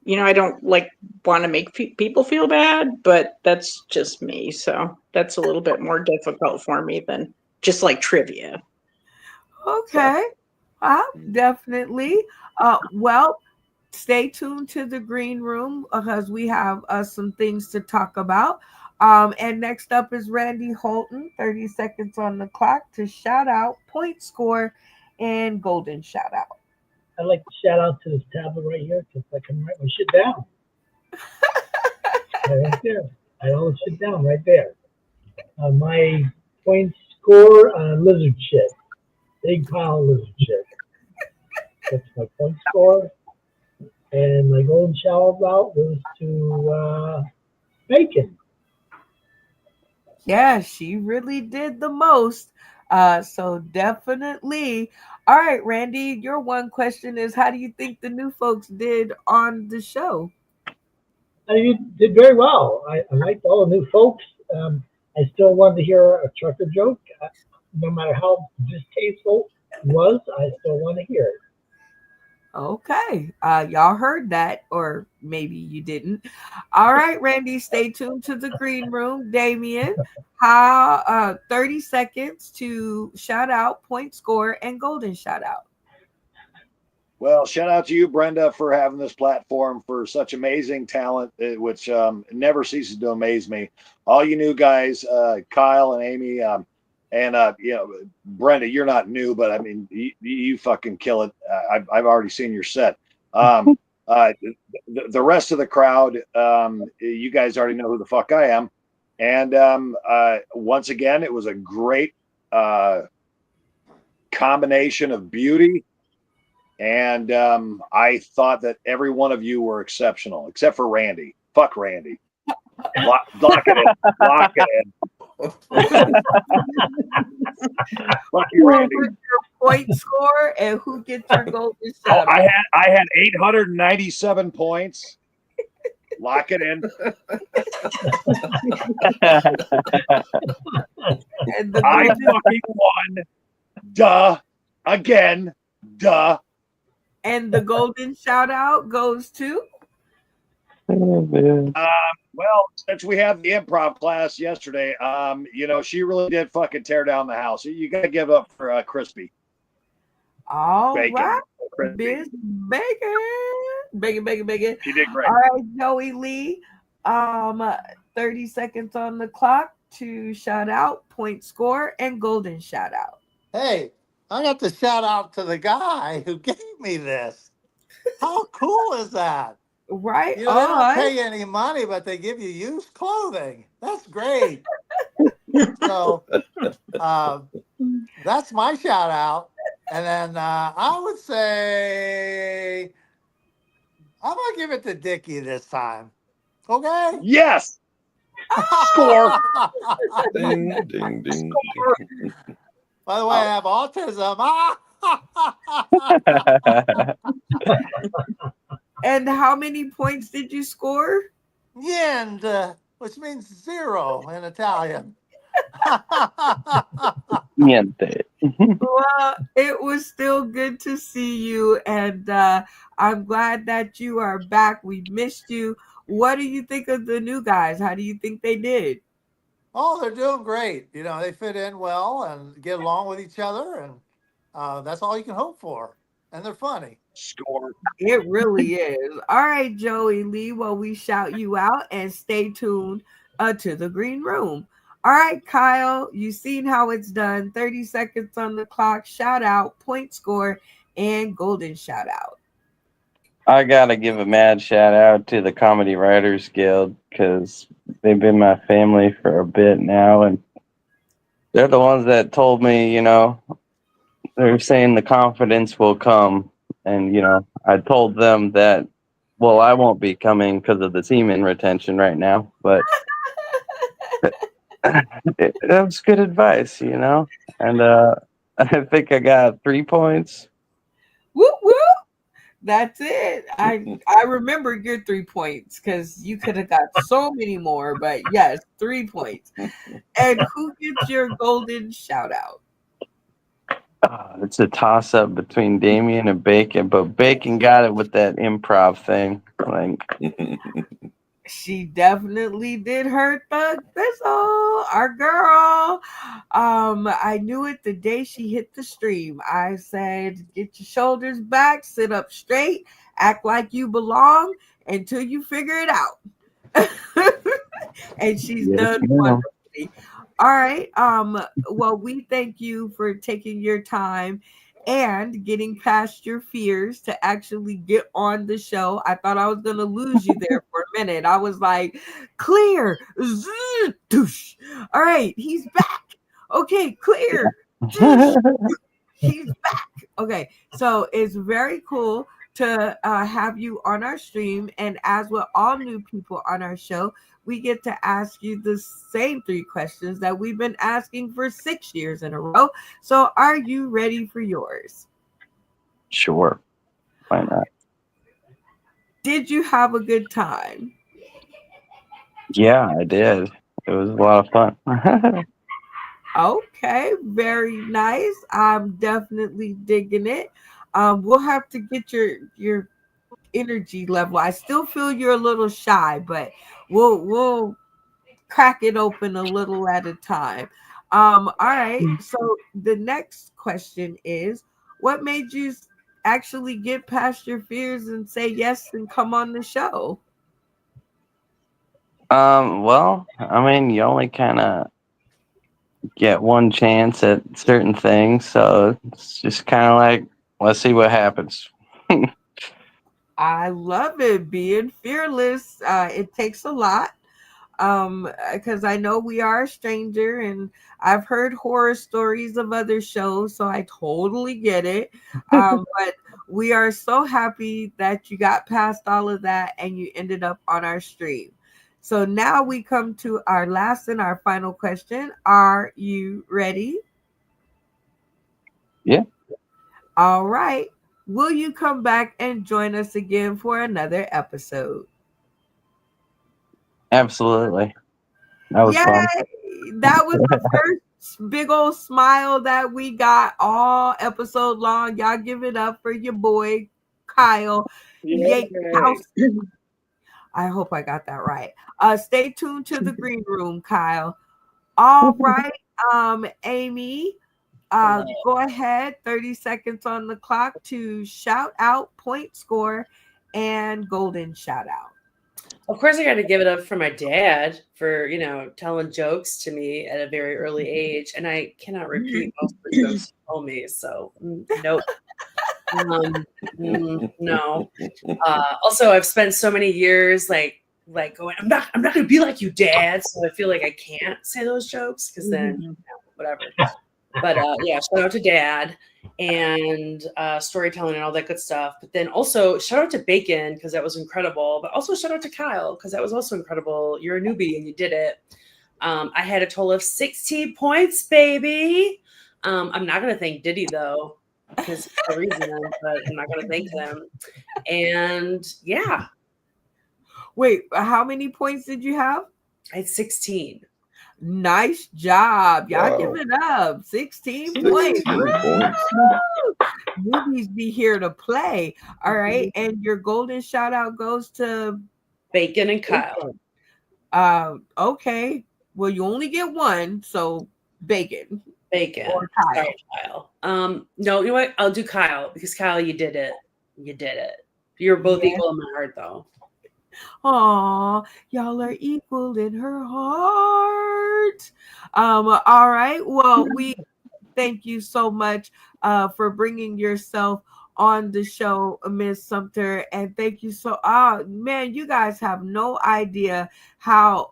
You know, I don't want to make people feel bad, but that's just me. So that's a little bit more difficult for me than just like trivia. Okay. Definitely. Well, stay tuned to the green room because we have some things to talk about. And next up is Randy Holton, 30 seconds on the clock to shout out, point score, and golden shout out. I'd like to shout out to this tablet right here because I can write my shit down. Right there. I always sit down right there. My point score on lizard shit. Big pile of lizard shit. That's my point score. And my golden shower out goes to Bacon. Yeah, she really did the most. So definitely. All right, Randy, your one question is how do you think the new folks did on the show? You did very well. I liked all the new folks. I still wanted to hear a trucker joke. No matter how distasteful it was, I still want to hear it. Okay. Y'all heard that, or maybe you didn't. All right, Randy, stay tuned to the green room. Damien, how 30 seconds to shout out, point score, and golden shout out. Well, shout out to you, Brenda, for having this platform, for such amazing talent, which never ceases to amaze me. All you new guys, Kyle and Amy, and Brenda, you're not new, but I mean, you fucking kill it. I've already seen your set. The rest of the crowd, you guys already know who the fuck I am. And once again, it was a great combination of beauty. And I thought that every one of you were exceptional, except for Randy. Fuck Randy. Lock it in. Lock it in. Fuck you, Randy. Your point score and who gets your golden Oh, shout out? I had 897 points. Lock it in. And the I golden, fucking won. Duh. Again. Duh. and the golden shout out goes to Oh, man. Well, since we had the improv class yesterday, she really did fucking tear down the house. You got to give up for Crispy. all Bacon. right, Crispy. Miss Bacon. She did great. All right, Joey Lee. 30 seconds on the clock to shout out, point score, and golden shout out. Hey, I got to shout out to the guy who gave me this. How cool is that? Right You know, they don't on. pay you any money, but they give you used clothing. That's great. So that's my shout out. And then I would say I'm going to give it to Dickie this time. Okay? Yes. Score. Ding, ding, ding. By the way, I have autism. And how many points did you score? Niente, which means zero in Italian. Niente. Well, it was still good to see you, and I'm glad that you are back. We missed you. What do you think of the new guys? How do you think they did? Oh, they're doing great. You know, they fit in well and get along with each other, and that's all you can hope for. And they're funny. Score. It really is. All right, Joey Lee. Well, we shout you out and stay tuned to the green room. All right, Kyle, you seen how it's done. 30 seconds on the clock. Shout out, point score, and golden shout out. I gotta give a mad shout out to the Comedy Writers Guild because they've been my family for a bit now, and they're the ones that told me, they're saying the confidence will come, and I told them that, well, I won't be coming because of the semen retention right now, but that was good advice, and I think I got 3 points. Whoop whoop. That's it. I remember your 3 points because you could have got so many more, but yes, 3 points. And who gets your golden shout out? It's a toss up between Damien and Bacon, but Bacon got it with that improv thing. Like, She definitely did her thug thistle, our girl. I knew it the day she hit the stream. I said, get your shoulders back, sit up straight, act like you belong until you figure it out. And she's done wonderfully. All right. Well, we thank you for taking your time and getting past your fears to actually get on the show. I thought I was going to lose you there for a minute. I was like, clear. Zzz, doosh. All right, he's back. Okay, clear. Doosh. He's back. Okay, so it's very cool to have you on our stream. And as with all new people on our show, we get to ask you the same 3 questions that we've been asking for 6 years in a row. So are you ready for yours? Sure. Why not? Did you have a good time? Yeah, I did. It was a lot of fun. Okay, very nice. I'm definitely digging it. We'll have to get your energy level. I still feel you're a little shy, but we'll crack it open a little at a time. All right. So the next question is, what made you actually get past your fears and say yes and come on the show? Well, I mean, you only kind of get one chance at certain things, so it's just kind of like, let's see what happens. I love it. Being fearless. It takes a lot. Because I know we are a stranger and I've heard horror stories of other shows, so I totally get it. But we are so happy that you got past all of that and you ended up on our stream. So now we come to our last and our final question. Are you ready? Yeah. All right. Will you come back and join us again for another episode? Absolutely. That was Yay! fun. That was the first big old smile that we got all episode long. Y'all give it up for your boy Kyle Yankowski. I hope I got that right. Stay tuned to the green room, Kyle. All right, Amy, go ahead. 30 seconds on the clock to shout out, point score, and golden shout out. Of course, I got to give it up for my dad for, telling jokes to me at a very early age. And I cannot repeat most of the jokes he told me. So, nope. No. Also, I've spent so many years like going, I'm not going to be like you, Dad. So I feel like I can't say those jokes because then, whatever. But yeah, shout out to Dad and storytelling and all that good stuff. But then also shout out to Bacon because that was incredible. But also shout out to Kyle because that was also incredible. You're a newbie and you did it. I had a total of 16 points, baby. I'm not going to thank Diddy though because for a reason, but I'm not going to thank him. And yeah. Wait, how many points did you have? I had 16. Nice job. Y'all give it up. 16 points. Newbies be here to play. All right. And your golden shout out goes to Bacon and Kyle. Okay. Well, you only get one, so Bacon. Or Kyle. Sorry, Kyle. No, you know what? I'll do Kyle because Kyle, you did it. You did it. You're both equal in my heart, though. Aw, y'all are equal in her heart. All right. Well, we thank you so much for bringing yourself on the show, Miss Sumter, and thank you so. Man, you guys have no idea how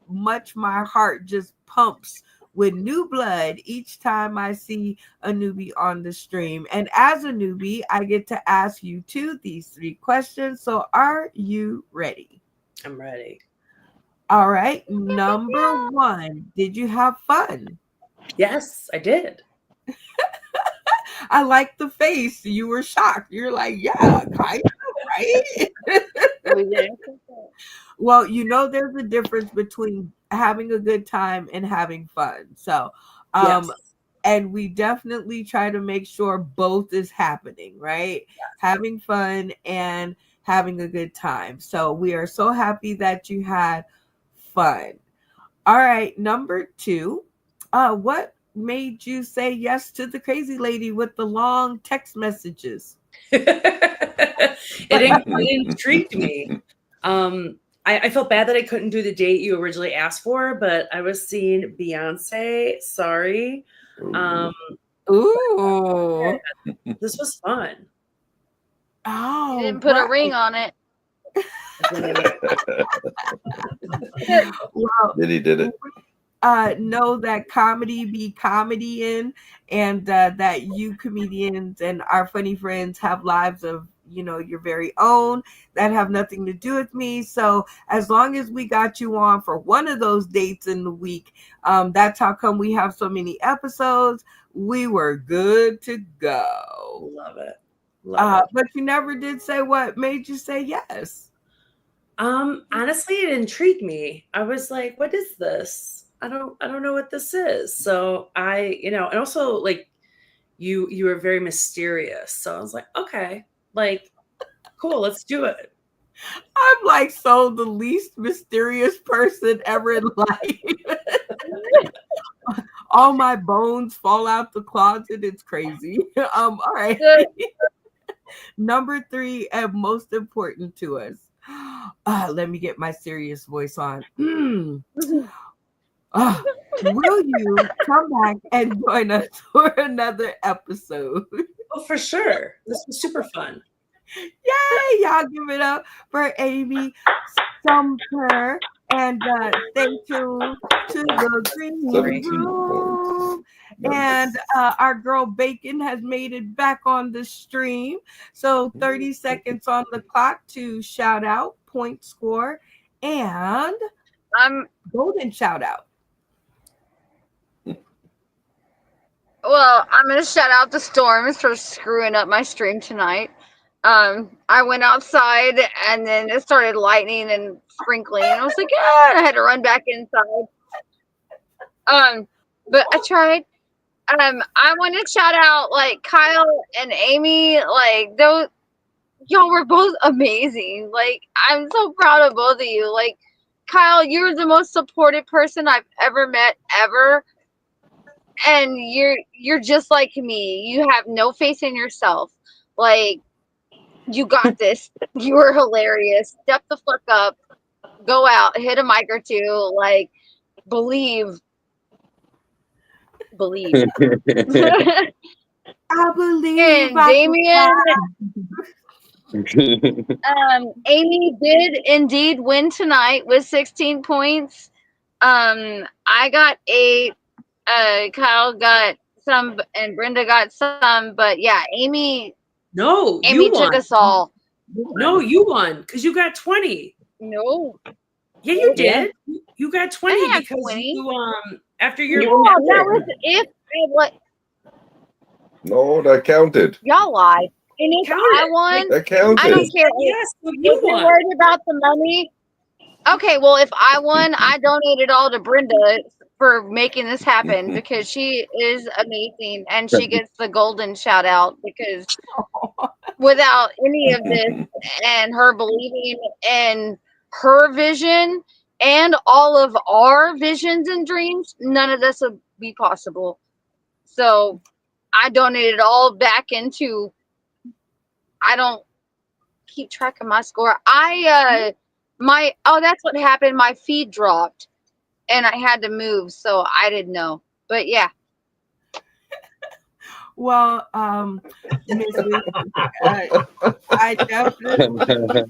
much my heart just pumps with new blood each time I see a newbie on the stream. And as a newbie, I get to ask you these 3 questions. So are you ready? I'm ready. All right. Number 1, did you have fun? Yes, I did. I like the face. You were shocked. You're like, yeah, kind of, right? Well, there's a difference between having a good time and having fun. So, yes. And we definitely try to make sure both is happening, right? Yes. Having fun and having a good time. So we are so happy that you had fun. All right, number 2, what made you say yes to the crazy lady with the long text messages? It intrigued me. I felt bad that I couldn't do the date you originally asked for, but I was seeing Beyonce. Sorry. Ooh. This was fun. Oh, You didn't put a right. ring on it. Well, Did he did it? know that comedy be comedying, and that you comedians and our funny friends have lives of your very own that have nothing to do with me. So as long as we got you on for one of those dates in the week, that's how come we have so many episodes. We were good to go. Love it. Love it. But you never did say what made you say yes. Honestly, it intrigued me. I was like, what is this? I don't know what this is. So and also like you were very mysterious. So I was like, okay, like cool, let's do it. I'm like the least mysterious person ever in life. All my bones fall out the closet. It's crazy. All right. Number 3, and most important to us. Let me get my serious voice on. Will you come back and join us for another episode? Oh, for sure. This was super fun. Yay! Y'all give it up for Amy Sumter. And stay tuned to the green 17 room. points. And our girl Bacon has made it back on the stream. So 30 seconds on the clock to shout out, point score, and golden shout out. Well, I'm gonna shout out the Storms for screwing up my stream tonight. I went outside and then it started lightning and sprinkling. I was like, yeah, I had to run back inside. But I tried. I want to shout out like Kyle and Amy. Like those, y'all were both amazing. Like I'm so proud of both of you. Like Kyle, you're the most supportive person I've ever met ever. And you're just like me. You have no faith in yourself. Like you got this. You were hilarious. Step the fuck up. Go out. Hit a mic or two. Like believe. I believe. And Damien, Amy did indeed win tonight with 16 points. I got 8. Kyle got some, and Brenda got some. But yeah, Amy you took won. us all. No, you won because you got 20. No. Yeah, you did. You got 20 because 20. you after your No, that was if I what No, that counted. y'all lied. And if I won, That counted. I don't care. Yes, if you're worried about the money. Okay, well, if I won, I donated all to Brenda for making this happen because she is amazing and she gets the golden shout out because without any of this and her believing in her vision and all of our visions and dreams, none of this would be possible. So I donated all back into, I don't keep track of my score. That's what happened. My feed dropped and I had to move, so I didn't know. But yeah. Well, Mrs. I definitely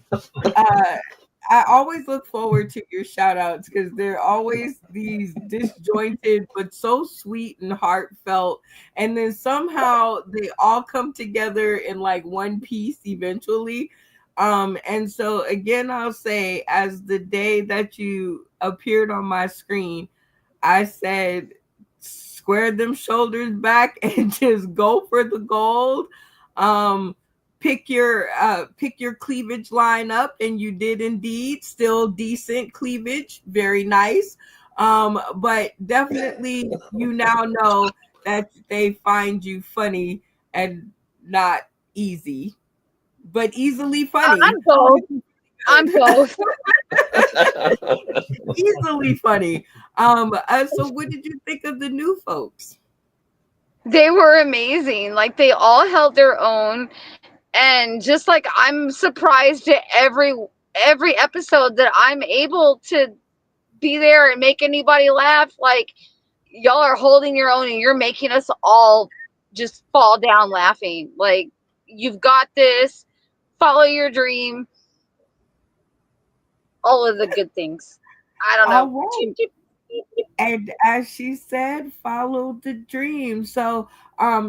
I always look forward to your shout outs because they're always these disjointed but so sweet and heartfelt, and then somehow they all come together in like one piece eventually. And so again, I'll say, as the day that you appeared on my screen, I said, square them shoulders back and just go for the gold. Pick your cleavage line up, and you did indeed. Still decent cleavage, very nice. But definitely you now know that they find you funny and not easy, but easily funny. I'm both. Easily funny. So what did you think of the new folks? They were amazing. Like they all held their own, and just like I'm surprised at every episode that I'm able to be there and make anybody laugh. Like y'all are holding your own, and you're making us all just fall down laughing. Like, you've got this. Follow your dream. All of the good things. I don't All know. right. And as she said, follow the dream. So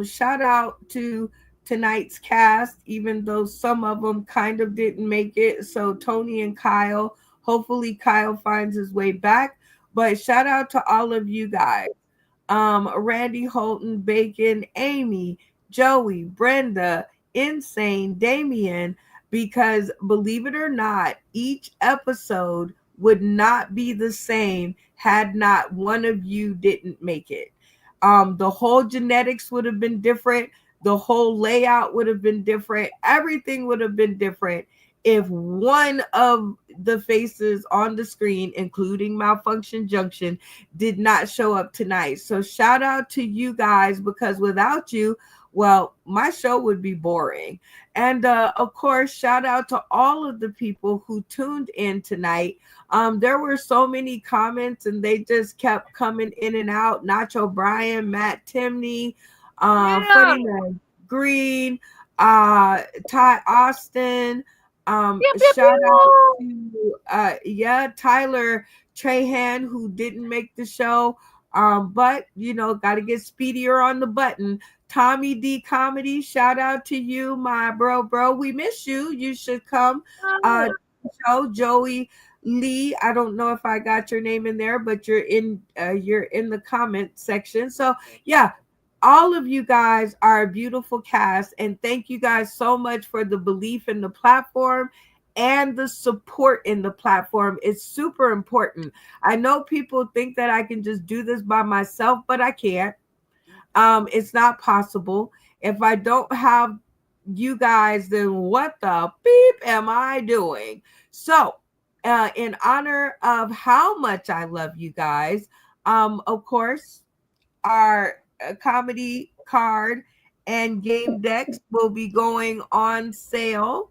shout out to tonight's cast, even though some of them kind of didn't make it. So Tony and Kyle, hopefully Kyle finds his way back. But shout out to all of you guys. Randy Holton, Bacon, Amy, Joey, Brenda, Insane, Damien, because believe it or not, each episode would not be the same had not one of you didn't make it. The whole genetics would have been different. The whole layout would have been different. Everything would have been different if one of the faces on the screen, including Malfunction Junction, did not show up tonight. So shout out to you guys, because without you, well, my show would be boring. And of course, shout out to all of the people who tuned in tonight. There were so many comments and they just kept coming in and out. Nacho Bryan, Matt Timney, Funny Man Green, Ty Austin. Shout out to Tyler Trahan, who didn't make the show. But got to get speedier on the button. Tommy D Comedy, shout out to you, my bro. We miss you. You should come. Show Joey Lee. I don't know if I got your name in there, but you're in the comment section. So yeah, all of you guys are a beautiful cast, and thank you guys so much for the belief in the platform and the support in the platform. It's super important. I know people think that I can just do this by myself, but I can't. It's not possible. If I don't have you guys, then what the beep am I doing? So, in honor of how much I love you guys, of course, our comedy card and game decks will be going on sale.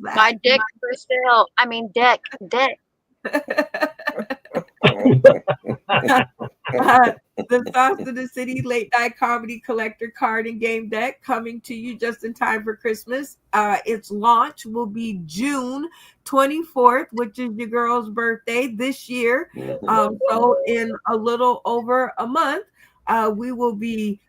My dick for sale. I mean, deck. The Sndcity Late Night Comedy Collector Card and Game Deck coming to you just in time for Christmas. Its launch will be June 24th, which is your girl's birthday this year. So in a little over a month, we will be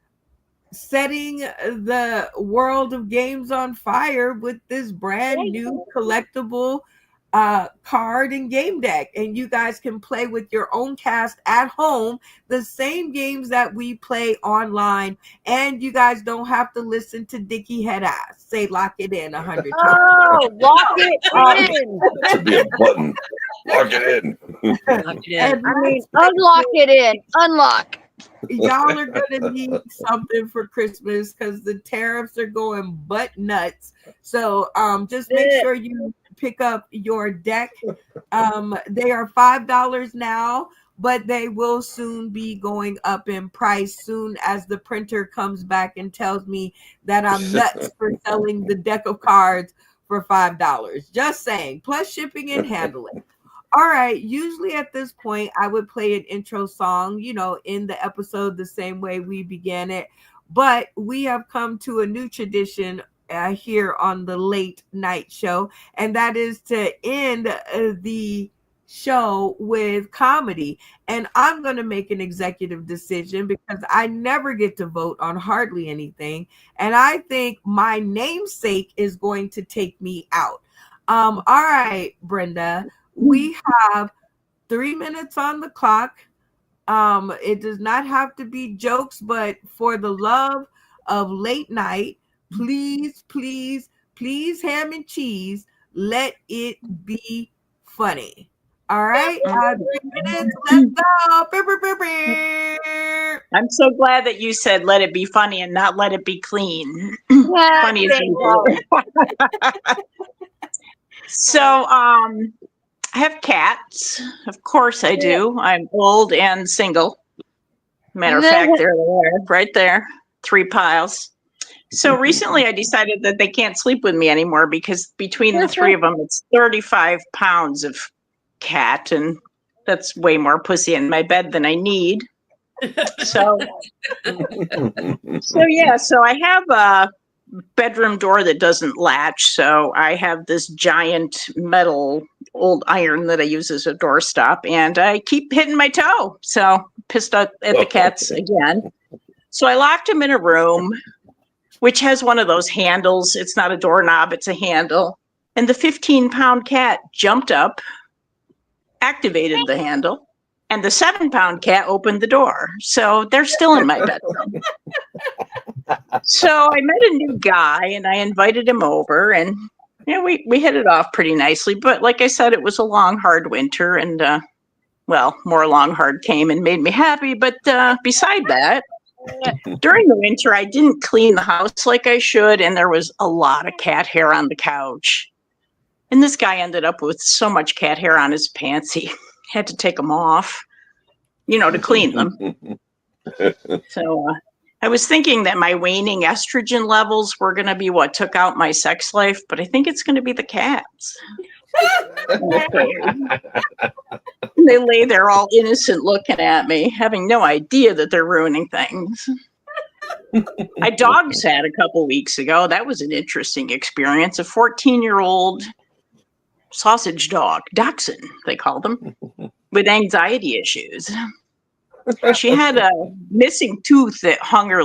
setting the world of games on fire with this brand new collectible card and game deck, and you guys can play with your own cast at home the same games that we play online, and you guys don't have to listen to Dickie head ass say lock it in 100 times. Oh, lock it in. That should be a button. Lock it in. And I mean, unlock it in. Unlock. Y'all are gonna need something for Christmas because the tariffs are going butt nuts. So just make sure you pick up your deck. They are $5 now, but they will soon be going up in price soon as the printer comes back and tells me that I'm nuts for selling the deck of cards for $5. Just saying, plus shipping and handling. All right, usually at this point, I would play an intro song, in the episode the same way we began it. But we have come to a new tradition here on the late night show, and that is to end the show with comedy. And I'm going to make an executive decision because I never get to vote on hardly anything. And I think my namesake is going to take me out. All right, Brenda. We have 3 minutes on the clock. It does not have to be jokes, but for the love of late night, please, ham and cheese, let it be funny. All right, 3 minutes. Let's go. I'm so glad that you said let it be funny and not let it be clean. Funny is so I have cats. Of course I do. I'm old and single. Matter of fact, there they are, right there. 3 piles. So recently I decided that they can't sleep with me anymore because between the 3 of them, it's 35 pounds of cat, and that's way more pussy in my bed than I need. So I have a bedroom door that doesn't latch. So I have this giant metal old iron that I use as a doorstop, and I keep hitting my toe. So pissed at the cats again. So I locked him in a room, which has one of those handles. It's not a doorknob, it's a handle. And the 15-pound cat jumped up, activated the handle, and the 7-pound cat opened the door. So they're still in my bedroom. So I met a new guy and I invited him over, and we hit it off pretty nicely. But like I said, it was a long, hard winter, and more long, hard came and made me happy. But beside that, during the winter, I didn't clean the house like I should, and there was a lot of cat hair on the couch. And this guy ended up with so much cat hair on his pants, he had to take them off, to clean them. So I was thinking that my waning estrogen levels were going to be what took out my sex life, but I think it's going to be the cats. They lay there all innocent looking at me, having no idea that they're ruining things. I dog sat a couple weeks ago. That was an interesting experience. A 14-year-old sausage dog, dachshund, they call them, with anxiety issues. She had a missing tooth that hung her